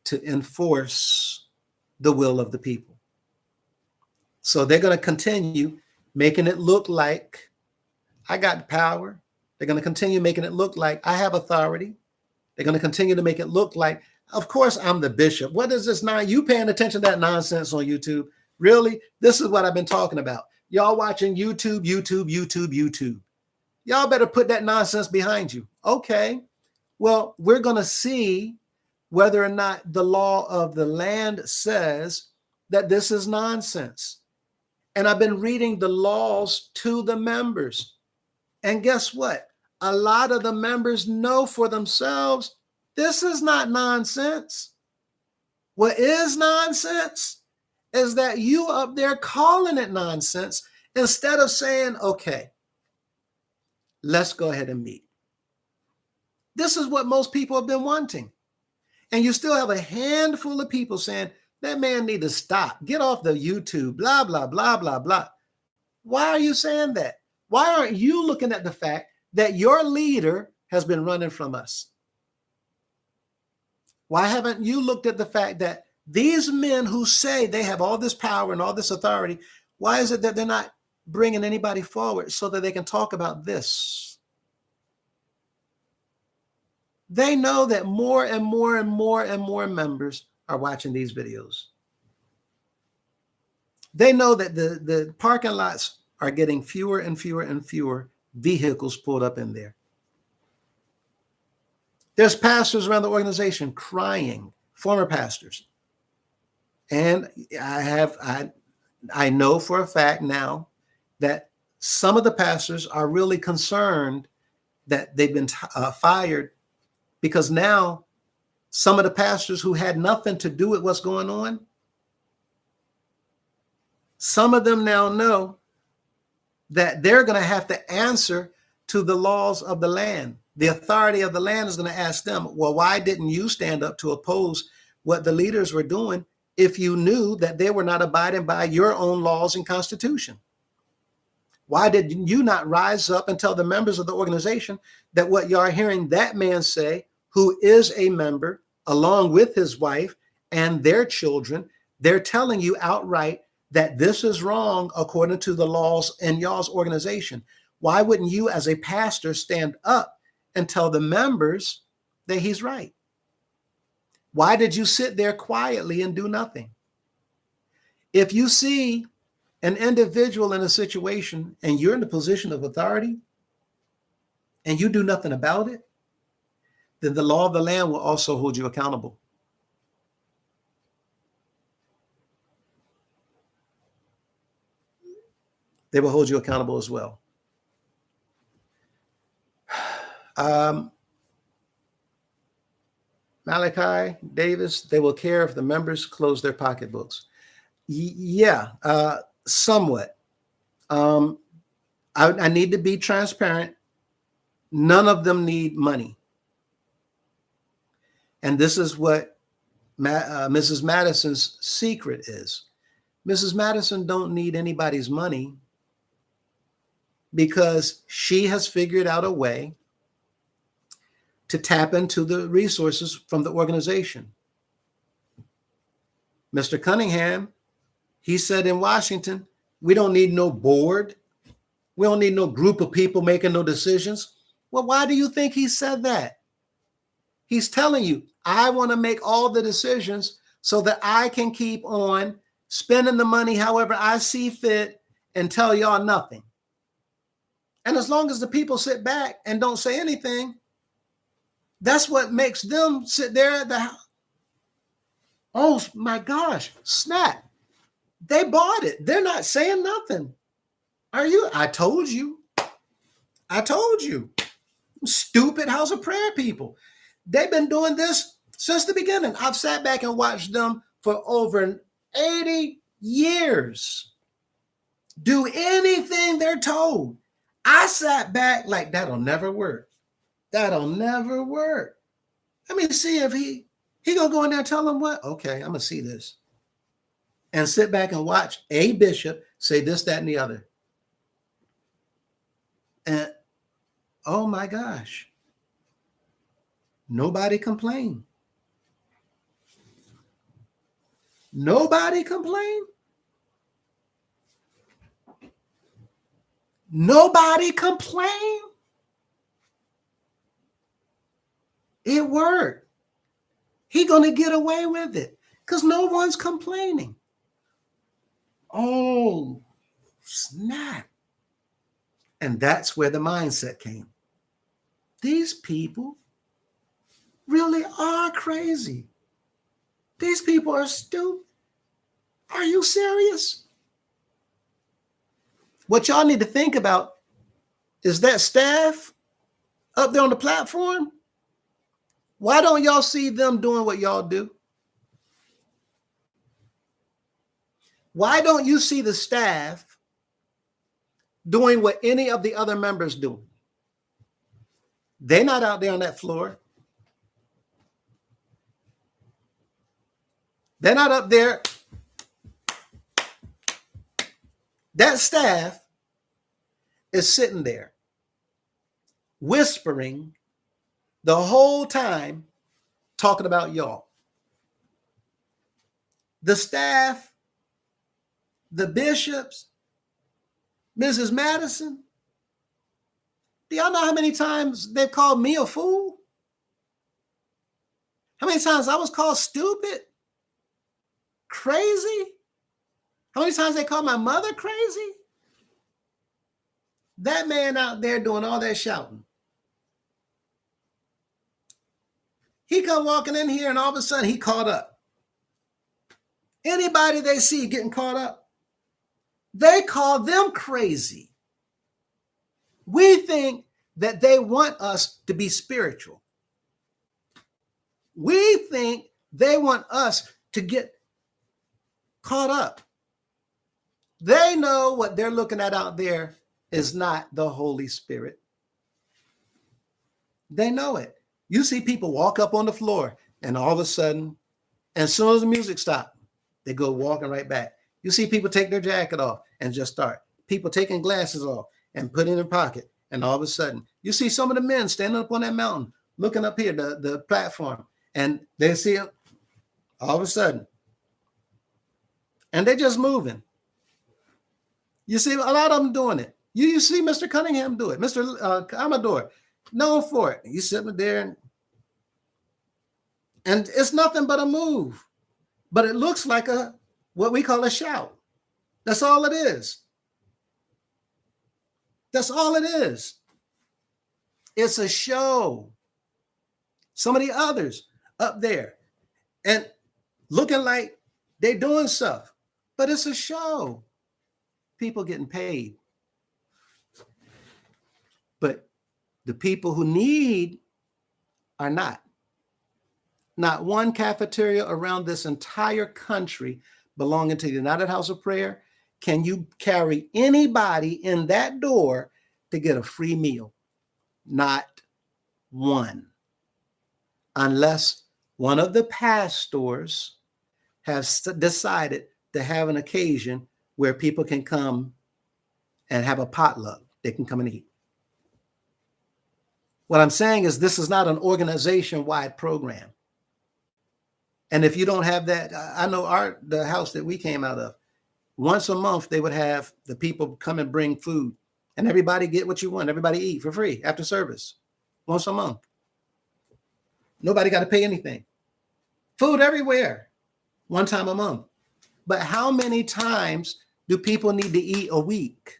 to enforce the will of the people. So they're going to continue making it look like I got power. They're going to continue making it look like I have authority. They're going to continue to make it look like, of course, I'm the bishop. What is this now? You paying attention to that nonsense on YouTube? Really? This is what I've been talking about. Y'all watching YouTube. Y'all better put that nonsense behind you. Okay. Well, we're going to see whether or not the law of the land says that this is nonsense. And I've been reading the laws to the members. And guess what? a lot of the members know for themselves, this is not nonsense. What is nonsense is that you up there calling it nonsense instead of saying, okay, let's go ahead and meet. This is what most people have been wanting. And you still have a handful of people saying, that man need to stop, get off the YouTube, blah, blah, blah, blah, blah. Why are you saying that? Why aren't you looking at the fact that your leader has been running from us? Why haven't you looked at the fact that these men who say they have all this power and all this authority, why is it that they're not bringing anybody forward so that they can talk about this? They know that more and more and more and more members are watching these videos. They know that the parking lots are getting fewer and fewer and fewer vehicles pulled up in there. There's pastors around the organization crying, former pastors. And I know for a fact now that some of the pastors are really concerned that they've been fired, because now some of the pastors who had nothing to do with what's going on, some of them now know that they're going to have to answer to the laws of the land. The authority of the land is going to ask them, well, why didn't you stand up to oppose what the leaders were doing if you knew that they were not abiding by your own laws and constitution? Why did you not rise up and tell the members of the organization that what you are hearing that man say, who is a member, along with his wife and their children, they're telling you outright that this is wrong according to the laws in y'all's organization? Why wouldn't you as a pastor stand up and tell the members that he's right? Why did you sit there quietly and do nothing? If you see an individual in a situation and you're in the position of authority and you do nothing about it, then the law of the land will also hold you accountable. They will hold you accountable as well. Malachi Davis, they will care if the members close their pocketbooks. Somewhat. I need to be transparent. None of them need money. And this is what Mrs. Madison's secret is. Mrs. Madison don't need anybody's money because she has figured out a way to tap into the resources from the organization. Mr. Cunningham, he said in Washington, we don't need no board. We don't need no group of people making no decisions. Well, why do you think he said that? He's telling you, I want to make all the decisions so that I can keep on spending the money however I see fit and tell y'all nothing. And as long as the people sit back and don't say anything, that's what makes them sit there at the house. Oh my gosh, snap. They bought it. They're not saying nothing. Are you? I told you. Stupid House of Prayer people. They've been doing this since the beginning. I've sat back and watched them for over 80 years do anything they're told. I sat back like, that'll never work. That'll never work. Let me see if he gonna go in there and tell them what? Okay, I'm gonna see this. And sit back and watch a bishop say this, that, and the other. And oh my gosh, nobody complained. Nobody complained. Nobody complained. It worked. He gonna get away with it because no one's complaining. Oh, snap. And that's where the mindset came. These people really are crazy. These people are stupid. Are you serious? What y'all need to think about is that staff up there on the platform? Why don't y'all see them doing what y'all do? Why don't you see the staff doing what any of the other members do? They're not out there on that floor. They're not up there. That staff is sitting there whispering the whole time, talking about y'all. The staff, the bishops, Mrs. Madison. Do y'all know how many times they've called me a fool? How many times I was called stupid? Crazy? How many times they called my mother crazy? That man out there doing all that shouting. He come walking in here and all of a sudden he caught up. Anybody they see getting caught up, they call them crazy. We think that they want us to be spiritual. We think they want us to get caught up. They know what they're looking at out there is not the Holy Spirit. They know it. You see people walk up on the floor and all of a sudden, as soon as the music stops, they go walking right back. You see people take their jacket off and just start. People taking glasses off and put in their pocket. And all of a sudden, you see some of the men standing up on that mountain, looking up here, the platform, and they see it all of a sudden. And they're just moving. You see a lot of them doing it. You see Mr. Cunningham do it. Mr. Commodore, known for it. He's sitting there and it's nothing but a move. But it looks like what we call a shout. That's all it is. That's all it is. It's a show. Some of the others up there and looking like they're doing stuff, but it's a show. People getting paid. But the people who need are not. Not one cafeteria around this entire country belonging to the United House of Prayer can you carry anybody in that door to get a free meal. Not one. Unless one of the pastors has decided to have an occasion where people can come and have a potluck. They can come and eat. What I'm saying is this is not an organization-wide program. And if you don't have that, I know the house that we came out of, once a month, they would have the people come and bring food and everybody get what you want. Everybody eat for free after service once a month. Nobody got to pay anything. Food everywhere, one time a month. But how many times do people need to eat a week?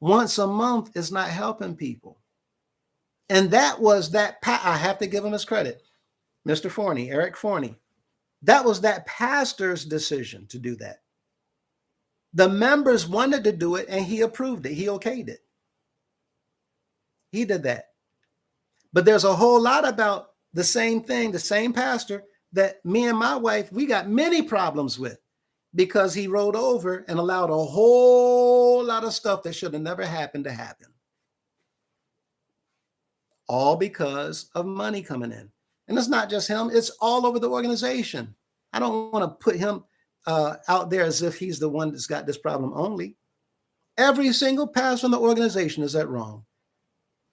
Once a month is not helping people. And that was that, I have to give him his credit. Mr. Forney, Eric Forney. That was that pastor's decision to do that. The members wanted to do it and he approved it. He okayed it. He did that. But there's a whole lot about the same thing, the same pastor that me and my wife, we got many problems with because he rolled over and allowed a whole lot of stuff that should have never happened to happen. All because of money coming in. And it's not just him, it's all over the organization. I don't want to put him out there as if he's the one that's got this problem only. Every single pastor in the organization is that wrong.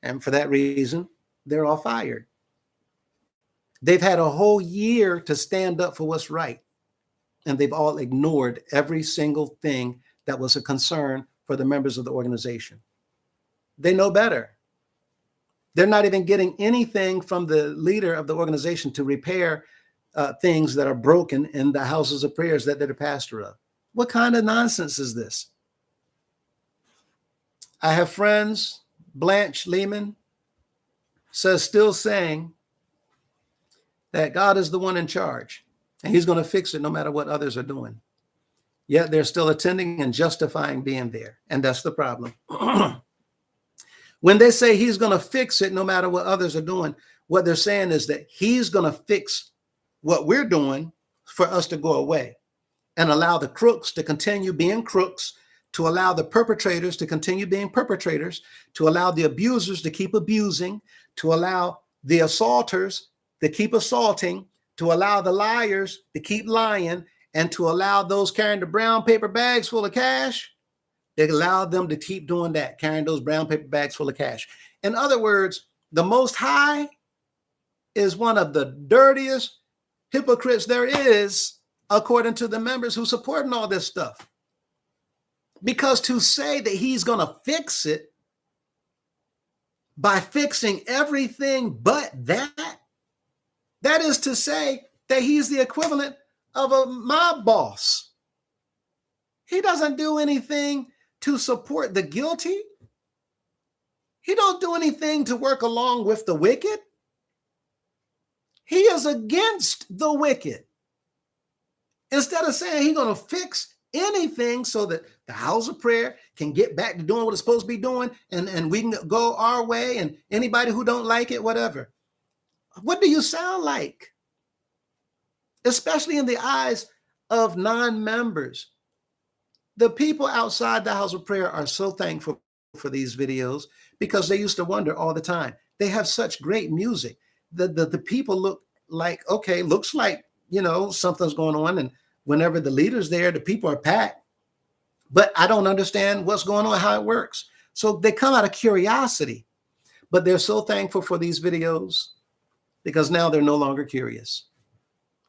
And for that reason, they're all fired. They've had a whole year to stand up for what's right. And they've all ignored every single thing that was a concern for the members of the organization. They know better. They're not even getting anything from the leader of the organization to repair things that are broken in the houses of prayers that they're the pastor of. What kind of nonsense is this? I have friends, Blanche Lehman says, still saying that God is the one in charge and he's going to fix it no matter what others are doing. Yet they're still attending and justifying being there. And that's the problem. When they say he's going to fix it no matter what others are doing, what they're saying is that he's going to fix what we're doing for us to go away and allow the crooks to continue being crooks, to allow the perpetrators to continue being perpetrators, to allow the abusers to keep abusing, to allow the assaulters to keep assaulting, to allow the liars to keep lying, and to allow those carrying the brown paper bags full of cash, they allow them to keep doing that, carrying those brown paper bags full of cash. In other words, the Most High is one of the dirtiest hypocrites there is, according to the members who supporting all this stuff. Because to say that he's going to fix it by fixing everything but that is to say that he's the equivalent of a mob boss. He doesn't do anything to support the guilty. He don't do anything to work along with the wicked. He is against the wicked. Instead of saying he's going to fix anything so that the house of prayer can get back to doing what it's supposed to be doing, and we can go our way, and anybody who don't like it, whatever. What do you sound like? Especially in the eyes of non-members. The people outside the house of prayer are so thankful for these videos because they used to wonder all the time. They have such great music. The people look like, okay, looks like, something's going on. And whenever the leader's there, the people are packed. But I don't understand what's going on, how it works. So they come out of curiosity. But they're so thankful for these videos because now they're no longer curious.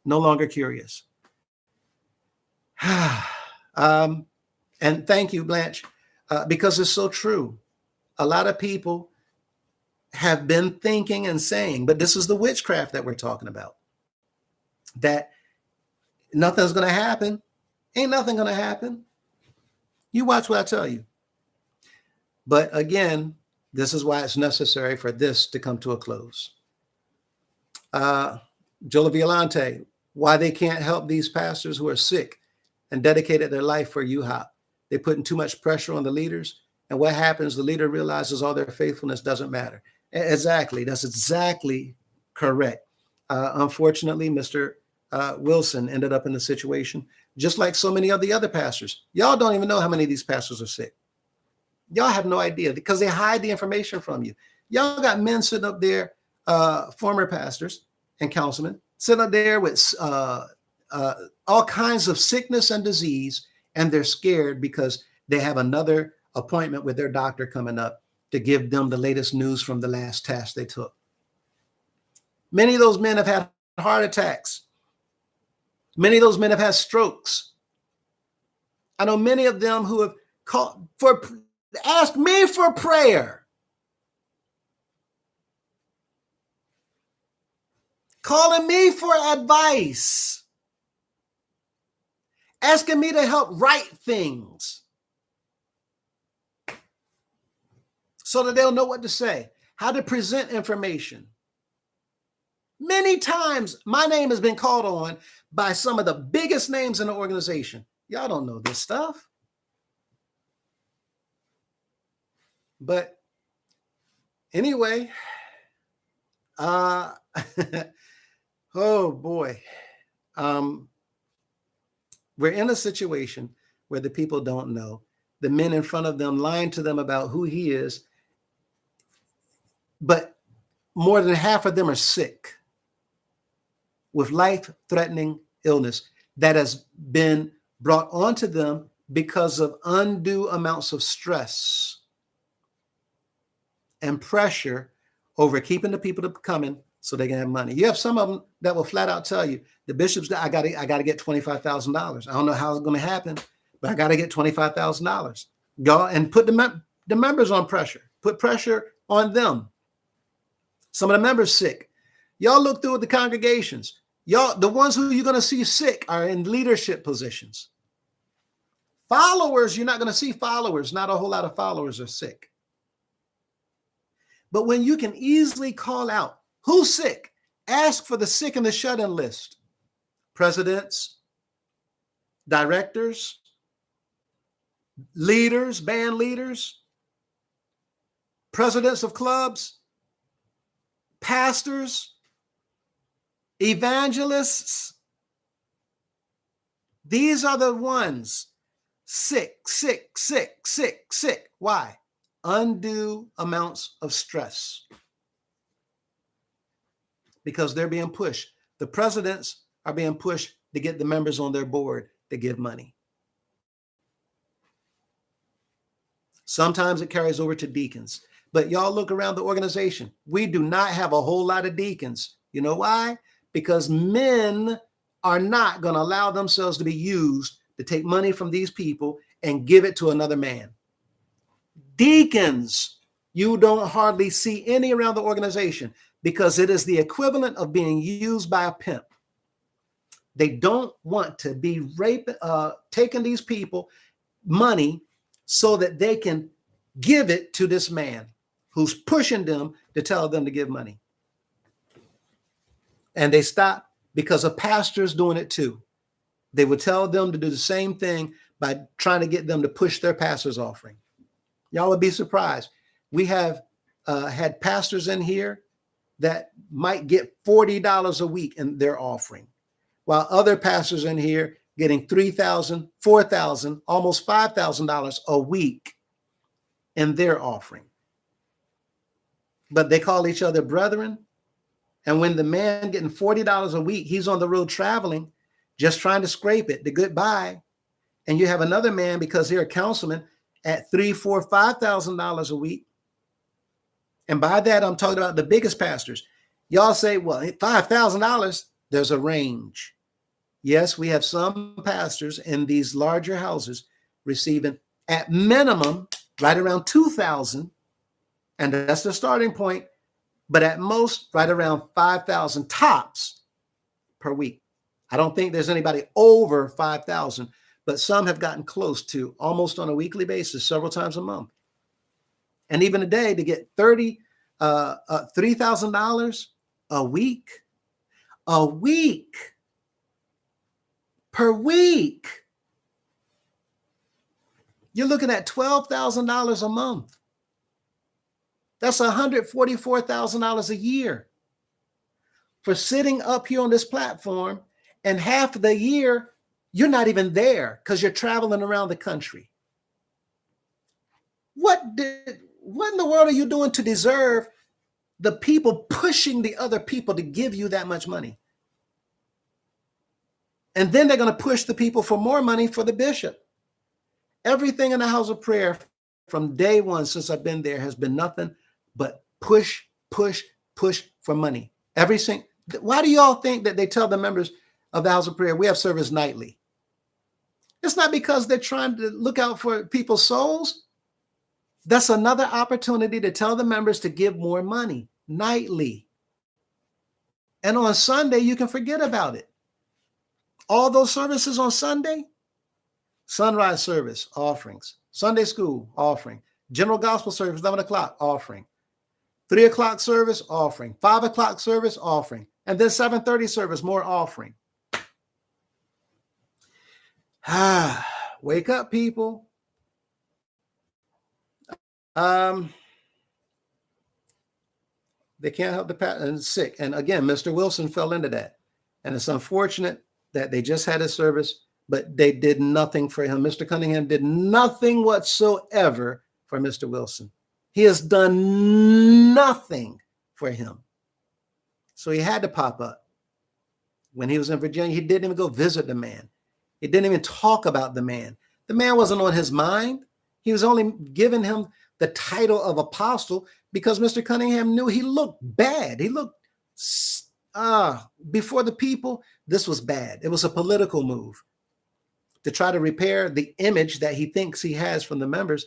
No longer curious. And thank you, Blanche, because it's so true. A lot of people have been thinking and saying, but this is the witchcraft that we're talking about, that nothing's going to happen. Ain't nothing going to happen. You watch what I tell you. But again, this is why it's necessary for this to come to a close. Jola Violante, why they can't help these pastors who are sick and dedicated their life for UHOP. They're putting too much pressure on the leaders. And what happens? The leader realizes all their faithfulness doesn't matter. Exactly. That's exactly correct. Unfortunately, Mr. Wilson ended up in the situation, just like so many of the other pastors. Y'all don't even know how many of these pastors are sick. Y'all have no idea because they hide the information from you. Y'all got men sitting up there, former pastors and councilmen, sitting up there with all kinds of sickness and disease, and they're scared because they have another appointment with their doctor coming up to give them the latest news from the last test they took. Many of those men have had heart attacks. Many of those men have had strokes. I know many of them who have asked me for prayer, calling me for advice, asking me to help write things so that they'll know what to say, how to present information. Many times my name has been called on by some of the biggest names in the organization. Y'all don't know this stuff. But anyway, oh boy. We're in a situation where the people don't know. The men in front of them lying to them about who he is. But more than half of them are sick with life-threatening illness that has been brought onto them because of undue amounts of stress and pressure over keeping the people to coming so they can have money. You have some of them that will flat out tell you, the bishops, I got to get $25,000. I don't know how it's going to happen, but I got to get $25,000. Go and put the members on pressure. Put pressure on them. Some of the members sick. Y'all look through the congregations. Y'all, the ones who you're going to see sick are in leadership positions. Followers, you're not going to see followers. Not a whole lot of followers are sick. But when you can easily call out who's sick, ask for the sick in the shut-in list. Presidents, directors, leaders, band leaders. presidents of clubs, pastors, evangelists. These are the ones sick. Why? Undue amounts of stress. Because they're being pushed. The presidents are being pushed to get the members on their board to give money. Sometimes it carries over to deacons. But y'all look around the organization. We do not have a whole lot of deacons. You know why? Because men are not going to allow themselves to be used to take money from these people and give it to another man. Deacons, you don't hardly see any around the organization because it is the equivalent of being used by a pimp. They don't want to be taking these people money so that they can give it to this man who's pushing them to tell them to give money. And they stop because a pastor's doing it too. They would tell them to do the same thing by trying to get them to push their pastor's offering. Y'all would be surprised. We have had pastors in here that might get $40 a week in their offering, while other pastors in here getting $3,000, $4,000, almost $5,000 a week in their offering. But they call each other brethren. And when the man getting $40 a week, he's on the road traveling, just trying to scrape it to goodbye. And you have another man, because they're a councilman, at $3,000, $4,000, $5,000 a week. And by that, I'm talking about the biggest pastors. Y'all say, well, $5,000, there's a range. Yes, we have some pastors in these larger houses receiving at minimum right around $2,000. And that's the starting point. But at most, right around $5,000 tops per week. I don't think there's anybody over $5,000, but some have gotten close to almost on a weekly basis, several times a month. And even a day to get $3,000 a week per week. You're looking at $12,000 a month. That's $144,000 a year for sitting up here on this platform, and half of the year you're not even there because you're traveling around the country. What in the world are you doing to deserve the people pushing the other people to give you that much money? And then they're going to push the people for more money for the bishop. Everything in the house of prayer from day one since I've been there has been nothing but push for money. Why do y'all think that they tell the members of the house of prayer, we have service nightly? It's not because they're trying to look out for people's souls. That's another opportunity to tell the members to give more money nightly. And on Sunday, you can forget about it. All those services on Sunday, sunrise service, offerings, Sunday school, offering, general gospel service, 11 o'clock, offering, 3 o'clock service, offering, 5 o'clock service, offering, and then 7:30 service, more offering. Wake up, people. They can't help the and sick. And again, Mr. Wilson fell into that. And it's unfortunate that they just had a service, but they did nothing for him. Mr. Cunningham did nothing whatsoever for Mr. Wilson. He has done nothing for him. So he had to pop up. When he was in Virginia, he didn't even go visit the man. He didn't even talk about the man. The man wasn't on his mind. He was only giving him the title of apostle because Mr. Cunningham knew he looked bad. He looked, before the people, this was bad. It was a political move to try to repair the image that he thinks he has from the members.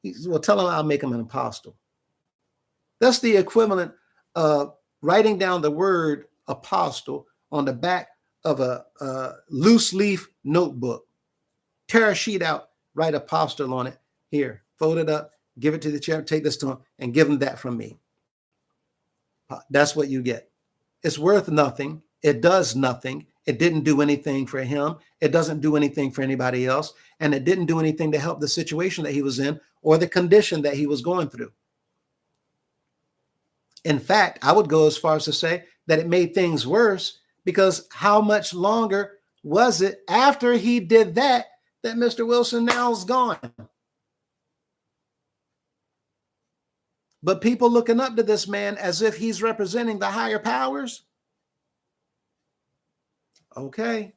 He said, well, tell him I'll make him an apostle. That's the equivalent of writing down the word apostle on the back of a loose leaf notebook. Tear a sheet out, write apostle on it. Here, fold it up, give it to the chair, take this to him, and give him that from me. That's what you get. It's worth nothing. It does nothing. It didn't do anything for him. It doesn't do anything for anybody else. And it didn't do anything to help the situation that he was in or the condition that he was going through. In fact, I would go as far as to say that it made things worse, because how much longer was it after he did that Mr. Wilson now is gone? But people looking up to this man as if he's representing the higher powers. Okay.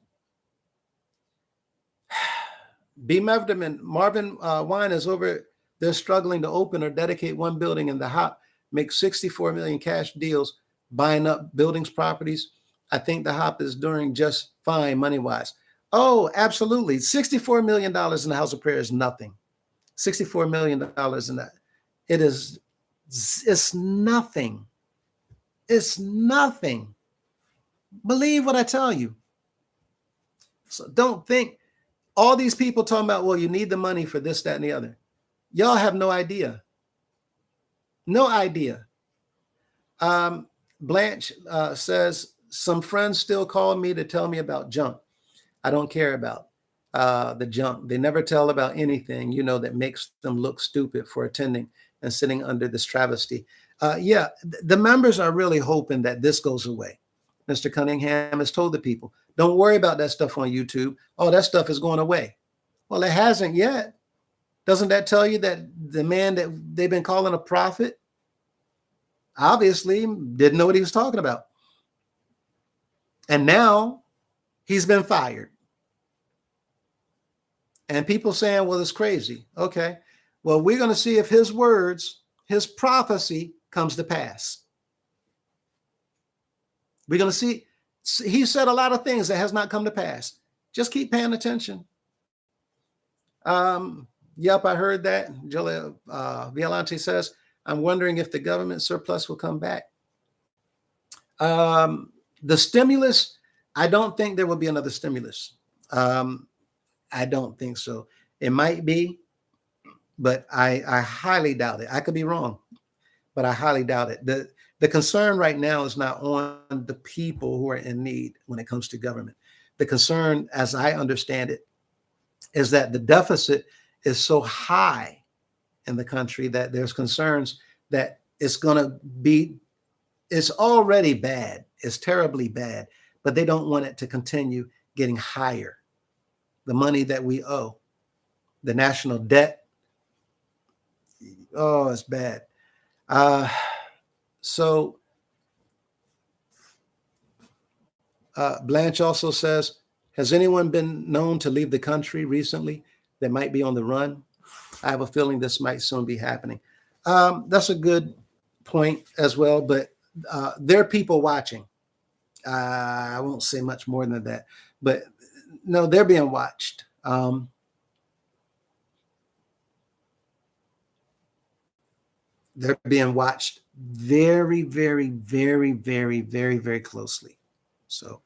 B. Marvin Wine is over. They're struggling to open or dedicate one building in the HOP, make 64 million cash deals, buying up buildings, properties. I think the HOP is doing just fine money-wise. Oh, absolutely. $64 million in the House of Prayer is nothing. $64 million in that. It's nothing. It's nothing. Believe what I tell you. So don't think all these people talking about, well, you need the money for this, that, and the other. Y'all have no idea. No idea. Blanche says, some friends still call me to tell me about junk I don't care about. The junk. They never tell about anything, that makes them look stupid for attending and sitting under this travesty. Yeah, the members are really hoping that this goes away. Mr. Cunningham has told the people, don't worry about that stuff on YouTube. Oh, that stuff is going away. Well, it hasn't yet. Doesn't that tell you that the man that they've been calling a prophet obviously didn't know what he was talking about? And now he's been fired. And people saying, well, it's crazy. Okay. Well, we're going to see if his words, his prophecy comes to pass. We're going to see. He said a lot of things that has not come to pass. Just keep paying attention. Yep, I heard that. Julia Violante says, I'm wondering if the government surplus will come back. The stimulus, I don't think there will be another stimulus. I don't think so. It might be, but I highly doubt it. I could be wrong, but I highly doubt it. The concern right now is not on the people who are in need when it comes to government. The concern, as I understand it, is that the deficit is so high in the country that there's concerns that it's already bad. It's terribly bad, but they don't want it to continue getting higher. The money that we owe, the national debt, oh, it's bad. So Blanche also says, has anyone been known to leave the country recently that might be on the run? I have a feeling this might soon be happening. That's a good point as well, but there are people watching. I won't say much more than that, but no, they're being watched. They're being watched very, very, very, very, very, very closely. So,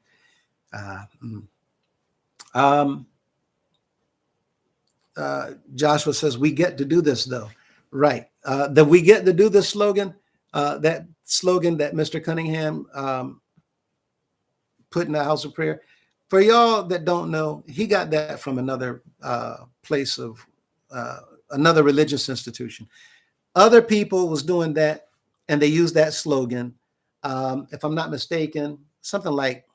Joshua says, we get to do this though. Right. That we get to do this slogan, that slogan that Mr. Cunningham put in the House of Prayer. For y'all that don't know, he got that from another place of another religious institution. Other people was doing that, and they used that slogan. If I'm not mistaken, something like,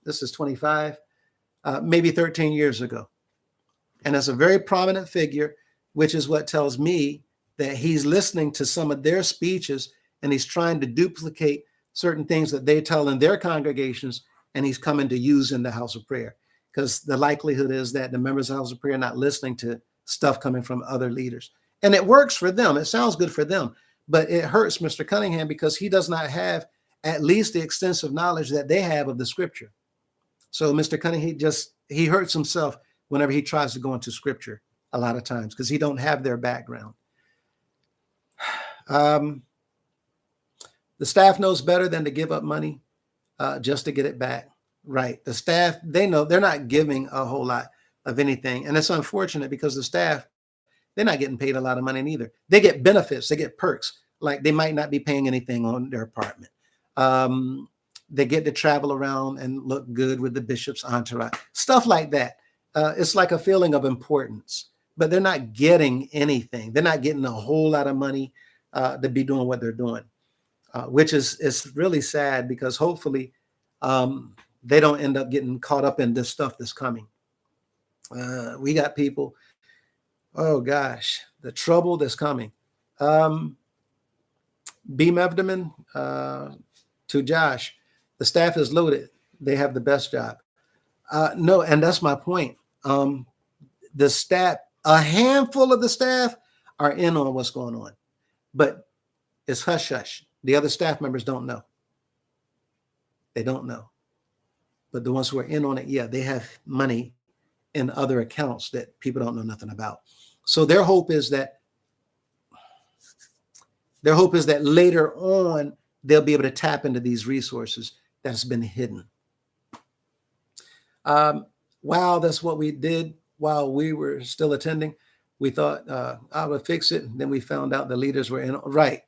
this is 25, maybe 13 years ago. And it's a very prominent figure, which is what tells me that he's listening to some of their speeches and he's trying to duplicate certain things that they tell in their congregations, and he's coming to use in the House of Prayer. Because the likelihood is that the members of the House of Prayer are not listening to stuff coming from other leaders. And it works for them. It sounds good for them. But it hurts Mr. Cunningham because he does not have at least the extensive knowledge that they have of the scripture. So Mr. Cunningham, he hurts himself whenever he tries to go into scripture a lot of times because he don't have their background. The staff knows better than to give up money just to get it back. Right. The staff, they know they're not giving a whole lot of anything. And it's unfortunate because the staff, they're not getting paid a lot of money neither. They get benefits, they get perks. Like they might not be paying anything on their apartment. They get to travel around and look good with the bishop's entourage, stuff like that. It's like a feeling of importance, but they're not getting anything. They're not getting a whole lot of money to be doing what they're doing. which is really sad because hopefully they don't end up getting caught up in this stuff that's coming. We got people, oh gosh, the trouble that's coming. B. Mevderman, to Josh, the staff is loaded. They have the best job. No, and that's my point. The staff, a handful of the staff are in on what's going on, but it's hush hush. The other staff members don't know. They don't know. But the ones who are in on it, yeah, they have money in other accounts that people don't know nothing about. So their hope is that later on they'll be able to tap into these resources that's been hidden. Wow, that's what we did while we were still attending. We thought I would fix it. And then we found out the leaders were in. Right.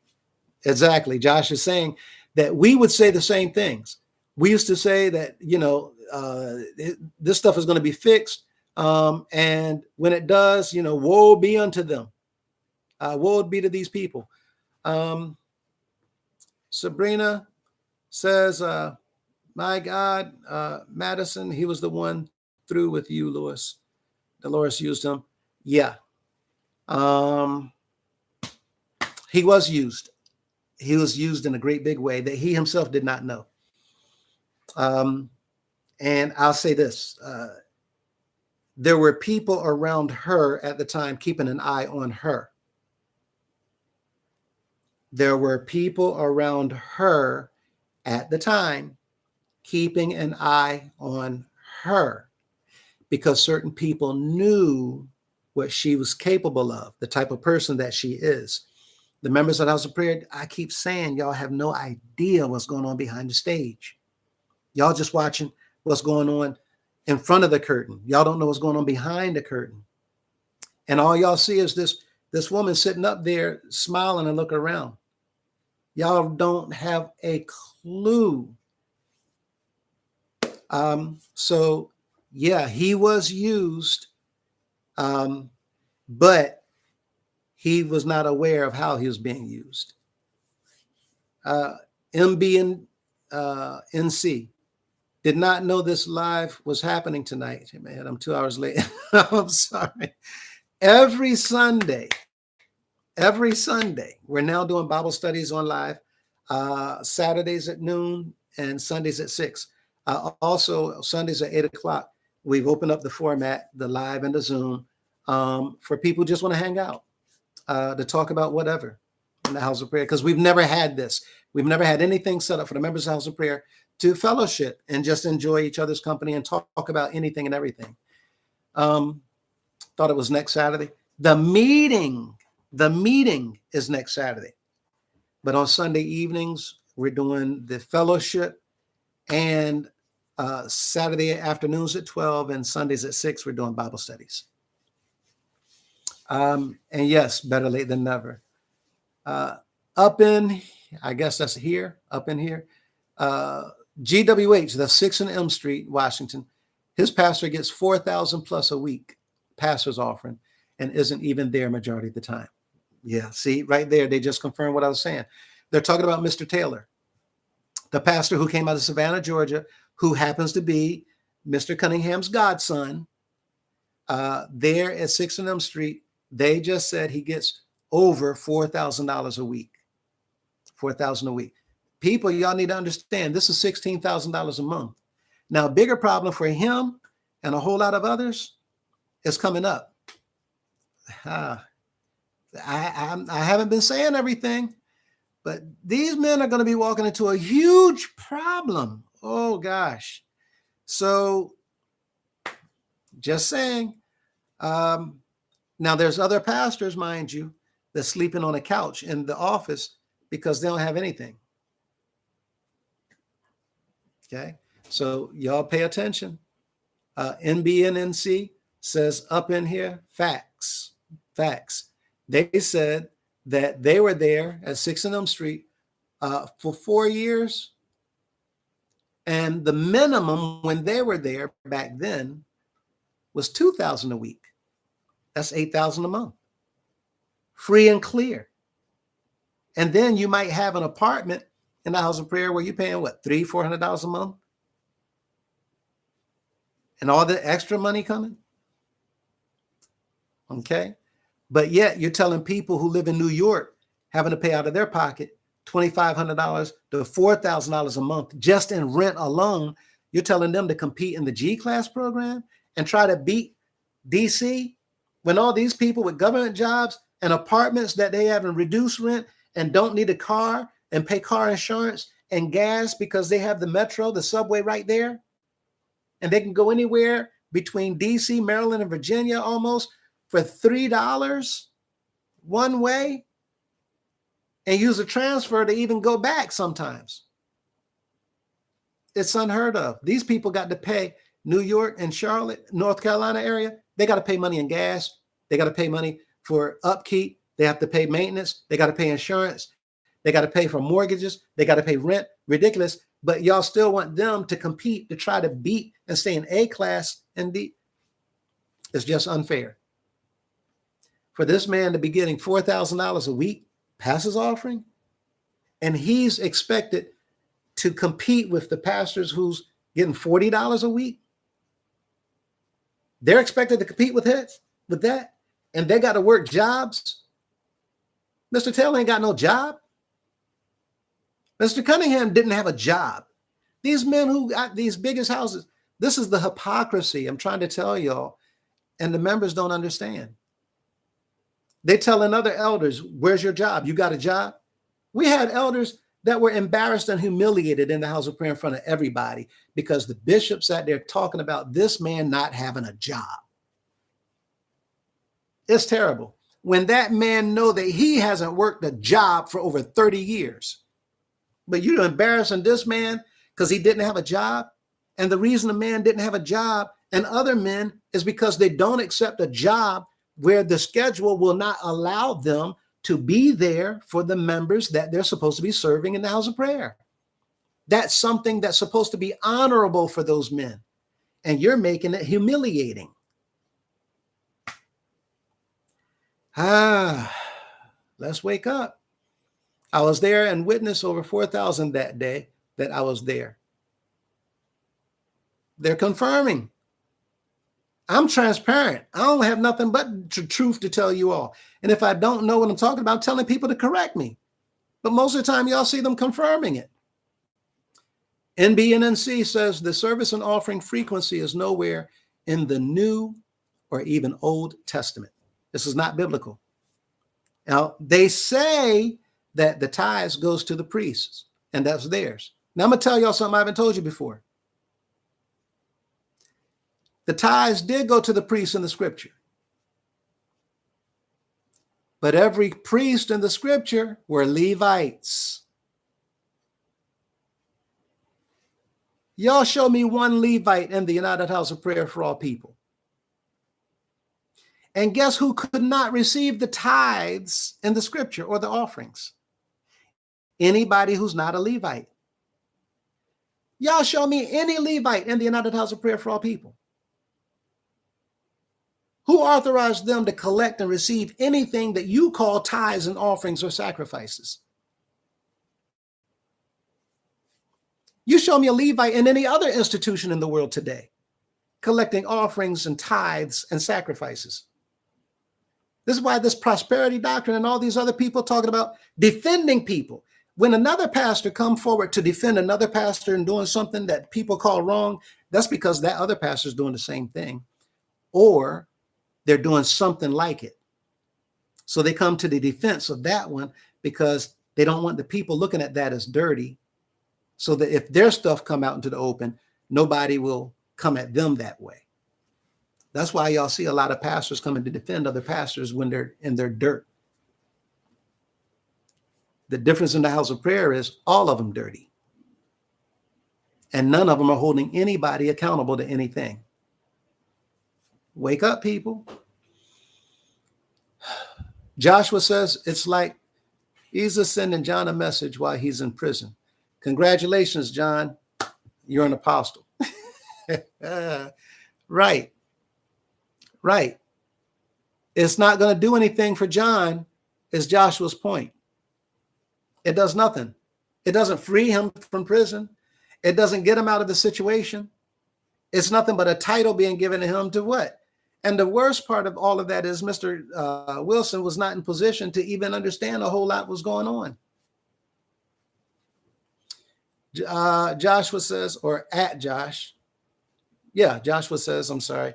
Exactly. Josh is saying that we would say the same things. We used to say that, this stuff is going to be fixed. And when it does, woe be unto them. Woe be to these people. Sabrina says, my God, Madison, he was the one through with you, Lewis. Dolores used him. Yeah. He was used. He was used in a great big way that he himself did not know. And I'll say this, there were people around her at the time keeping an eye on her. There were people around her at the time keeping an eye on her because certain people knew what she was capable of, the type of person that she is. The members of the House of Prayer, I keep saying, y'all have no idea what's going on behind the stage. Y'all just watching what's going on in front of the curtain. Y'all don't know what's going on behind the curtain. And all y'all see is this woman sitting up there smiling and looking around. Y'all don't have a clue. So yeah, he was used, but he was not aware of how he was being used. MB and NC did not know this live was happening tonight. Man, I'm 2 hours late. I'm sorry. Every Sunday, we're now doing Bible studies on live, Saturdays at noon and Sundays at 6. Also, Sundays at 8 o'clock, we've opened up the format, the live and the Zoom, for people who just want to hang out, to talk about whatever in the House of Prayer, because we've never had this. We've never had anything set up for the members of the House of Prayer to fellowship and just enjoy each other's company and talk about anything and everything. Thought it was next Saturday. The meeting is next Saturday. But on Sunday evenings, we're doing the fellowship, and Saturday afternoons at 12 and Sundays at 6, we're doing Bible studies. And yes, better late than never. Up in, I guess that's here, up in here, GWH, the 6 and M Street, Washington, his pastor gets $4,000 plus a week, pastor's offering, and isn't even there majority of the time. Yeah, see, right there, they just confirmed what I was saying. They're talking about Mr. Taylor, the pastor who came out of Savannah, Georgia, who happens to be Mr. Cunningham's godson. There at 6 and M Street, they just said he gets over $4,000 a week. $4,000 a week. People, y'all need to understand, this is $16,000 a month. Now, a bigger problem for him and a whole lot of others is coming up. I haven't been saying everything, but these men are going to be walking into a huge problem. Oh, gosh. So, just saying. Now, there's other pastors, mind you, that's sleeping on a couch in the office because they don't have anything. Okay, so y'all pay attention. NBNNC says up in here, facts. They said that they were there at 6 and M Street for 4 years. And the minimum when they were there back then was $2,000 a week. That's $8,000 a month. Free and clear. And then you might have an apartment in the house of prayer where you're paying what, $300-400 a month? And all the extra money coming? Okay. But yet you're telling people who live in New York having to pay out of their pocket $2,500 to $4,000 a month just in rent alone. You're telling them to compete in the G-class program and try to beat DC when all these people with government jobs and apartments that they have in reduced rent and don't need a car and pay car insurance and gas because they have the metro, the subway right there. And they can go anywhere between DC, Maryland, and Virginia almost for $3 one way and use a transfer to even go back sometimes. It's unheard of. These people got to pay New York and Charlotte, North Carolina area. They got to pay money in gas. They got to pay money for upkeep. They have to pay maintenance. They got to pay insurance. They got to pay for mortgages. They got to pay rent. Ridiculous. But y'all still want them to compete to try to beat and stay in A class and D. It's just unfair. For this man to be getting $4,000 a week passes offering, and he's expected to compete with the pastors who's getting $40 a week. They're expected to compete with that, and they got to work jobs. Mr. Taylor ain't got no job. Mr. Cunningham didn't have a job. These men who got these biggest houses, this is the hypocrisy I'm trying to tell y'all, and the members don't understand. They telling other elders, where's your job? You got a job? We had elders that were embarrassed and humiliated in the house of prayer in front of everybody because the bishop sat there talking about this man not having a job. It's terrible. When that man know that he hasn't worked a job for over 30 years, but you're embarrassing this man because he didn't have a job. And the reason the man didn't have a job and other men is because they don't accept a job where the schedule will not allow them to be there for the members that they're supposed to be serving in the house of prayer. That's something that's supposed to be honorable for those men. And you're making it humiliating. Let's wake up. I was there and witnessed over 4,000 that day that I was there. They're confirming. I'm transparent. I don't have nothing but truth to tell you all. And if I don't know what I'm talking about, I'm telling people to correct me. But most of the time, y'all see them confirming it. NBNNC says the service and offering frequency is nowhere in the New or even Old Testament. This is not biblical. Now, they say that the tithes goes to the priests, and that's theirs. Now, I'm going to tell y'all something I haven't told you before. The tithes did go to the priests in the scripture. But every priest in the scripture were Levites. Y'all show me one Levite in the United House of Prayer for All People. And guess who could not receive the tithes in the scripture or the offerings? Anybody who's not a Levite. Y'all show me any Levite in the United House of Prayer for All People. Who authorized them to collect and receive anything that you call tithes and offerings or sacrifices? You show me a Levite in any other institution in the world today, collecting offerings and tithes and sacrifices. This is why this prosperity doctrine and all these other people talking about defending people. When another pastor come forward to defend another pastor and doing something that people call wrong, that's because that other pastor is doing the same thing. Or they're doing something like it. So they come to the defense of that one because they don't want the people looking at that as dirty. So that if their stuff come out into the open, nobody will come at them that way. That's why y'all see a lot of pastors coming to defend other pastors when they're in their dirt. The difference in the house of prayer is all of them dirty. And none of them are holding anybody accountable to anything. Wake up, people. Joshua says it's like Jesus sending John a message while he's in prison. Congratulations, John. You're an apostle. Right. It's not going to do anything for John, is Joshua's point. It does nothing. It doesn't free him from prison. It doesn't get him out of the situation. It's nothing but a title being given to him to what? And the worst part of all of that is Mr. Wilson was not in position to even understand a whole lot was going on. Joshua says, or at Josh. Yeah, Joshua says, I'm sorry.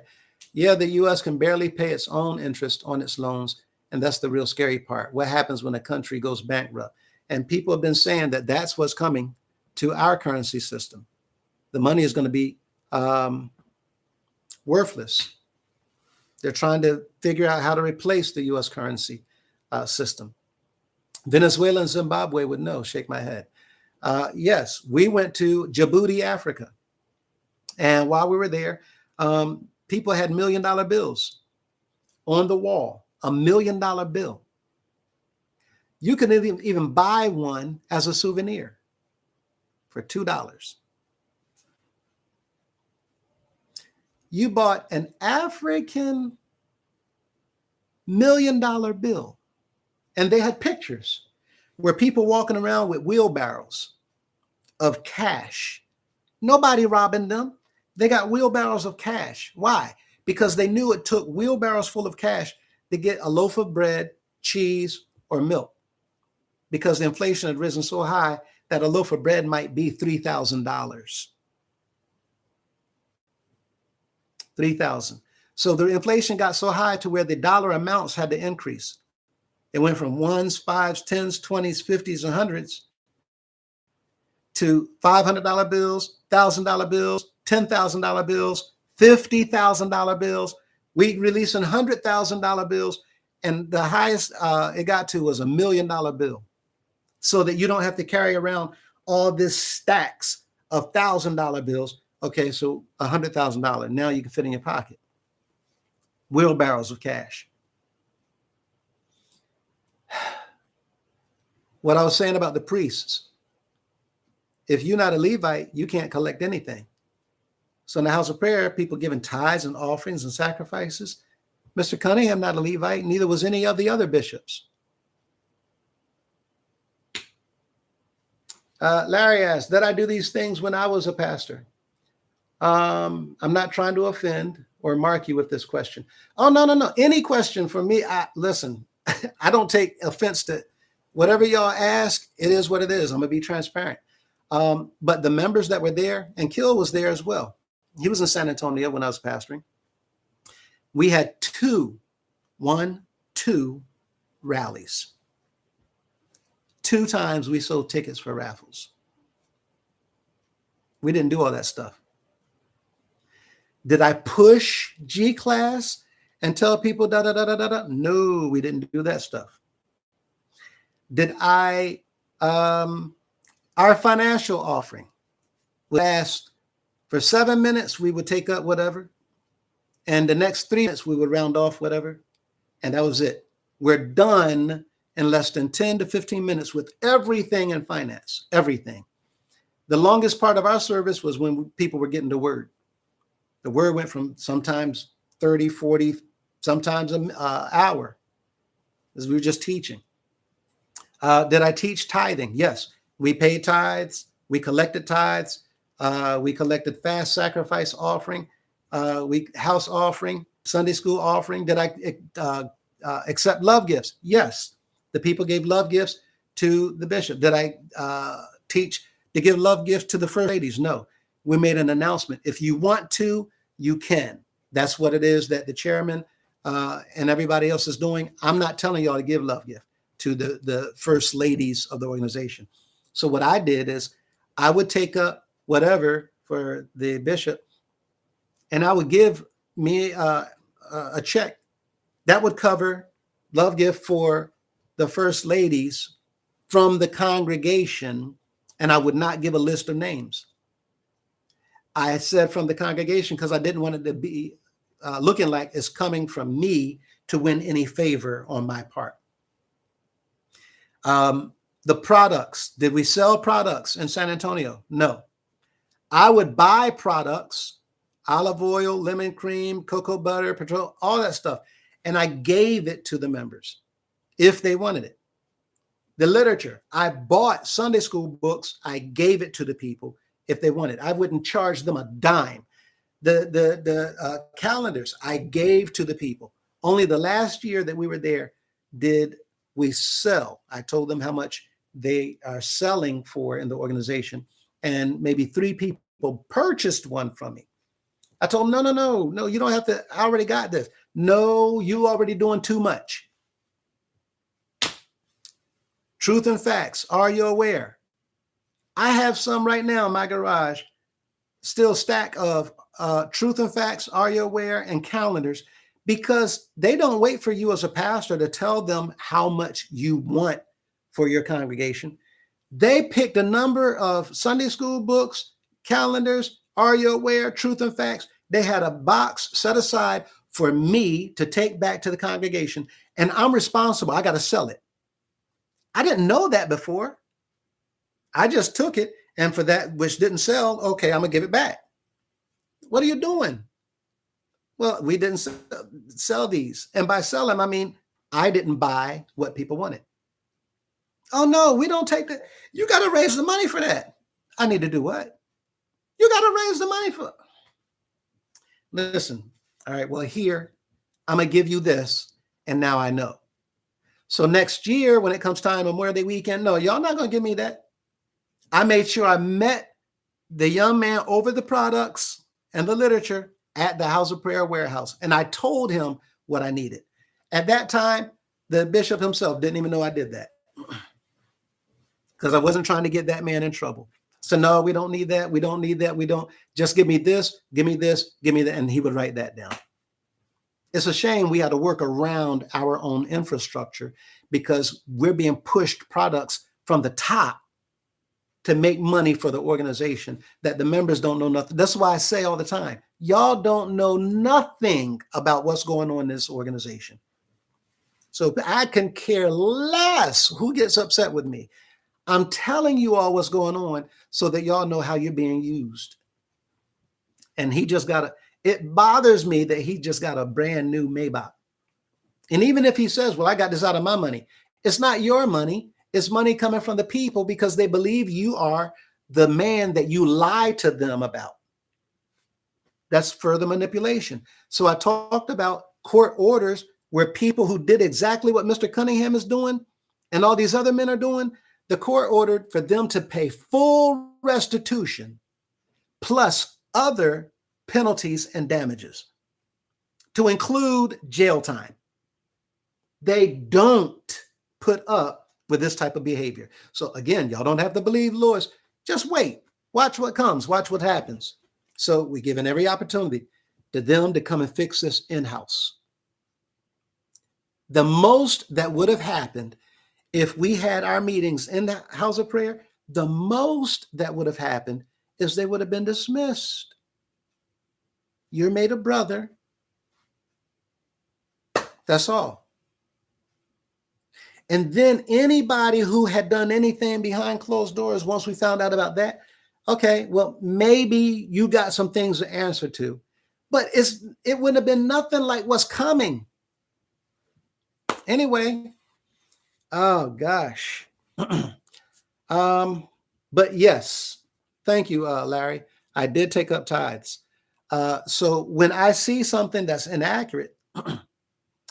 Yeah, the U.S. can barely pay its own interest on its loans. And that's the real scary part. What happens when a country goes bankrupt? And people have been saying that that's what's coming to our currency system. The money is going to be worthless. They're trying to figure out how to replace the U.S. currency system. Venezuela and Zimbabwe would know, shake my head. Yes, we went to Djibouti, Africa. And while we were there, people had $1 million bills on the wall, $1 million bill. You can even buy one as a souvenir for $2. You bought an African $1 million bill, and they had pictures where people walking around with wheelbarrows of cash. Nobody robbing them. They got wheelbarrows of cash. Why? Because they knew it took wheelbarrows full of cash to get a loaf of bread, cheese, or milk. Because the inflation had risen so high that a loaf of bread might be $3,000. $3,000. So the inflation got so high to where the dollar amounts had to increase. It went from ones, fives, tens, 20s, 50s, and hundreds to $500 bills, $1,000 bills, $10,000 bills, $50,000 bills. We releasing $100,000 bills, and the highest it got to was $1 million bill, so that you don't have to carry around all this stacks of $1,000 bills. Okay, so $100,000 now you can fit in your pocket. Wheelbarrows of cash. What I was saying about the priests, if you're not a Levite, you can't collect anything. So in the house of prayer, people giving tithes and offerings and sacrifices. Mr. Cunningham, not a Levite, neither was any of the other bishops. Larry asked, did I do these things when I was a pastor? I'm not trying to offend or mark you with this question. Oh, no. Any question for me, listen, I don't take offense to whatever y'all ask. It is what it is. I'm going to be transparent. But the members that were there, and Kill was there as well. He was in San Antonio when I was pastoring. We had two rallies. 2 times we sold tickets for raffles. We didn't do all that stuff. Did I push G-Class and tell people da-da-da-da-da-da? No, we didn't do that stuff. Did I, our financial offering would last for 7 minutes, we would take up whatever. And the next 3 minutes, we would round off whatever. And that was it. We're done in less than 10 to 15 minutes with everything in finance, everything. The longest part of our service was when people were getting the word. The word went from sometimes 30, 40, sometimes an hour, as we were just teaching. Did I teach tithing? Yes. We paid tithes. We collected tithes. We collected fast sacrifice offering, house offering, Sunday school offering. Did I accept love gifts? Yes. The people gave love gifts to the bishop. Did I teach to give love gifts to the first ladies? No. We made an announcement. If you want to, you can. That's what it is that the chairman and everybody else is doing. I'm not telling y'all to give love gift to the first ladies of the organization. So what I did is I would take up whatever for the bishop, and I would give me a check that would cover love gift for the first ladies from the congregation, and I would not give a list of names. I said from the congregation because I didn't want it to be looking like it's coming from me to win any favor on my part. The products, did we sell products in San Antonio? No. I would buy products, olive oil, lemon cream, cocoa butter, petrol, all that stuff. And I gave it to the members if they wanted it. The literature, I bought Sunday school books. I gave it to the people if they wanted. I wouldn't charge them a dime. The calendars I gave to the people. Only the last year that we were there did we sell. I told them how much they are selling for in the organization, and maybe 3 people purchased one from me. I told them, no, you don't have to. I already got this. No, you already doing too much. Truth and facts. Are you aware? I have some right now in my garage, still stack of truth and facts. Are you aware? And calendars, because they don't wait for you as a pastor to tell them how much you want for your congregation. They picked a number of Sunday school books, calendars. Are you aware? Truth and facts. They had a box set aside for me to take back to the congregation, and I'm responsible. I got to sell it. I didn't know that before. I just took it, and for that which didn't sell, okay, I'm gonna give it back. What are you doing? Well, we didn't sell these, and by sell them, I mean I didn't buy what people wanted. Oh no, we don't take that. You got to raise the money for that. I need to do what? You got to raise the money for. Listen, all right. Well, here I'm gonna give you this, and now I know. So next year, when it comes time Memorial Day weekend, no, y'all not going to give me that. I made sure I met the young man over the products and the literature at the House of Prayer warehouse. And I told him what I needed. At that time, the bishop himself didn't even know I did that, because I wasn't trying to get that man in trouble. So no, we don't need that. We don't need that. We don't. Just give me this, give me this, give me that. And he would write that down. It's a shame we had to work around our own infrastructure, because we're being pushed products from the top to make money for the organization that the members don't know nothing. That's why I say all the time, y'all don't know nothing about what's going on in this organization. So I can care less who gets upset with me. I'm telling you all what's going on so that y'all know how you're being used. And he just got it bothers me that he just got a brand new Maybach. And even if he says, well, I got this out of my money, it's not your money. It's money coming from the people, because they believe you are the man that you lie to them about. That's further manipulation. So I talked about court orders where people who did exactly what Mr. Cunningham is doing and all these other men are doing, the court ordered for them to pay full restitution plus other penalties and damages, to include jail time. They don't put up with this type of behavior. So again, y'all don't have to believe lawyers. Just wait. Watch what comes. Watch what happens. So we're giving every opportunity to them to come and fix this in-house. The most that would have happened if we had our meetings in the House of Prayer, the most that would have happened is they would have been dismissed. You're made a brother. That's all. And then anybody who had done anything behind closed doors, once we found out about that, okay, well, maybe you got some things to answer to, but it wouldn't have been nothing like what's coming. Anyway, oh gosh. But yes, thank you, Larry. I did take up tithes. So when I see something that's inaccurate,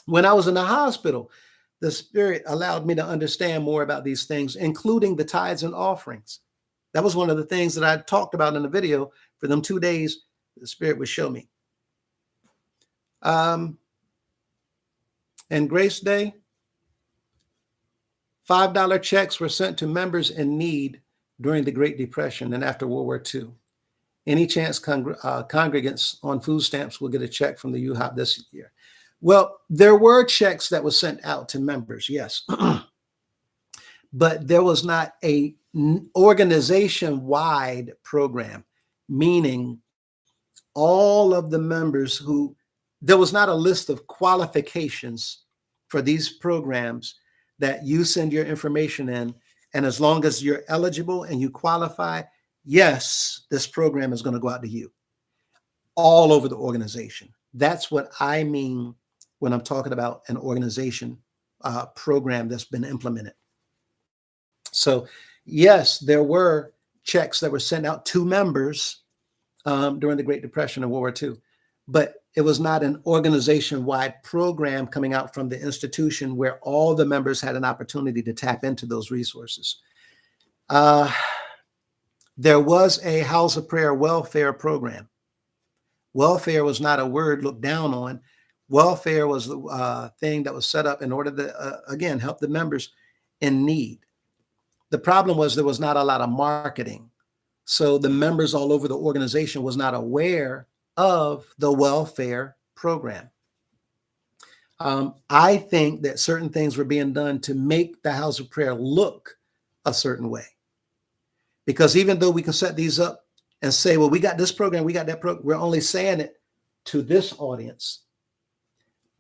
when I was in the hospital, the Spirit allowed me to understand more about these things, including the tithes and offerings. That was one of the things that I talked about in the video. For them 2 days, the Spirit would show me. And Grace Day, $5 checks were sent to members in need during the Great Depression and after World War II. Any chance congregants on food stamps will get a check from the UHOP this year? Well, there were checks that were sent out to members, yes. But there was not a organization-wide program, meaning all of the members there was not a list of qualifications for these programs that you send your information in. And as long as you're eligible and you qualify, yes, this program is going to go out to you all over the organization. That's what I mean when I'm talking about an organization program that's been implemented. So, yes, there were checks that were sent out to members during the Great Depression and World War II, but it was not an organization-wide program coming out from the institution where all the members had an opportunity to tap into those resources. There was a House of Prayer welfare program. Welfare was not a word looked down on. Welfare was the thing that was set up in order to, again, help the members in need. The problem was there was not a lot of marketing. So the members all over the organization was not aware of the welfare program. I think that certain things were being done to make the House of Prayer look a certain way. Because even though we can set these up and say, well, we got this program, we got that program, we're only saying it to this audience,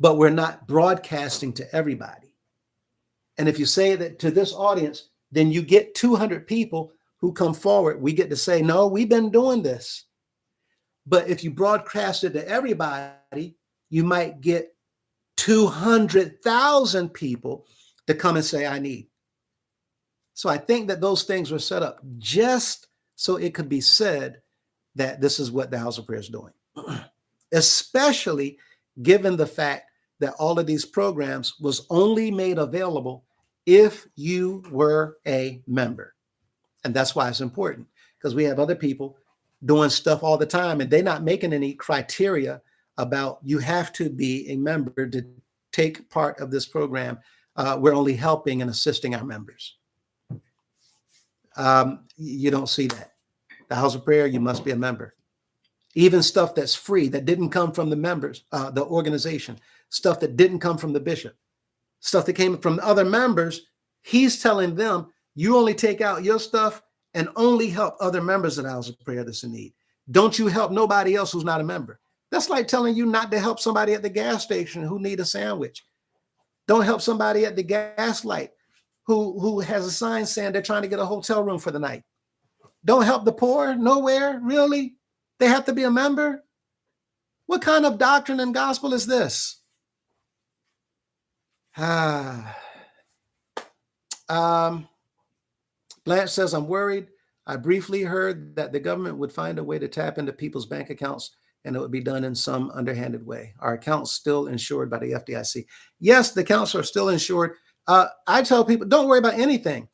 but we're not broadcasting to everybody. And if you say that to this audience, then you get 200 people who come forward. We get to say, no, we've been doing this. But if you broadcast it to everybody, you might get 200,000 people to come and say, I need. So I think that those things were set up just so it could be said that this is what the House of Prayer is doing, especially given the fact that all of these programs was only made available if you were a member. And that's why it's important, because we have other people doing stuff all the time and they're not making any criteria about you have to be a member to take part of this program. We're only helping and assisting our members. You don't see that. The House of Prayer, you must be a member. Even stuff that's free, that didn't come from the members, the organization, stuff that didn't come from the bishop, stuff that came from other members, he's telling them, you only take out your stuff and only help other members of the House of Prayer that's in need. Don't you help nobody else who's not a member. That's like telling you not to help somebody at the gas station who need a sandwich. Don't help somebody at the gas light who has a sign saying they're trying to get a hotel room for the night. Don't help the poor nowhere, really? They have to be a member? What kind of doctrine and gospel is this? Blanche says, I'm worried. I briefly heard that the government would find a way to tap into people's bank accounts and it would be done in some underhanded way. Are accounts still insured by the FDIC? Yes, the accounts are still insured. I tell people, don't worry about anything.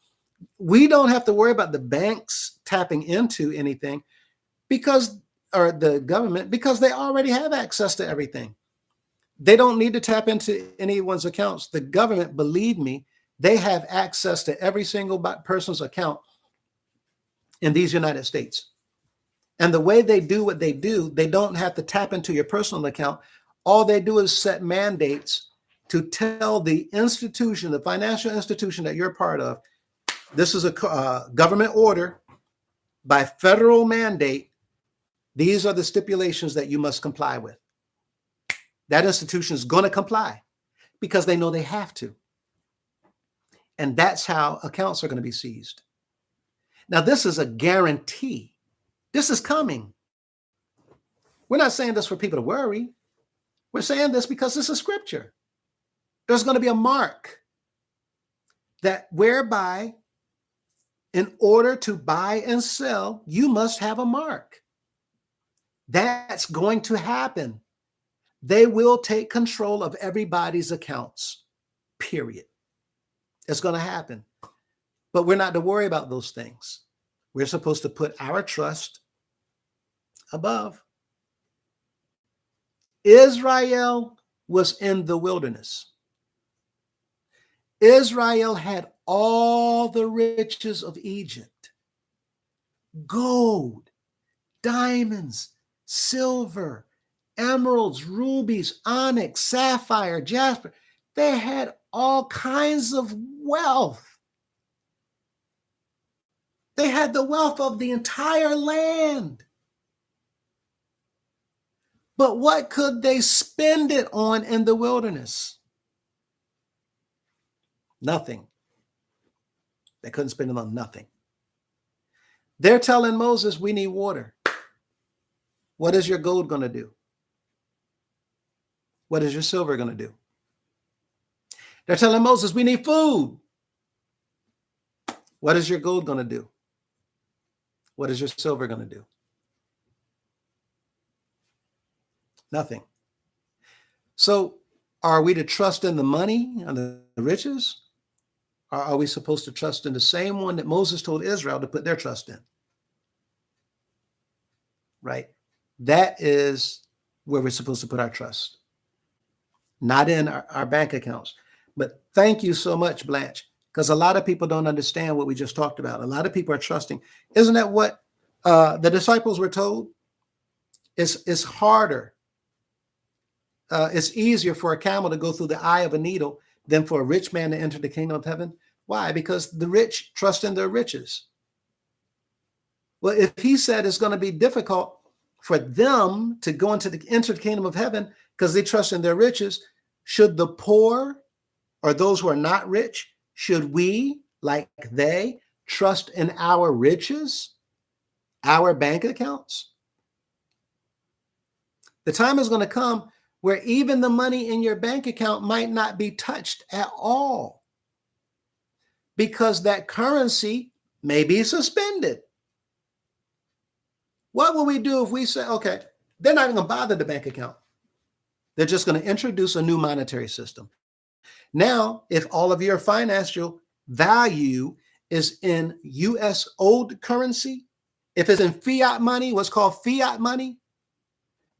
We don't have to worry about the banks tapping into anything or the government, because they already have access to everything. They don't need to tap into anyone's accounts. The government, believe me, they have access to every single person's account in these United States. And the way they do what they do, they don't have to tap into your personal account. All they do is set mandates to tell the institution, the financial institution that you're part of, this is a government order by federal mandate. These are the stipulations that you must comply with. That institution is going to comply because they know they have to. And that's how accounts are going to be seized. Now, this is a guarantee. This is coming. We're not saying this for people to worry. We're saying this because this is scripture. There's going to be a mark that whereby in order to buy and sell, you must have a mark. That's going to happen. They will take control of everybody's accounts, period. It's going to happen. But we're not to worry about those things. We're supposed to put our trust above. Israel was in the wilderness. Israel had all the riches of Egypt, gold, diamonds, silver, emeralds, rubies, onyx, sapphire, jasper. They had all kinds of wealth. They had the wealth of the entire land. But what could they spend it on in the wilderness? Nothing. They couldn't spend it on nothing. They're telling Moses, we need water. What is your gold going to do? What is your silver going to do? They're telling Moses, we need food. What is your gold going to do? What is your silver going to do? Nothing. So are we to trust in the money and the riches? Or are we supposed to trust in the same one that Moses told Israel to put their trust in? Right? That is where we're supposed to put our trust, not in our bank accounts. But thank you so much, Blanche, because a lot of people don't understand what we just talked about. A lot of people are trusting. Isn't that what the disciples were told? It's harder. It's easier for a camel to go through the eye of a needle than for a rich man to enter the kingdom of heaven. Why? Because the rich trust in their riches. Well, if he said it's going to be difficult for them to go enter the kingdom of heaven because they trust in their riches, should the poor or those who are not rich, should we, like they, trust in our riches, our bank accounts? The time is going to come where even the money in your bank account might not be touched at all because that currency may be suspended. What will we do if we say, okay, they're not going to bother the bank account. They're just going to introduce a new monetary system. Now, if all of your financial value is in US old currency, if it's in fiat money, what's called fiat money,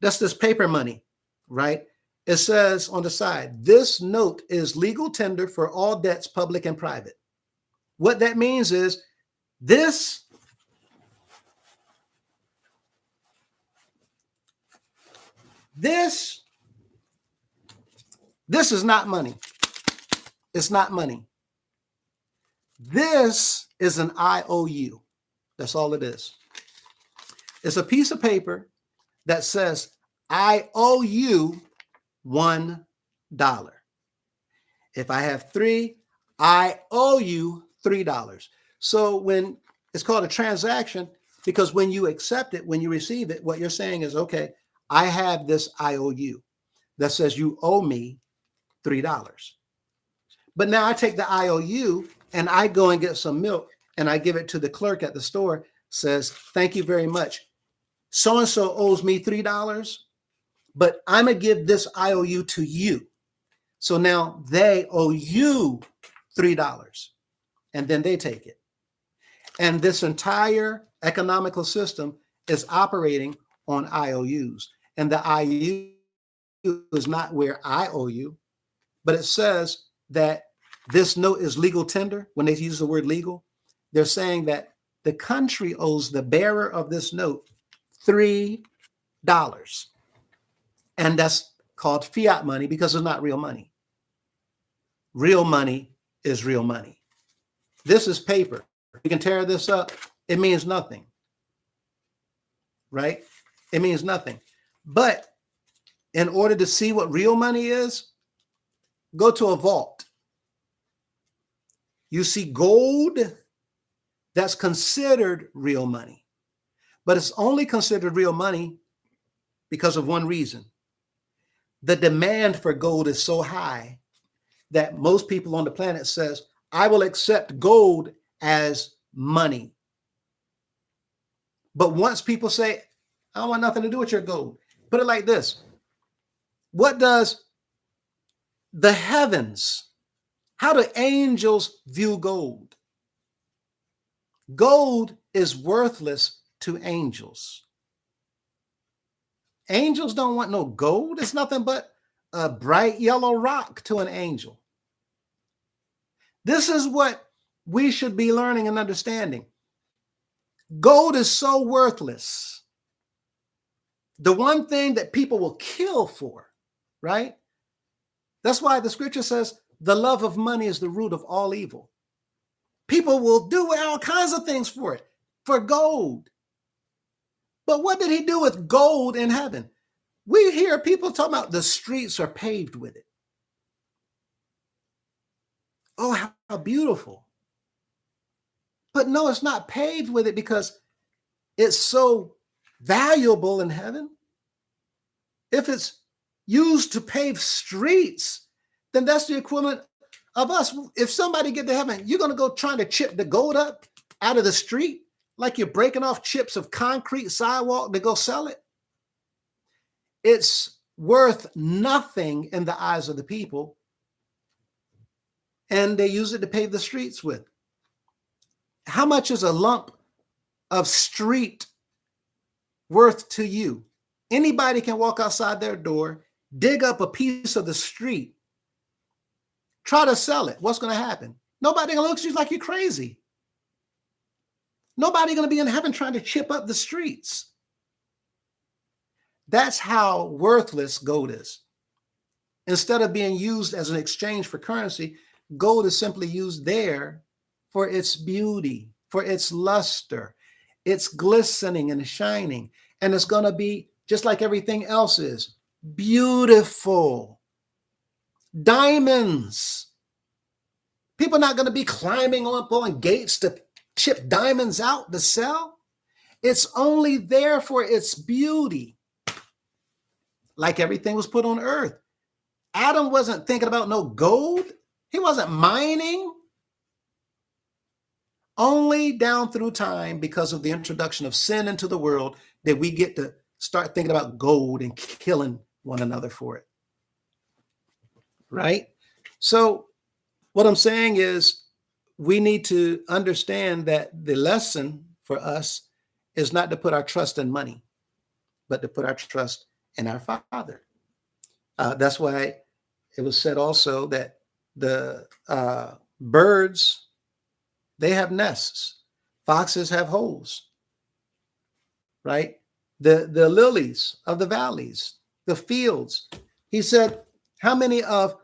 that's this paper money, right? It says on the side, this note is legal tender for all debts, public and private. What that means is this is not money. It's not money. This is an IOU. That's all it is. It's a piece of paper that says, I owe you $1. If I have 3, I owe you $3. So when it's called a transaction, because when you accept it, when you receive it, what you're saying is, okay, I have this IOU that says you owe me $3. But now I take the IOU and I go and get some milk and I give it to the clerk at the store, says, thank you very much. So-and-so owes me $3, but I'm going to give this IOU to you. So now they owe you $3 and then they take it. And this entire economical system is operating on IOUs. And the IOU is not where I owe you, but it says that this note is legal tender. When they use the word legal, they're saying that the country owes the bearer of this note $3. And that's called fiat money because it's not real money. Real money is real money. This is paper. You can tear this up. It means nothing. Right? It means nothing. But in order to see what real money is, go to a vault. You see gold that's considered real money, but it's only considered real money because of one reason. The demand for gold is so high that most people on the planet says, I will accept gold as money. But once people say, I don't want nothing to do with your gold, put it like this. What does the heavens, how do angels view gold? Gold is worthless to angels. Angels don't want no gold. It's nothing but a bright yellow rock to an angel. This is what we should be learning and understanding. Gold is so worthless. The one thing that people will kill for, right? That's why the scripture says the love of money is the root of all evil. People will do all kinds of things for it, for gold. But what did he do with gold in heaven? We hear people talking about the streets are paved with it. Oh, how beautiful. But no, it's not paved with it because it's so valuable in heaven. If it's used to pave streets, then that's the equivalent of us, if somebody get to heaven, you're going to go trying to chip the gold up out of the street like you're breaking off chips of concrete sidewalk to go sell it? It's worth nothing in the eyes of the people, and they use it to pave the streets with. How much is a lump of street worth to you? Anybody can walk outside their door, dig up a piece of the street, try to sell it. What's going to happen? Nobody going to look at you like you're crazy. Nobody going to be in heaven trying to chip up the streets. That's how worthless gold is. Instead of being used as an exchange for currency, gold is simply used there for its beauty, for its luster. It's glistening and shining. And it's going to be just like everything else is, beautiful. Diamonds. People are not going to be climbing up on gates to chip diamonds out to sell. It's only there for its beauty. Like everything was put on earth. Adam wasn't thinking about no gold. He wasn't mining. Only down through time, because of the introduction of sin into the world, that we get to start thinking about gold and killing one another for it. Right? So what I'm saying is we need to understand that the lesson for us is not to put our trust in money, but to put our trust in our Father. That's why it was said also that the birds, they have nests. Foxes have holes, right? The lilies of the valleys, the fields. He said, how many of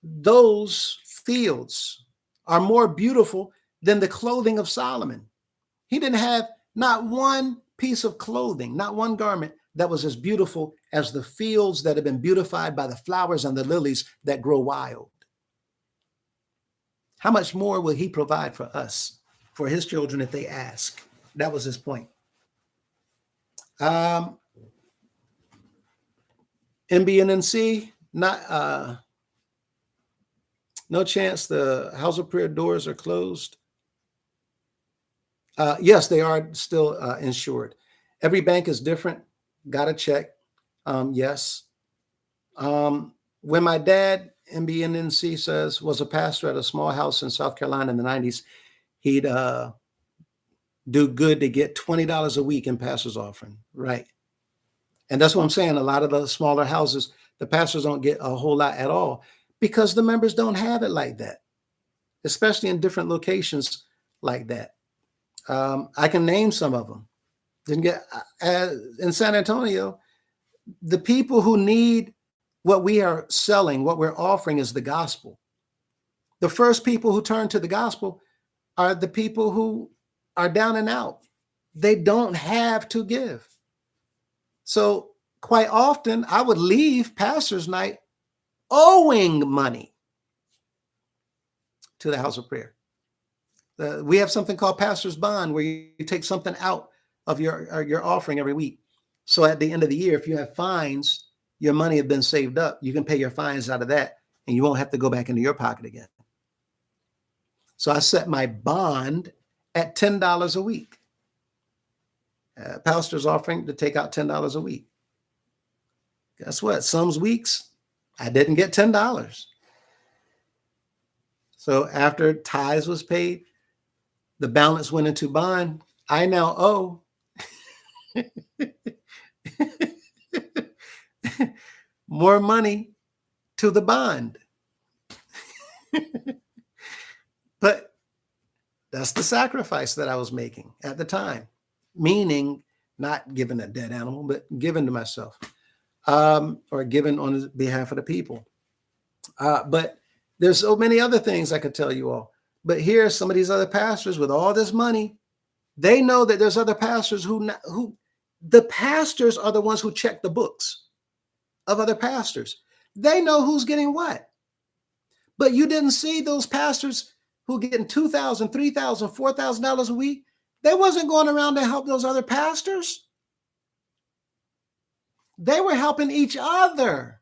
those fields are more beautiful than the clothing of Solomon? He didn't have not one piece of clothing, not one garment that was as beautiful as the fields that have been beautified by the flowers and the lilies that grow wild. How much more will he provide for us, for his children, if they ask? That was his point. MBNNC, not no chance the House of Prayer doors are closed. Yes, they are still insured. Every bank is different. Got to check. Yes. When my dad, MBNNC says, was a pastor at a small house in South Carolina in the 90s, he'd do good to get $20 a week in pastor's offering. Right. And that's what I'm saying. A lot of the smaller houses, the pastors don't get a whole lot at all because the members don't have it like that, especially in different locations like that. I can name some of them. Didn't get in San Antonio, the people who need what we are selling, what we're offering is the gospel. The first people who turn to the gospel are the people who are down and out. They don't have to give. So quite often I would leave pastor's night owing money to the House of Prayer. We have something called pastor's bond, where you take something out of your offering every week. So at the end of the year, if you have fines, your money has been saved up. You can pay your fines out of that, and you won't have to go back into your pocket again. So I set my bond at $10 a week. Pastor's offering to take out $10 a week. Guess what? Some weeks I didn't get $10. So after tithes was paid, the balance went into bond. I now owe more money to the bond. But that's the sacrifice that I was making at the time, meaning not giving a dead animal, but giving to myself, or giving on behalf of the people. But there's so many other things I could tell you all. But here, some of these other pastors with all this money, they know that there's other pastors who the pastors are the ones who check the books of other pastors. They know who's getting what. But you didn't see those pastors who getting $2,000, $3,000, $4,000 a week. They wasn't going around to help those other pastors. They were helping each other.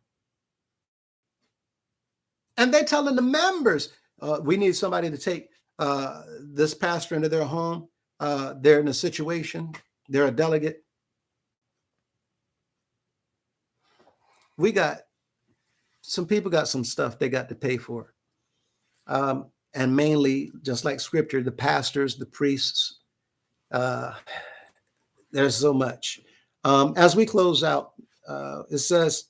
And they telling the members, we need somebody to take this pastor into their home. They're in a situation. They're a delegate. We got some people got some stuff they got to pay for. And mainly, just like scripture, the pastors, the priests, there's so much. As we close out, it says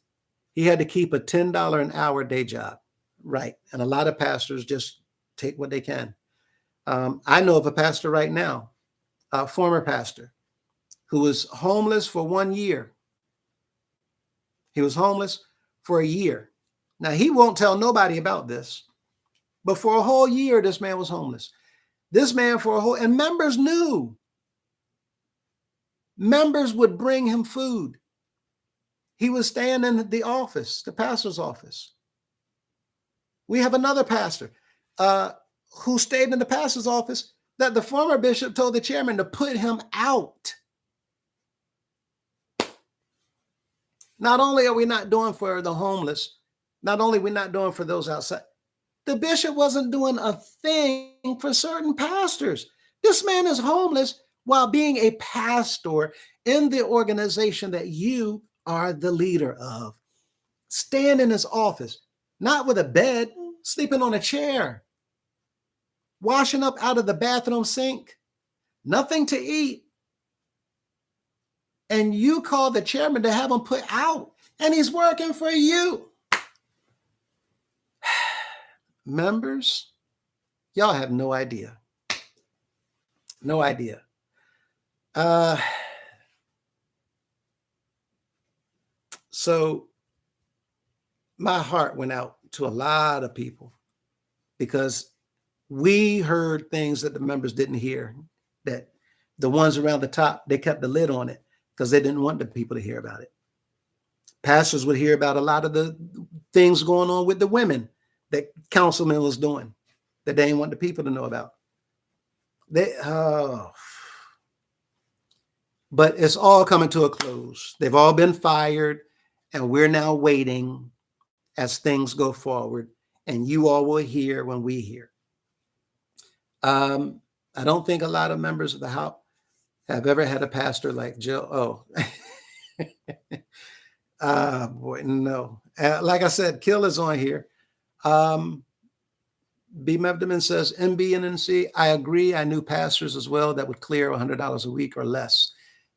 he had to keep a $10 an hour day job. Right. And a lot of pastors just take what they can. I know of a pastor right now, a former pastor, who was homeless for 1 year. He was homeless for a year. Now, he won't tell nobody about this, but for a whole year, this man was homeless. This man and members knew. Members would bring him food. He was staying in the office, the pastor's office. We have another pastor who stayed in the pastor's office that the former bishop told the chairman to put him out. Not only are we not doing for the homeless, not only are we not doing for those outside, the bishop wasn't doing a thing for certain pastors. This man is homeless while being a pastor in the organization that you are the leader of. Stand in his office, not with a bed, sleeping on a chair, washing up out of the bathroom sink, nothing to eat. And you call the chairman to have him put out, and he's working for you. Members, y'all have no idea. No idea. So my heart went out to a lot of people because we heard things that the members didn't hear, that the ones around the top, they kept the lid on it because they didn't want the people to hear about it. Pastors would hear about a lot of the things going on with the women that councilman was doing that they didn't want the people to know about. But it's all coming to a close. They've all been fired, and we're now waiting as things go forward, and you all will hear when we hear. I don't think a lot of members of the House have ever had a pastor like Jill. Boy, no. Like I said, Kill is on here. B. Mevdeman says, MB and NC, I agree. I knew pastors as well that would clear $100 a week or less.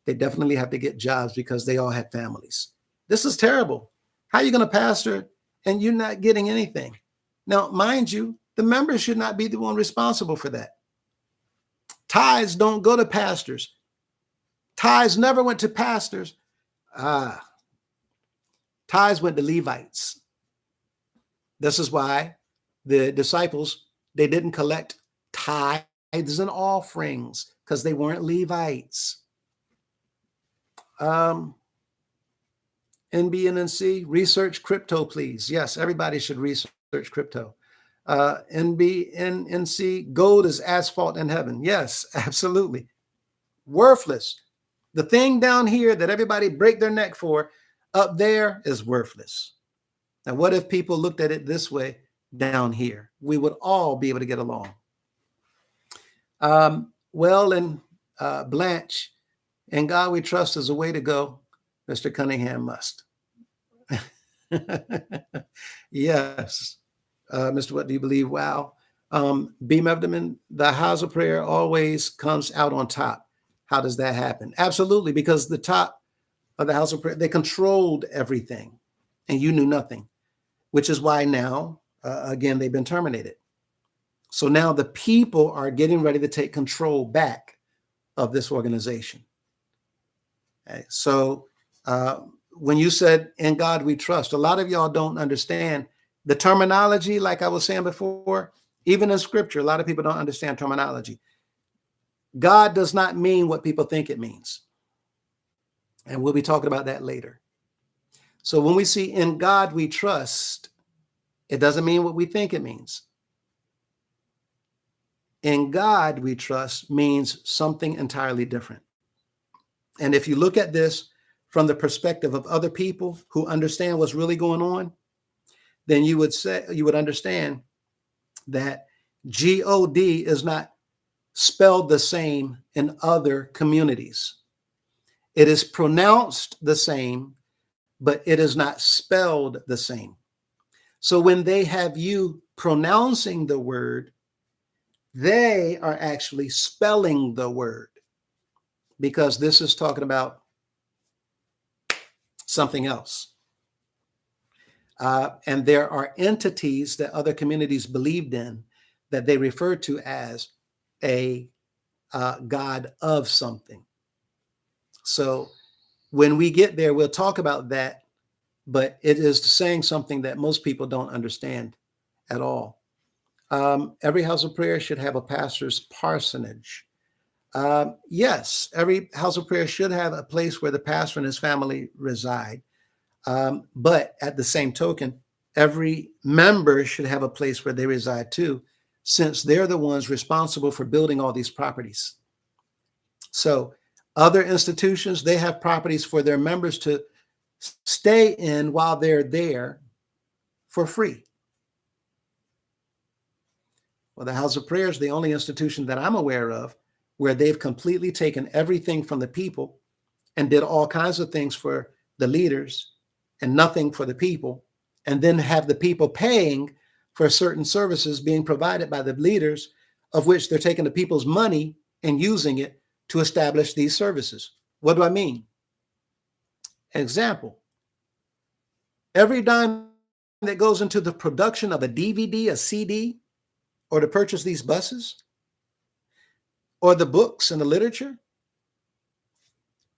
They definitely have to get jobs because they all had families. This is terrible. How are you going to pastor and you're not getting anything? Now, mind you, the members should not be the one responsible for that. Tithes don't go to pastors. Tithes never went to pastors. Tithes went to Levites. This is why the disciples, they didn't collect tithes and offerings because they weren't Levites. NBNNC, research crypto, please. Yes, everybody should research crypto. NBNNC, gold is asphalt in heaven. Yes, absolutely. Worthless. The thing down here that everybody break their neck for, up there is worthless. Now, what if people looked at it this way down here? We would all be able to get along. Blanche, in God we trust is a way to go. Mr. Cunningham must. Yes. Mr. What do you believe? Wow. B. Mevdeman, the house of prayer always comes out on top. How does that happen? Absolutely, because the top of the house of prayer, they controlled everything and you knew nothing, which is why now, again, they've been terminated. So now the people are getting ready to take control back of this organization. Okay. So when you said, in God we trust, a lot of y'all don't understand the terminology. Like I was saying before, even in scripture, a lot of people don't understand terminology. God does not mean what people think it means. And we'll be talking about that later. So when we see in God we trust, it doesn't mean what we think it means. In God we trust means something entirely different. And if you look at this from the perspective of other people who understand what's really going on, then you would understand that G-O-D is not spelled the same in other communities. It is pronounced the same, but it is not spelled the same. So when they have you pronouncing the word, they are actually spelling the word, because this is talking about something else. And there are entities that other communities believed in that they refer to as a God of something. So when we get there, we'll talk about that, but it is saying something that most people don't understand at all. Every house of prayer should have a pastor's parsonage. Yes, every house of prayer should have a place where the pastor and his family reside. But at the same token, every member should have a place where they reside too, since they're the ones responsible for building all these properties. So other institutions, they have properties for their members to stay in while they're there for free. Well, the House of Prayer is the only institution that I'm aware of where they've completely taken everything from the people and did all kinds of things for the leaders and nothing for the people, and then have the people paying for certain services being provided by the leaders, of which they're taking the people's money and using it to establish these services. What do I mean? Example, every dime that goes into the production of a DVD, a CD, or to purchase these buses, or the books and the literature,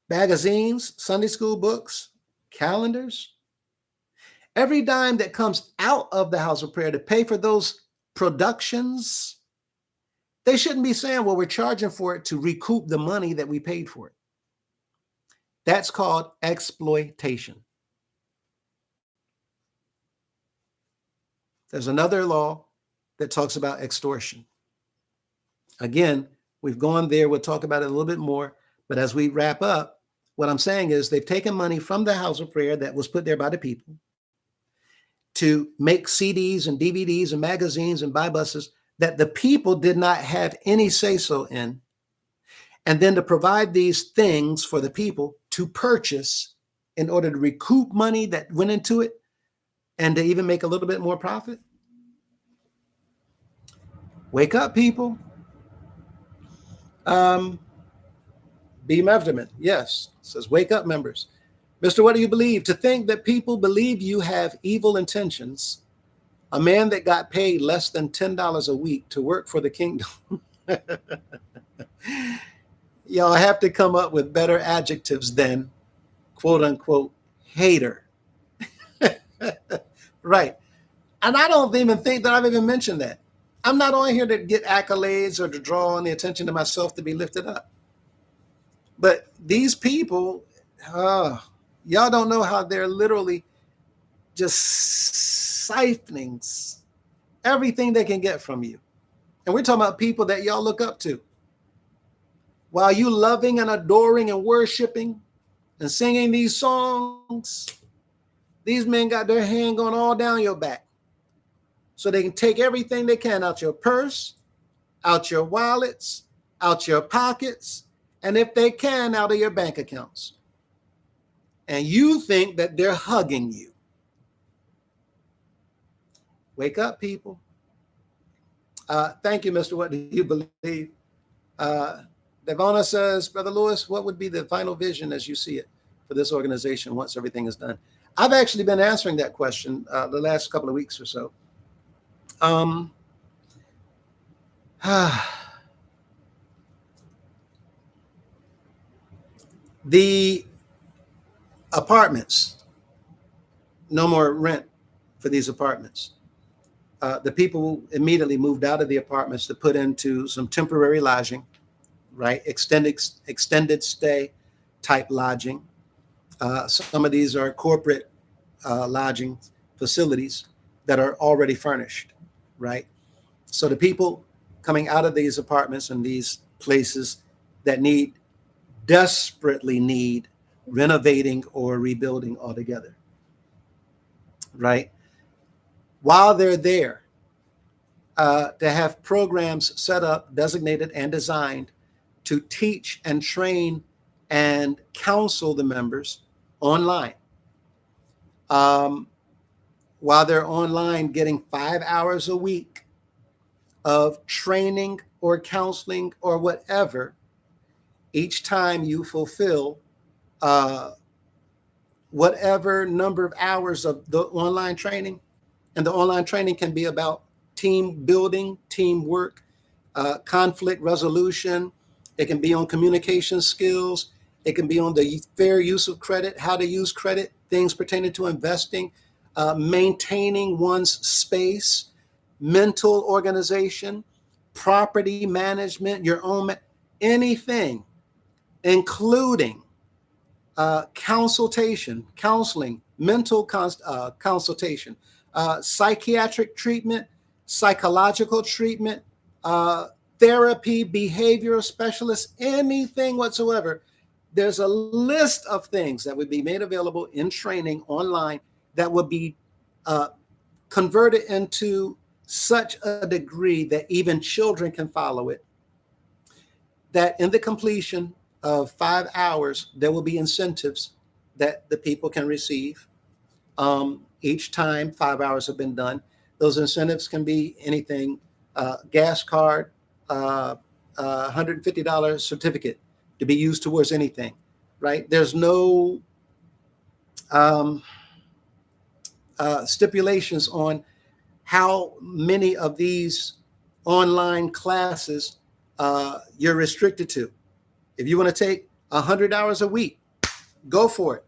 magazines, Sunday school books, calendars, every dime that comes out of the house of prayer to pay for those productions, they shouldn't be saying, well, we're charging for it to recoup the money that we paid for it. That's called exploitation. There's another law that talks about extortion. Again, we've gone there. We'll talk about it a little bit more. But as we wrap up, what I'm saying is they've taken money from the house of prayer that was put there by the people to make CDs and DVDs and magazines and buy buses that the people did not have any say-so in, and then to provide these things for the people to purchase in order to recoup money that went into it and to even make a little bit more profit. Wake up, people. B. Measurement, yes, says, wake up, members. Mr. What do you believe? To think that people believe you have evil intentions. A man that got paid less than $10 a week to work for the kingdom. Y'all have to come up with better adjectives than quote unquote hater. Right. And I don't even think that I've even mentioned that. I'm not on here to get accolades or to draw on the attention to myself to be lifted up. But these people, y'all don't know how they're literally just siphoning everything they can get from you. And we're talking about people that y'all look up to. While you loving and adoring and worshiping and singing these songs, these men got their hand going all down your back so they can take everything they can out your purse, out your wallets, out your pockets, and if they can, out of your bank accounts. And you think that they're hugging you. Wake up, people. Thank you, Mr. What do you believe? Devona says, Brother Lewis, what would be the final vision as you see it for this organization once everything is done? I've actually been answering that question the last couple of weeks or so. The apartments, no more rent for these apartments. The people immediately moved out of the apartments to put into some temporary lodging, right? Extended stay type lodging. Some of these are corporate lodging facilities that are already furnished, right? So the people coming out of these apartments and these places that desperately need renovating or rebuilding altogether, right? While they're there, to have programs set up, designated, and designed to teach and train and counsel the members online. While they're online, getting 5 hours a week of training or counseling or whatever, each time you fulfill whatever number of hours of the online training. And the online training can be about team building, teamwork, conflict resolution. It can be on communication skills. It can be on the fair use of credit, how to use credit, things pertaining to investing, maintaining one's space, mental organization, property management, your own, anything, including counseling, mental consultation, psychiatric treatment, psychological treatment, therapy, behavioral specialists, anything whatsoever. There's a list of things that would be made available in training online that would be converted into such a degree that even children can follow it, that in the completion of 5 hours, there will be incentives that the people can receive. Each time 5 hours have been done, those incentives can be anything, gas card, $150 certificate to be used towards anything, right? There's no stipulations on how many of these online classes you're restricted to. If you want to take 100 hours a week, go for it.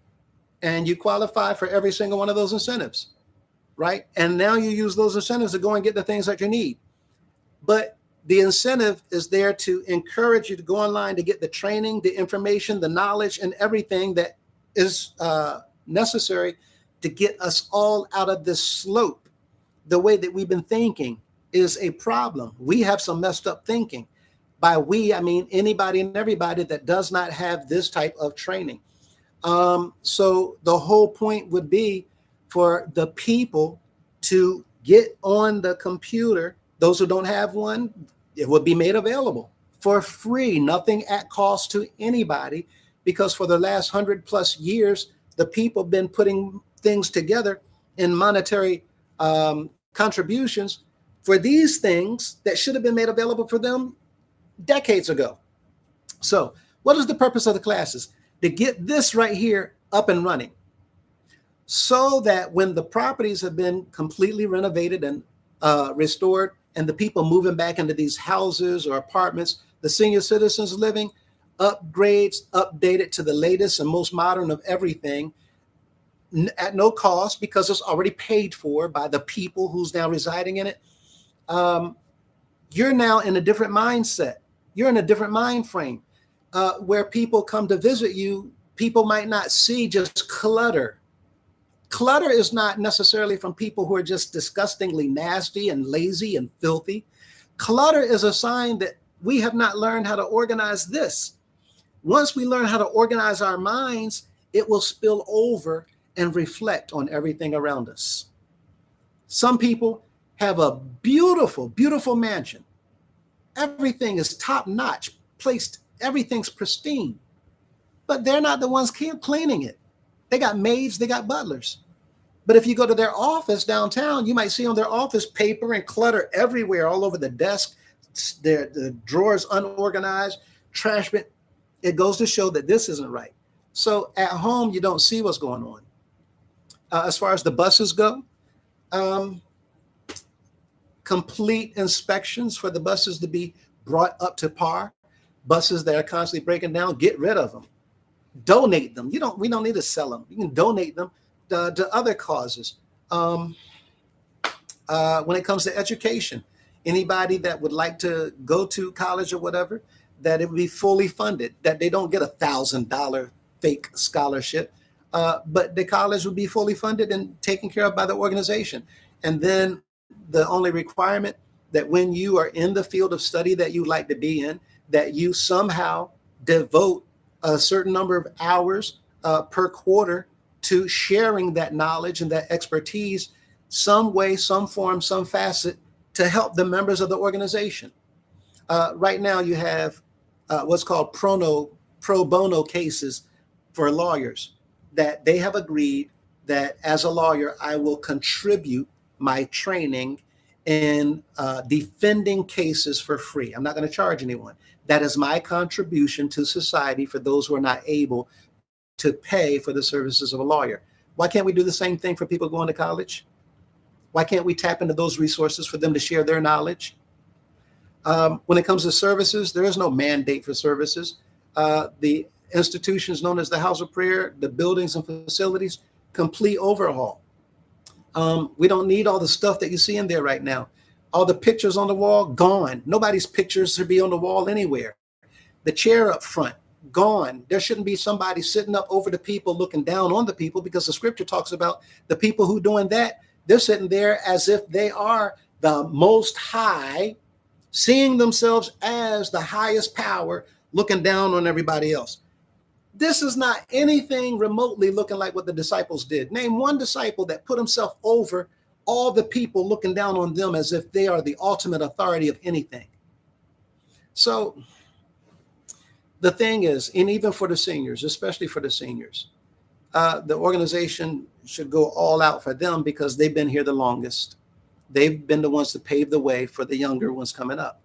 And you qualify for every single one of those incentives, right? And now you use those incentives to go and get the things that you need. But the incentive is there to encourage you to go online to get the training, the information, the knowledge, and everything that is necessary to get us all out of this slope. The way that we've been thinking is a problem. We have some messed up thinking. By we, I mean anybody and everybody that does not have this type of training. So the whole point would be for the people to get on the computer. Those who don't have one, it would be made available for free, nothing at cost to anybody, because for the last 100+ years, the people have been putting things together in monetary contributions for these things that should have been made available for them decades ago. So what is the purpose of the classes? To get this right here up and running, so that when the properties have been completely renovated and restored, and the people moving back into these houses or apartments, the senior citizens living, upgrades, updated to the latest and most modern of everything at no cost, because it's already paid for by the people who's now residing in it. You're now in a different mindset. You're in a different mind frame where people come to visit you. People might not see just clutter. Clutter is not necessarily from people who are just disgustingly nasty and lazy and filthy. Clutter is a sign that we have not learned how to organize this. Once we learn how to organize our minds, it will spill over and reflect on everything around us. Some people have a beautiful, beautiful mansion. Everything is top notch, placed, everything's pristine, but they're not the ones cleaning it. They got maids, they got butlers. But if you go to their office downtown, you might see on their office paper and clutter everywhere, all over the desk, the drawers unorganized, trash bin. It goes to show that this isn't right. So at home, you don't see what's going on. As far as the buses go, complete inspections for the buses to be brought up to par. Buses that are constantly breaking down, get rid of them. Donate them. We don't need to sell them. You can donate them to other causes. When it comes to education, anybody that would like to go to college or whatever, that it would be fully funded, that they don't get $1,000 fake scholarship, but the college would be fully funded and taken care of by the organization. And then the only requirement that when you are in the field of study that you like to be in, that you somehow devote a certain number of hours per quarter to sharing that knowledge and that expertise some way, some form, some facet to help the members of the organization. Right now, you have what's called pro bono cases for lawyers that they have agreed that as a lawyer, I will contribute my training in defending cases for free. I'm not going to charge anyone. That is my contribution to society for those who are not able to pay for the services of a lawyer. Why can't we do the same thing for people going to college? Why can't we tap into those resources for them to share their knowledge? When it comes to services, there is no mandate for services. The institutions known as the House of Prayer, the buildings and facilities, complete overhaul. We don't need all the stuff that you see in there right now. All the pictures on the wall, gone. Nobody's pictures should be on the wall anywhere. The chair up front, gone. There shouldn't be somebody sitting up over the people looking down on the people, because the scripture talks about the people who doing that. They're sitting there as if they are the most high, seeing themselves as the highest power, looking down on everybody else. This is not anything remotely looking like what the disciples did. Name one disciple that put himself over all the people, looking down on them as if they are the ultimate authority of anything. So the thing is, and even for the seniors, especially for the seniors, the organization should go all out for them because they've been here the longest. They've been the ones to pave the way for the younger ones coming up.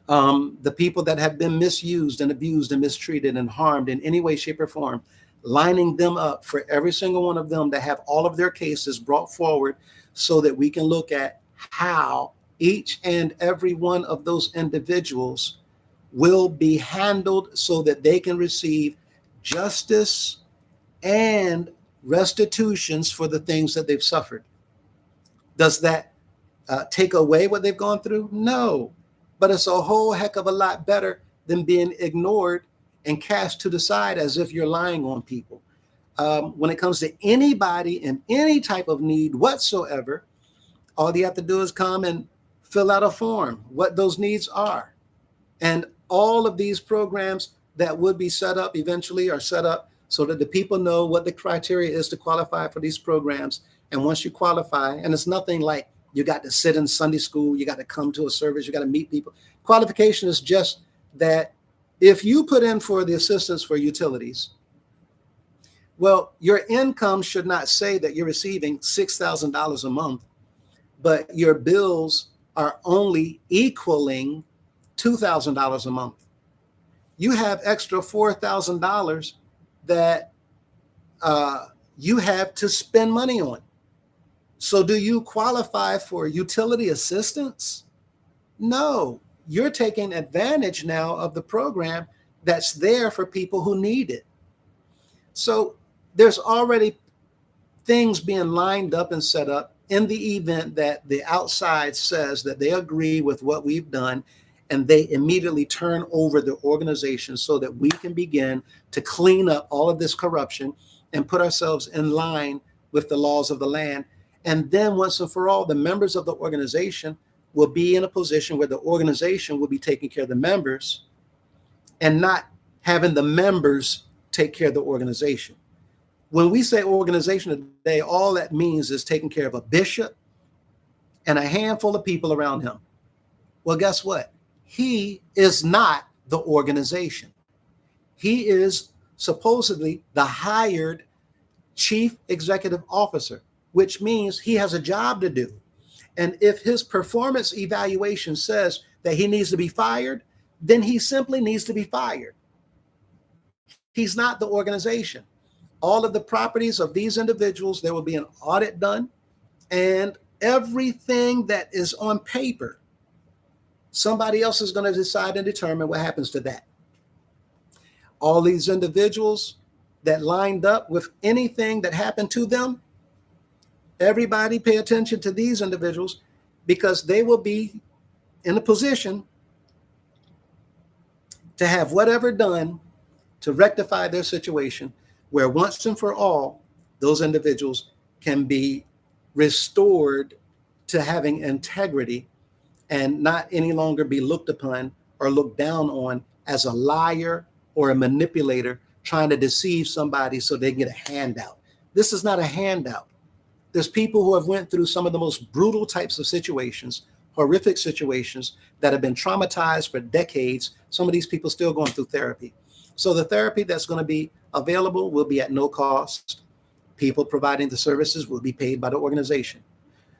The people that have been misused and abused and mistreated and harmed in any way, shape, or form, lining them up for every single one of them to have all of their cases brought forward so that we can look at how each and every one of those individuals will be handled so that they can receive justice and restitutions for the things that they've suffered. Does that take away what they've gone through? No, but it's a whole heck of a lot better than being ignored and cast to the side as if you're lying on people. When it comes to anybody in any type of need whatsoever, all you have to do is come and fill out a form, what those needs are. And all of these programs that would be set up eventually are set up so that the people know what the criteria is to qualify for these programs. And once you qualify, and it's nothing like you got to sit in Sunday school, you got to come to a service, you got to meet people. Qualification is just that if you put in for the assistance for utilities, well, your income should not say that you're receiving $6,000 a month, but your bills are only equaling $2,000 a month. You have extra $4,000 that you have to spend money on. So do you qualify for utility assistance? No, you're taking advantage now of the program that's there for people who need it. So there's already things being lined up and set up in the event that the outside says that they agree with what we've done, and they immediately turn over the organization so that we can begin to clean up all of this corruption and put ourselves in line with the laws of the land. And then once and for all, the members of the organization will be in a position where the organization will be taking care of the members and not having the members take care of the organization. When we say organization today, all that means is taking care of a bishop and a handful of people around him. Well, guess what? He is not the organization. He is supposedly the hired chief executive officer, which means he has a job to do. And if his performance evaluation says that he needs to be fired, then he simply needs to be fired. He's not the organization. All of the properties of these individuals, there will be an audit done, and everything that is on paper, somebody else is going to decide and determine what happens to that. All these individuals that lined up with anything that happened to them, everybody pay attention to these individuals, because they will be in a position to have whatever done to rectify their situation, where once and for all, those individuals can be restored to having integrity and not any longer be looked upon or looked down on as a liar or a manipulator trying to deceive somebody so they can get a handout. This is not a handout. There's people who have went through some of the most brutal types of situations, horrific situations that have been traumatized for decades. Some of these people still going through therapy. So the therapy that's going to be available will be at no cost. People providing the services will be paid by the organization.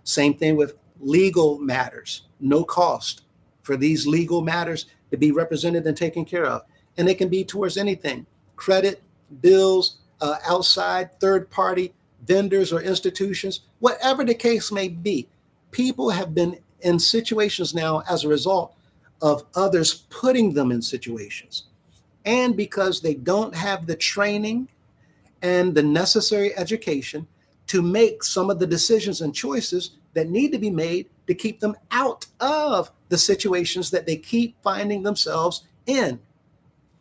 Same thing with legal matters, no cost for these legal matters to be represented and taken care of. And it can be towards anything, credit, bills, outside third party vendors or institutions, whatever the case may be. People have been in situations now as a result of others putting them in situations. And because they don't have the training and the necessary education to make some of the decisions and choices that need to be made to keep them out of the situations that they keep finding themselves in.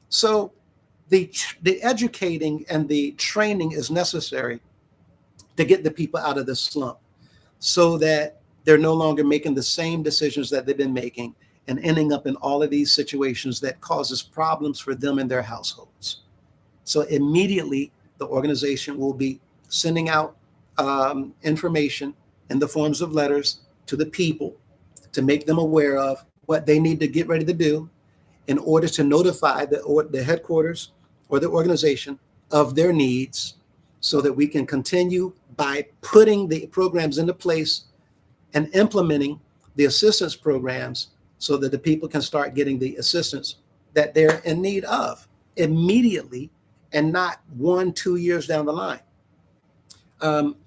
So the educating and the training is necessary to get the people out of the slump so that they're no longer making the same decisions that they've been making and ending up in all of these situations that causes problems for them and their households. So immediately the organization will be sending out information in the forms of letters to the people to make them aware of what they need to get ready to do in order to notify the headquarters or the organization of their needs so that we can continue by putting the programs into place and implementing the assistance programs so that the people can start getting the assistance that they're in need of immediately and not 1-2 years down the line.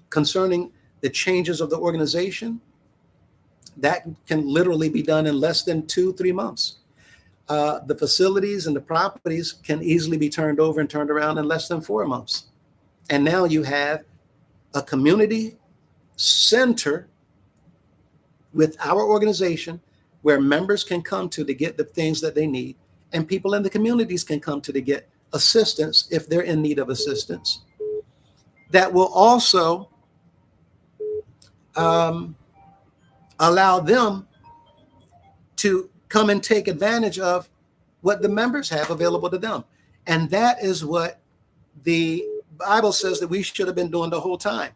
Concerning the changes of the organization, that can literally be done in less than 2-3 months. The facilities and the properties can easily be turned over and turned around in less than 4 months. And now you have a community center with our organization where members can come to get the things that they need, and people in the communities can come to get assistance if they're in need of assistance. That will also allow them to come and take advantage of what the members have available to them. And that is what the Bible says that we should have been doing the whole time.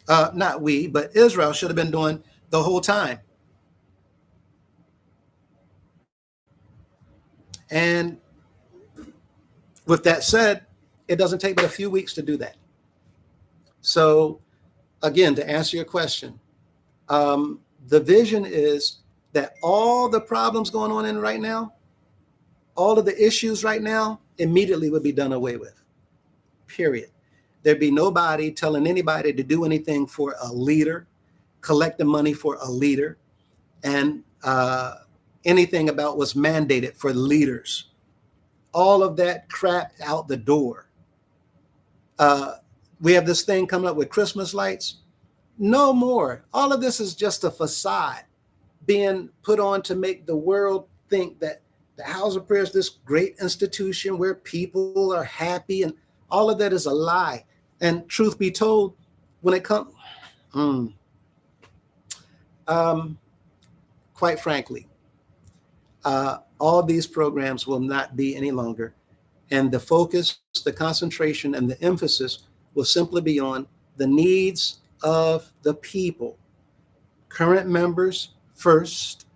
Not we, but Israel should have been doing the whole time. And with that said, it doesn't take but a few weeks to do that. So again, to answer your question, the vision is that all the problems going on in right now, all of the issues right now immediately would be done away with, period. There'd be nobody telling anybody to do anything for a leader, collecting money for a leader, and anything about what's mandated for leaders. All of that crap out the door. We have this thing coming up with Christmas lights. No more. All of this is just a facade being put on to make the world think that the House of Prayer is this great institution where people are happy, and all of that is a lie. And truth be told, when it comes, quite frankly, all these programs will not be any longer. And the focus, the concentration, and the emphasis will simply be on the needs of the people. Current members first,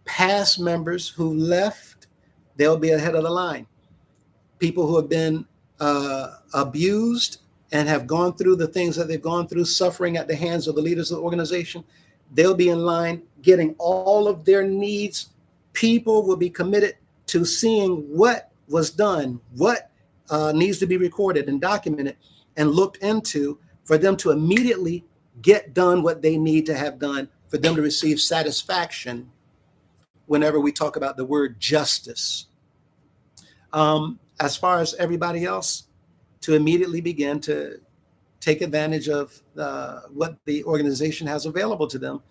past members who left, they'll be ahead of the line. People who have been abused and have gone through the things that they've gone through, suffering at the hands of the leaders of the organization, they'll be in line getting all of their needs. People will be committed to seeing what was done, what needs to be recorded and documented and looked into for them to immediately get done what they need to have done, for them to receive satisfaction whenever we talk about the word justice. As far as everybody else, to immediately begin to take advantage of what the organization has available to them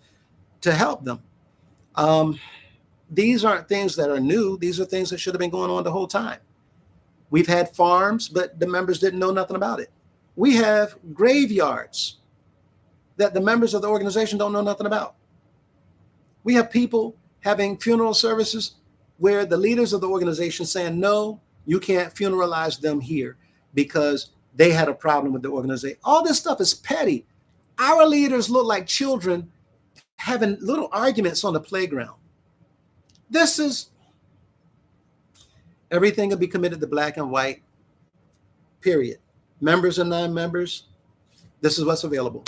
to help them. These aren't things that are new. These are things that should have been going on the whole time. We've had farms, but the members didn't know nothing about it. We have graveyards that the members of the organization don't know nothing about. We have people having funeral services where the leaders of the organization saying, no, you can't funeralize them here because they had a problem with the organization. All this stuff is petty. Our leaders look like children having little arguments on the playground. This is, everything will be committed to black and white, period. Members and non-members, this is what's available.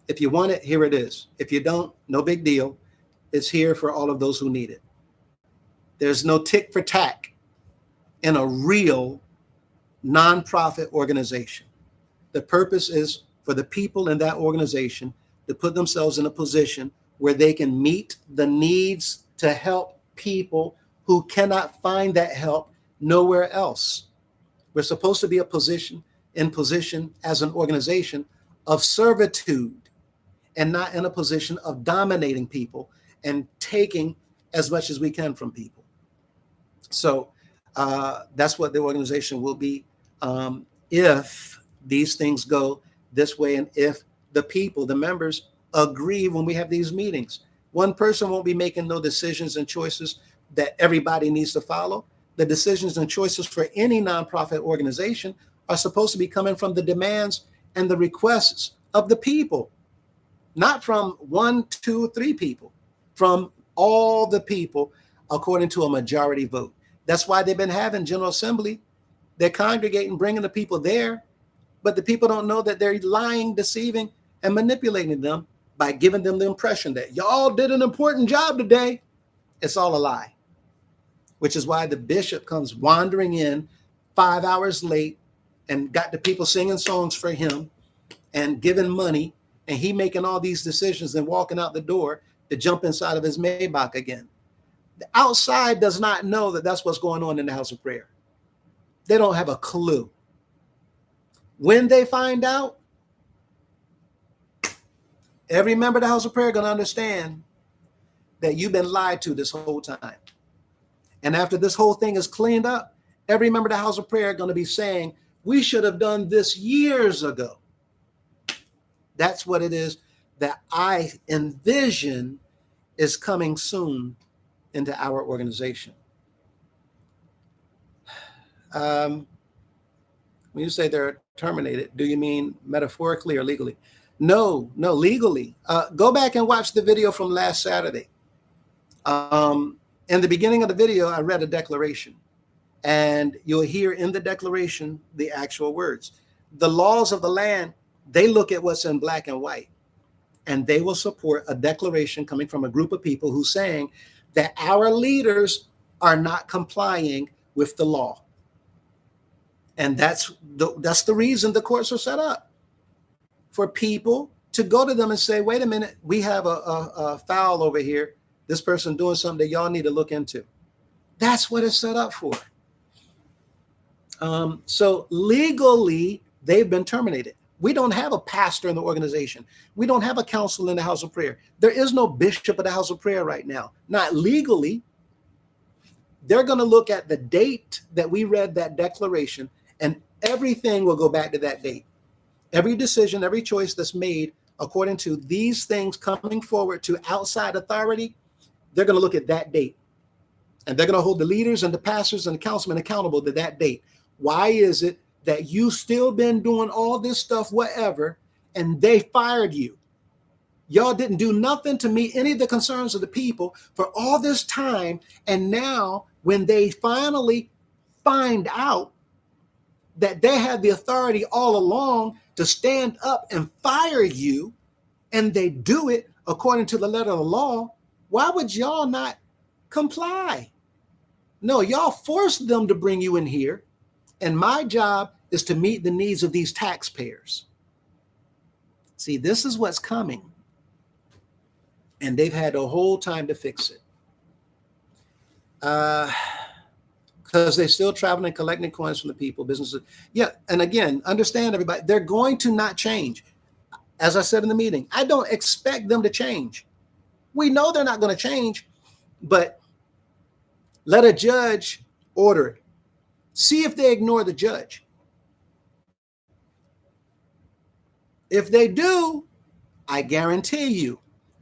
If you want it, here it is. If you don't, no big deal. It's here for all of those who need it. There's no tick for tack in a real nonprofit organization. The purpose is for the people in that organization to put themselves in a position where they can meet the needs to help people who cannot find that help nowhere else. We're supposed to be in position as an organization of servitude and not in a position of dominating people and taking as much as we can from people. So that's what the organization will be if these things go this way, and if the people, the members, agree when we have these meetings. One person won't be making no decisions and choices that everybody needs to follow. The decisions and choices for any nonprofit organization are supposed to be coming from the demands and the requests of the people, not from 1, 2, 3 people, from all the people according to a majority vote. That's why they've been having General Assembly. They're congregating, bringing the people there, but the people don't know that they're lying, deceiving, and manipulating them by giving them the impression that y'all did an important job today. It's all a lie, which is why the bishop comes wandering in 5 hours late and got the people singing songs for him and giving money, and he making all these decisions and walking out the door to jump inside of his Maybach again. The outside does not know that that's what's going on in the house of prayer. They don't have a clue. When they find out, every member of the house of prayer is going to understand that you've been lied to this whole time. And after this whole thing is cleaned up, every member of the house of prayer is going to be saying, we should have done this years ago. That's what it is that I envision is coming soon into our organization. When you say they're terminated, do you mean metaphorically or legally? No, legally. Go back and watch the video from last Saturday. In the beginning of the video, I read a declaration, and you'll hear in the declaration the actual words. The laws of the land, they look at what's in black and white, and they will support a declaration coming from a group of people who's saying that our leaders are not complying with the law. And that's the reason the courts are set up, for people to go to them and say, wait a minute, we have a foul over here. This person doing something that y'all need to look into. That's what it's set up for. So legally, they've been terminated. We don't have a pastor in the organization. We don't have a council in the house of prayer. There is no bishop of the house of prayer right now, not legally. They're going to look at the date that we read that declaration, and everything will go back to that date. Every decision, every choice that's made according to these things coming forward to outside authority, they're going to look at that date. And they're going to hold the leaders and the pastors and the councilmen accountable to that date. Why is it that you still been doing all this stuff, whatever, and they fired you? Y'all didn't do nothing to meet any of the concerns of the people for all this time. And now when they finally find out that they had the authority all along to stand up and fire you, and they do it according to the letter of the law, why would y'all not comply? No, y'all forced them to bring you in here. And my job is to meet the needs of these taxpayers. See, this is what's coming. And they've had a whole time to fix it. Because they're still traveling and collecting coins from the people, businesses. Yeah, and again, understand everybody, they're going to not change. As I said in the meeting, I don't expect them to change. We know they're not going to change, but let a judge order it. See if they ignore the judge. If they do, I guarantee you,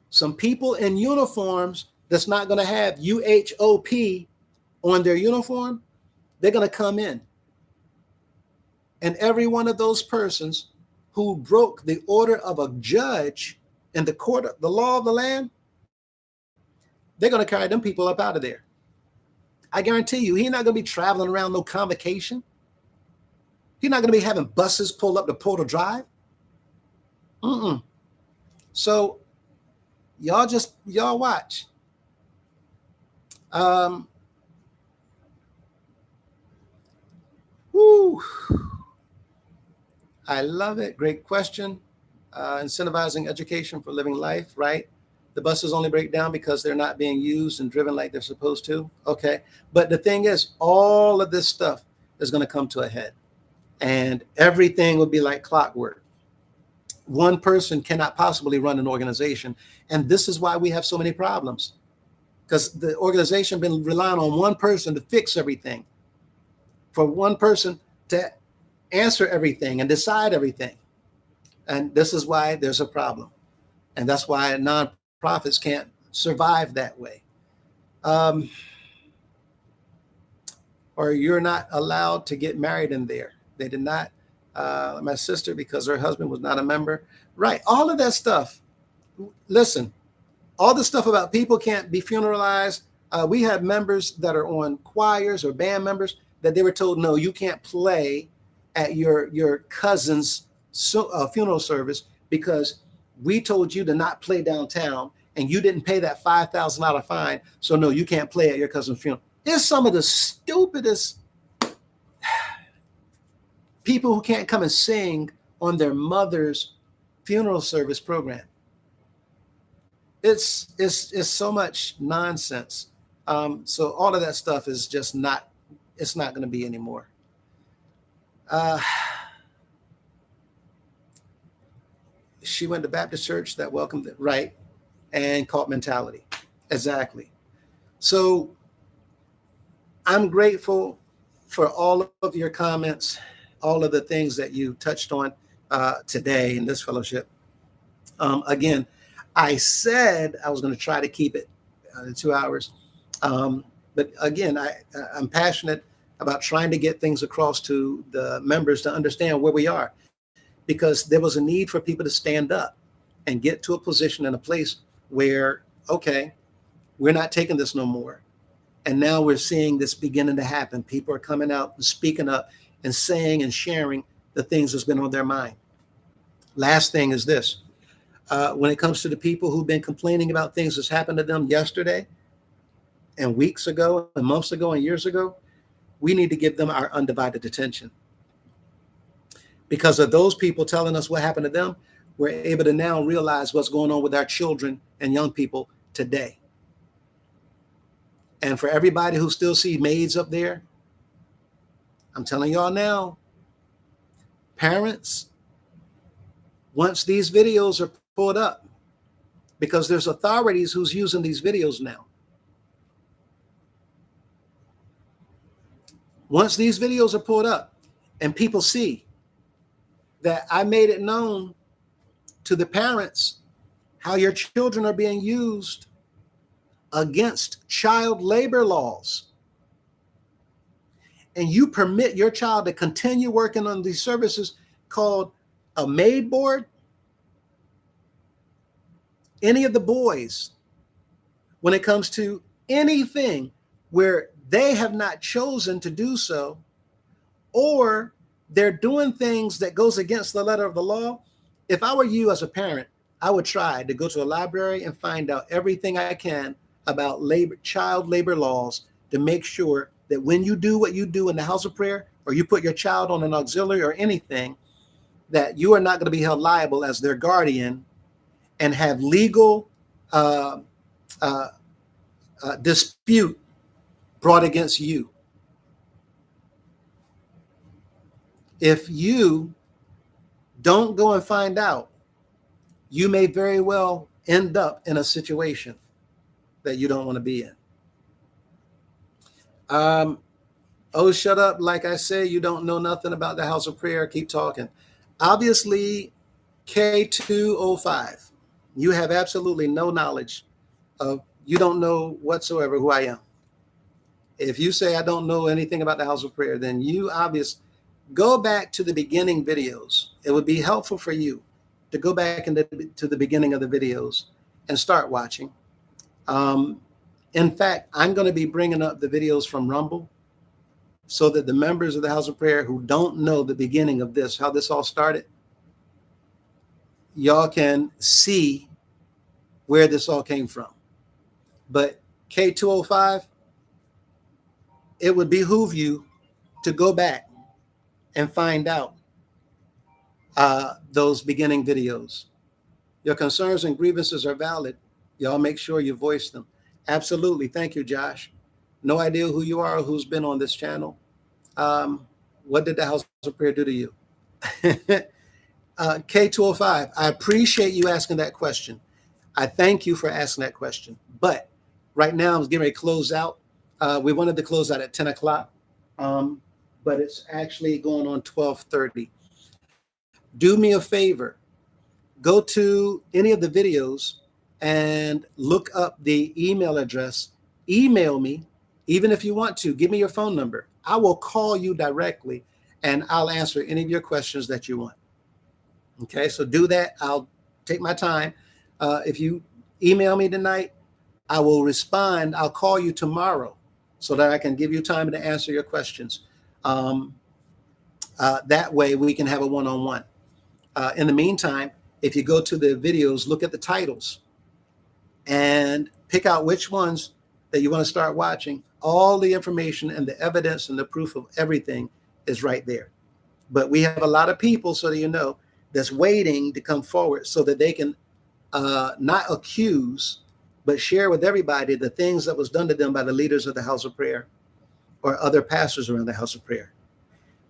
some people in uniforms that's not going to have UHOP on their uniform, they're going to come in. And every one of those persons who broke the order of a judge in the court of the law of the land, they're going to carry them people up out of there. I guarantee you, he's not going to be traveling around no convocation. He's not going to be having buses pull up to Portal Drive. So y'all watch. Woo. I love it. Great question. Incentivizing education for living life, right? The buses only break down because they're not being used and driven like they're supposed to. Okay. But the thing is, all of this stuff is going to come to a head and everything will be like clockwork. One person cannot possibly run an organization. And this is why we have so many problems, because the organization been relying on one person to fix everything, for one person to answer everything and decide everything. And this is why there's a problem. And that's why nonprofits can't survive that way. Or you're not allowed to get married in there. They did not. My sister, because her husband was not a member. Right. All of that stuff. Listen, all the stuff about people can't be funeralized. We have members that are on choirs or band members that they were told, no, you can't play at your cousin's funeral service because we told you to not play downtown and you didn't pay that $5,000 fine. So no, you can't play at your cousin's funeral. It's some of the stupidest people who can't come and sing on their mother's funeral service program. It's so much nonsense. So all of that stuff is just not, it's not going to be anymore. She went to Baptist church that welcomed it, right, and cult mentality. Exactly. So I'm grateful for all of your comments, all of the things that you touched on today in this fellowship. Again, I said I was going to try to keep it 2 hours. But again, I'm passionate about trying to get things across to the members to understand where we are, because there was a need for people to stand up and get to a position and a place where, okay, we're not taking this no more. And now we're seeing this beginning to happen. People are coming out and speaking up and saying and sharing the things that's been on their mind. Last thing is this. When it comes to the people who've been complaining about things that's happened to them yesterday and weeks ago and months ago and years ago, we need to give them our undivided attention. Because of those people telling us what happened to them, we're able to now realize what's going on with our children and young people today. And for everybody who still see maids up there, I'm telling y'all now, parents, once these videos are pulled up, because there's authorities who's using these videos now. Once these videos are pulled up and people see that I made it known to the parents how your children are being used against child labor laws, and you permit your child to continue working on these services called a maid board, any of the boys, when it comes to anything where they have not chosen to do so, or they're doing things that goes against the letter of the law. If I were you as a parent, I would try to go to a library and find out everything I can about child labor laws to make sure that when you do what you do in the house of prayer, or you put your child on an auxiliary or anything, that you are not going to be held liable as their guardian and have legal dispute brought against you. If you don't go and find out, you may very well end up in a situation that you don't want to be in. Oh, shut up. Like I say, you don't know nothing about the house of prayer. Keep talking. Obviously, K205, you have absolutely no knowledge of, you don't know whatsoever who I am. If you say I don't know anything about the house of prayer, then you obviously, go back to the beginning videos. It would be helpful for you to go back to the beginning of the videos and start watching. In fact, I'm going to be bringing up the videos from Rumble so that the members of the House of Prayer who don't know the beginning of this, how this all started, y'all can see where this all came from. But K205, it would behoove you to go back and find out those beginning videos. Your concerns and grievances are valid. Y'all make sure you voice them. Absolutely. Thank you, Josh. No idea who you are or who's been on this channel. What did the House of Prayer do to you? K205, I appreciate you asking that question. I thank you for asking that question. But right now, I'm getting ready to close out. We wanted to close out at 10 o'clock, but it's actually going on 12:30. Do me a favor. Go to any of the videos and look up the email address. Email me, even if you want to. Give me your phone number. I will call you directly, and I'll answer any of your questions that you want. Okay, so do that. I'll take my time. If you email me tonight, I will respond. I'll call you tomorrow so that I can give you time to answer your questions. That way we can have a one-on-one. In the meantime, if you go to the videos, look at the titles and pick out which ones that you want to start watching. All the information and the evidence and the proof of everything is right there. But we have a lot of people, so that you know, that's waiting to come forward so that they can not accuse, but share with everybody the things that was done to them by the leaders of the House of Prayer or other pastors around the House of Prayer.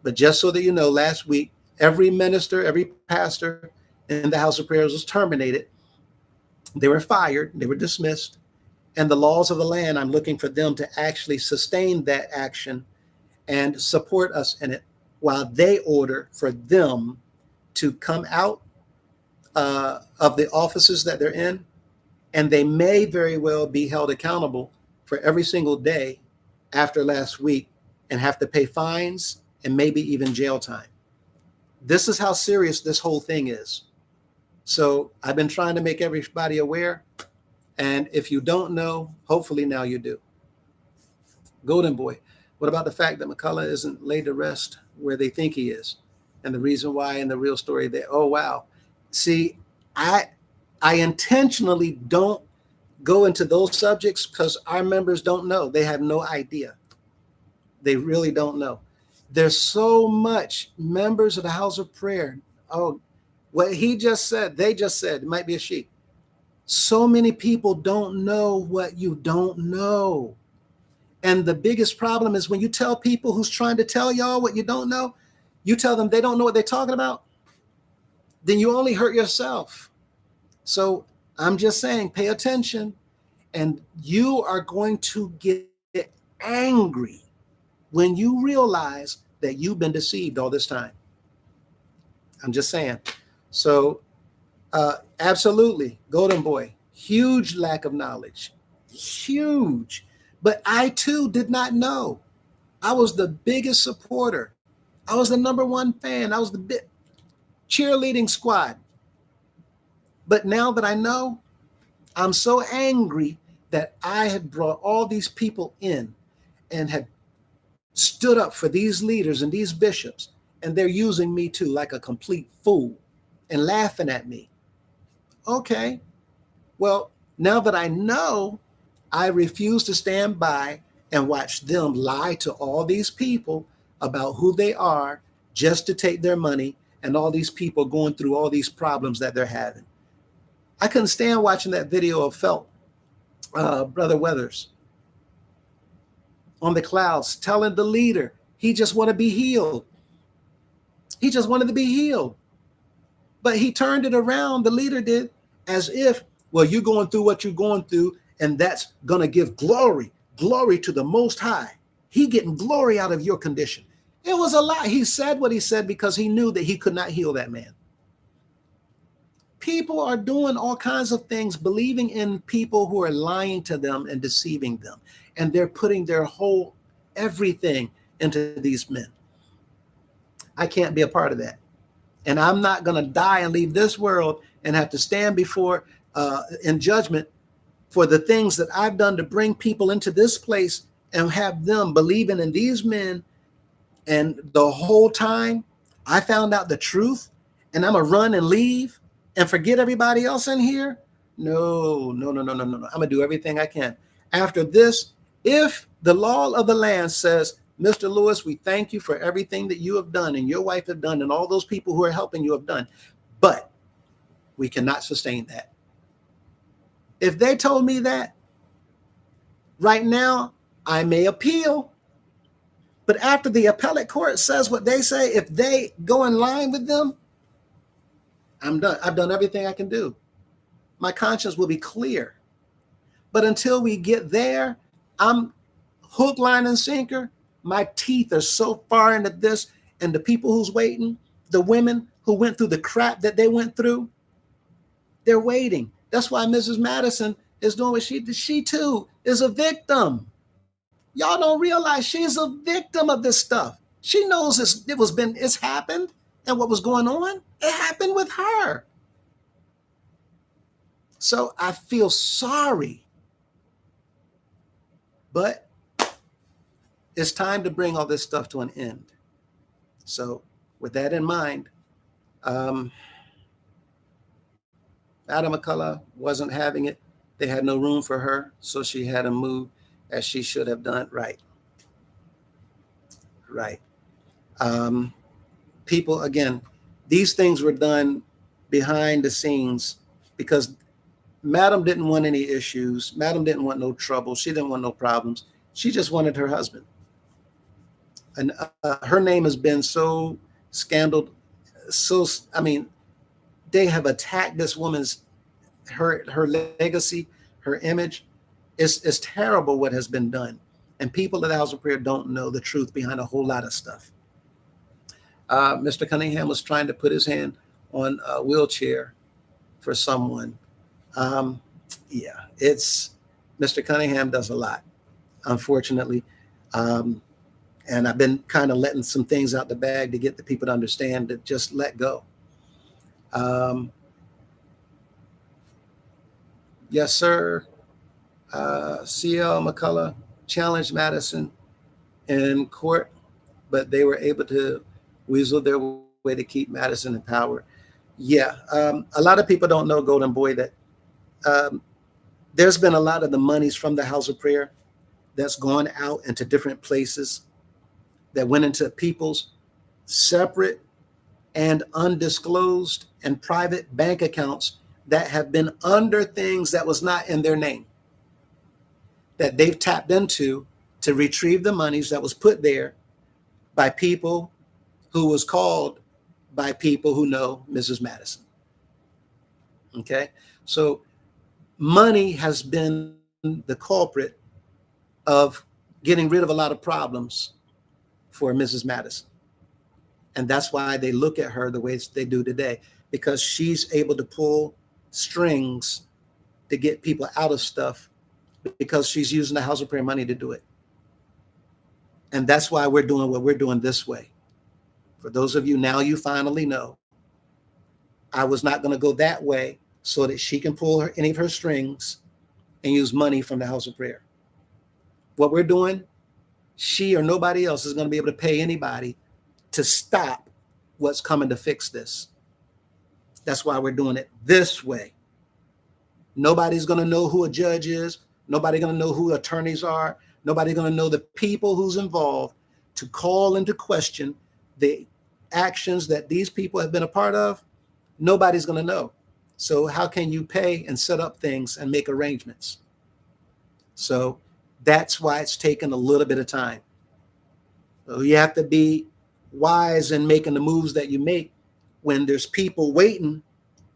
But just so that you know, last week, every minister, every pastor in the House of Prayers was terminated. They were fired, they were dismissed. And the laws of the land, I'm looking for them to actually sustain that action and support us in it while they order for them to come out of the offices that they're in. And they may very well be held accountable for every single day after last week and have to pay fines and maybe even jail time. This is how serious this whole thing is. So I've been trying to make everybody aware. And if you don't know, hopefully now you do. Golden Boy, what about the fact that McCullough isn't laid to rest where they think he is? And the reason why in the real story there, oh, wow. See, I intentionally don't go into those subjects because our members don't know. They have no idea. They really don't know. There's so much members of the House of Prayer. Oh, what he just said, they just said, it might be a she. So many people don't know what you don't know. And the biggest problem is when you tell people who's trying to tell y'all what you don't know, you tell them they don't know what they're talking about, then you only hurt yourself. So I'm just saying, pay attention, and you are going to get angry when you realize that you've been deceived all this time. I'm just saying. So absolutely, Golden Boy, huge lack of knowledge, huge. But I too did not know. I was the biggest supporter. I was the #1 fan. I was the cheerleading squad. But now that I know, I'm so angry that I had brought all these people in and had stood up for these leaders and these bishops, and they're using me too like a complete fool and laughing at me. Okay, well, now that I know, I refuse to stand by and watch them lie to all these people about who they are just to take their money, and all these people going through all these problems that they're having. I couldn't stand watching that video of Brother Weathers on the clouds telling the leader he just want to be healed. He just wanted to be healed. But he turned it around, the leader did, as if, well, you're going through what you're going through, and that's going to give glory to the Most High. He getting glory out of your condition. It was a lie. He said what he said because he knew that he could not heal that man. People are doing all kinds of things, believing in people who are lying to them and deceiving them. And they're putting their whole everything into these men. I can't be a part of that. And I'm not going to die and leave this world and have to stand before in judgment for the things that I've done to bring people into this place and have them believing in these men. And the whole time I found out the truth and I'm going to run and leave and forget everybody else in here. No. I'm going to do everything I can. After this, if the law of the land says, Mr. Lewis, we thank you for everything that you have done and your wife have done and all those people who are helping you have done, but we cannot sustain that. If they told me that right now, I may appeal. But after the appellate court says what they say, if they go in line with them, I'm done. I've done everything I can do. My conscience will be clear. But until we get there, I'm hook, line, and sinker. My teeth are so far into this, and the people who's waiting, the women who went through the crap that they went through, they're waiting. That's why Mrs. Madison is doing what she did. She too is a victim. Y'all don't realize she's a victim of this stuff. She knows it's happened, and what was going on, it happened with her. So I feel sorry, but it's time to bring all this stuff to an end. So with that in mind, Adam McCullough wasn't having it. They had no room for her, so she had to move as she should have done. Right. People, again, these things were done behind the scenes because Madam didn't want any issues. Madam didn't want no trouble. She didn't want no problems. She just wanted her husband. And her name has been so scandaled. They have attacked this woman's, her legacy, her image. It's terrible what has been done. And people at the House of Prayer don't know the truth behind a whole lot of stuff. Mr. Cunningham was trying to put his hand on a wheelchair for someone. Mr. Cunningham does a lot, unfortunately. And I've been kind of letting some things out the bag to get the people to understand to just let go. Yes, sir. CL McCullough challenged Madison in court, but they were able to weasel their way to keep Madison in power. Yeah, a lot of people don't know, Golden Boy, that there's been a lot of the monies from the House of Prayer that's gone out into different places that went into people's separate and undisclosed and private bank accounts that have been under things that was not in their name, that they've tapped into to retrieve the monies that was put there by people who was called by people who know Mrs. Madison. Okay, so money has been the culprit of getting rid of a lot of problems for Mrs. Madison. And that's why they look at her the way they do today, because she's able to pull strings to get people out of stuff because she's using the House of Prayer money to do it. And that's why we're doing what we're doing this way. For those of you now, you finally know I was not going to go that way so that she can pull any of her strings and use money from the House of Prayer. What we're doing, she or nobody else is going to be able to pay anybody to stop what's coming to fix this. That's why we're doing it this way. Nobody's going to know who a judge is. Nobody's going to know who attorneys are. Nobody's going to know the people who's involved to call into question the actions that these people have been a part of. Nobody's going to know. So how can you pay and set up things and make arrangements? So that's why it's taken a little bit of time. So you have to be wise in making the moves that you make when there's people waiting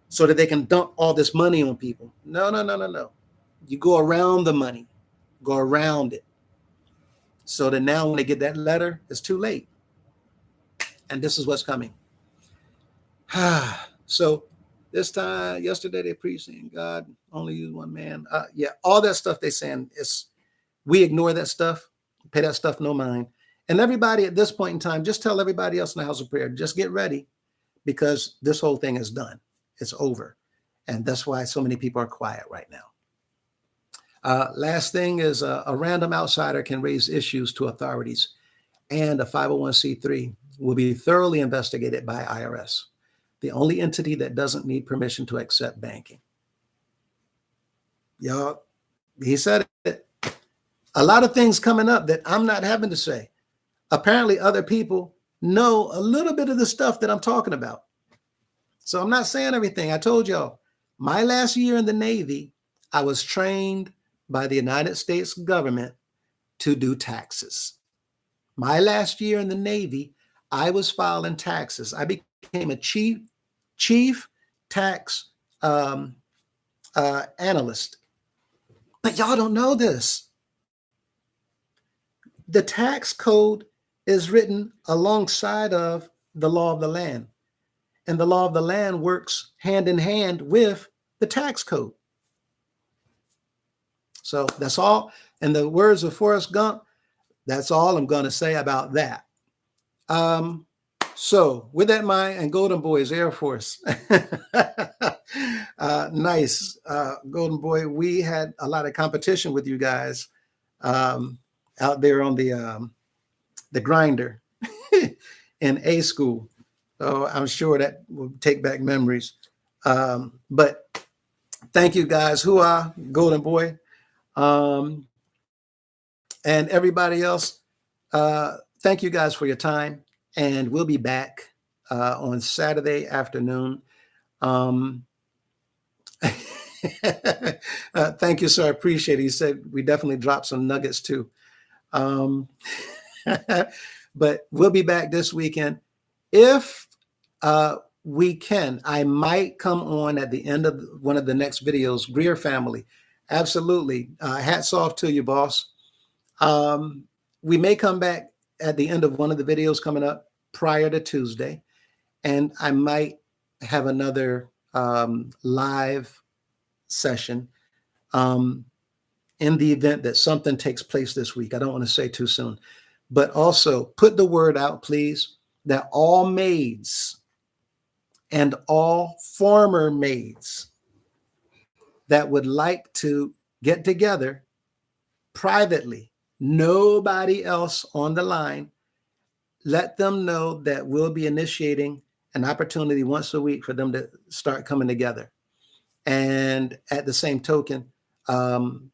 so that they can dump all this money on people. No. You go around the money, go around it. So that now when they get that letter, it's too late. And this is what's coming. So this time, yesterday they preached saying God only used one man. All that stuff they saying is, we ignore that stuff, pay that stuff no mind. And everybody at this point in time, just tell everybody else in the house of prayer, just get ready, because this whole thing is done. It's over. And that's why so many people are quiet right now. Last thing is a random outsider can raise issues to authorities, and a 501c3 will be thoroughly investigated by IRS, the only entity that doesn't need permission to accept banking. Y'all, he said it. A lot of things coming up that I'm not having to say. Apparently other people know a little bit of the stuff that I'm talking about. So I'm not saying everything. I told y'all, my last year in the Navy, I was trained by the United States government to do taxes. My last year in the Navy, I was filing taxes. I became a chief tax analyst. But y'all don't know this. The tax code is written alongside of the law of the land. And the law of the land works hand in hand with the tax code. So that's all. In the words of Forrest Gump, that's all I'm going to say about that. So with that in mind, and Golden Boys Air Force. Nice. Golden Boy, we had a lot of competition with you guys out there on the grinder in A school. So I'm sure that will take back memories. But thank you guys. Hoo-ah, Golden Boy. And everybody else, thank you guys for your time. And we'll be back on Saturday afternoon. Thank you, sir. I appreciate it. He said we definitely dropped some nuggets too. But we'll be back this weekend. If we can, I might come on at the end of one of the next videos. Greer family. Absolutely. Hats off to you, boss. We may come back at the end of one of the videos coming up prior to Tuesday. And I might have another live session in the event that something takes place this week. I don't want to say too soon. But also put the word out, please, that all maids and all former maids that would like to get together privately, nobody else on the line, let them know that we'll be initiating an opportunity once a week for them to start coming together. And at the same token,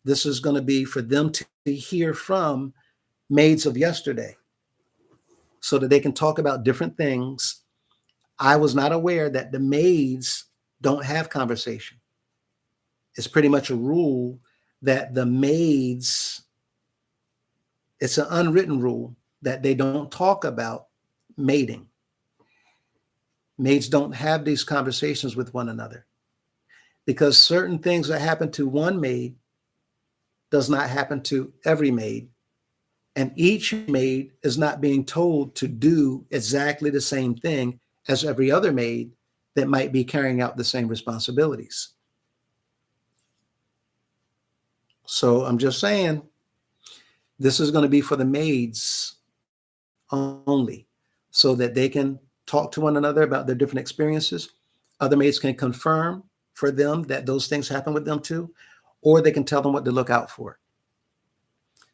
this is going to be for them to hear from maids of yesterday so that they can talk about different things. I was not aware that the maids don't have conversation. It's pretty much a rule that the maids, it's an unwritten rule that they don't talk about mating. Maids don't have these conversations with one another because certain things that happen to one maid does not happen to every maid. And each maid is not being told to do exactly the same thing as every other maid that might be carrying out the same responsibilities. So I'm just saying, this is going to be for the maids only, so that they can talk to one another about their different experiences. Other maids can confirm for them that those things happen with them too, or they can tell them what to look out for.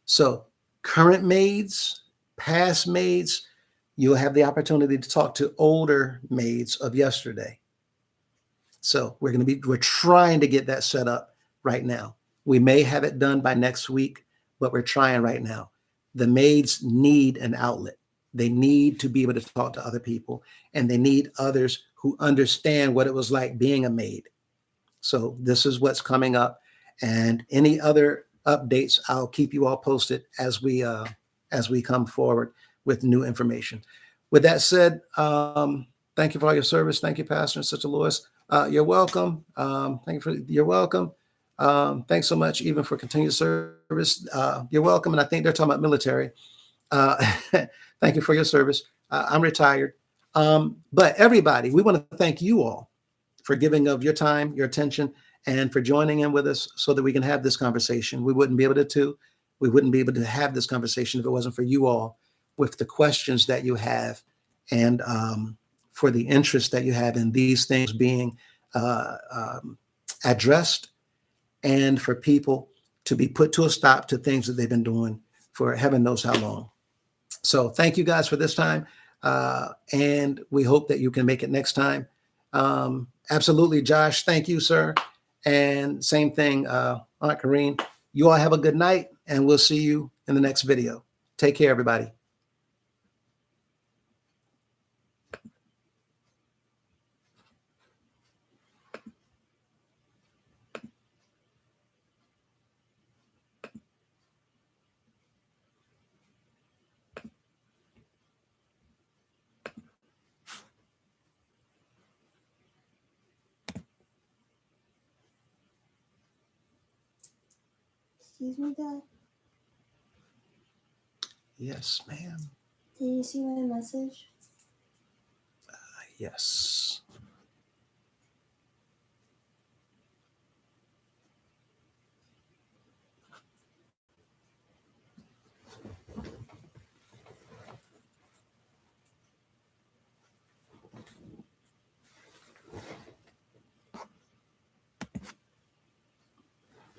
So current maids, past maids, you'll have the opportunity to talk to older maids of yesterday. So we're trying to get that set up right now. We may have it done by next week, but we're trying right now. The maids need an outlet. They need to be able to talk to other people, and they need others who understand what it was like being a maid. So this is what's coming up, and any other updates, I'll keep you all posted as we come forward with new information. With that said, thank you for all your service. Thank you, Pastor and Sister Lois. You're welcome. You're welcome. Thanks so much, even for continued service. You're welcome. And I think they're talking about military. Thank you for your service. I'm retired. But everybody, we want to thank you all for giving of your time, your attention, and for joining in with us so that we can have this conversation. We wouldn't be able to have this conversation if it wasn't for you all with the questions that you have, and for the interest that you have in these things being addressed, and for people to be put to a stop to things that they've been doing for heaven knows how long. So thank you guys for this time. And we hope that you can make it next time. Absolutely, Josh. Thank you, sir. And same thing, Aunt Kareen. You all have a good night, and we'll see you in the next video. Take care, everybody. Excuse me, Dad. Yes, ma'am. Did you see my message? Yes.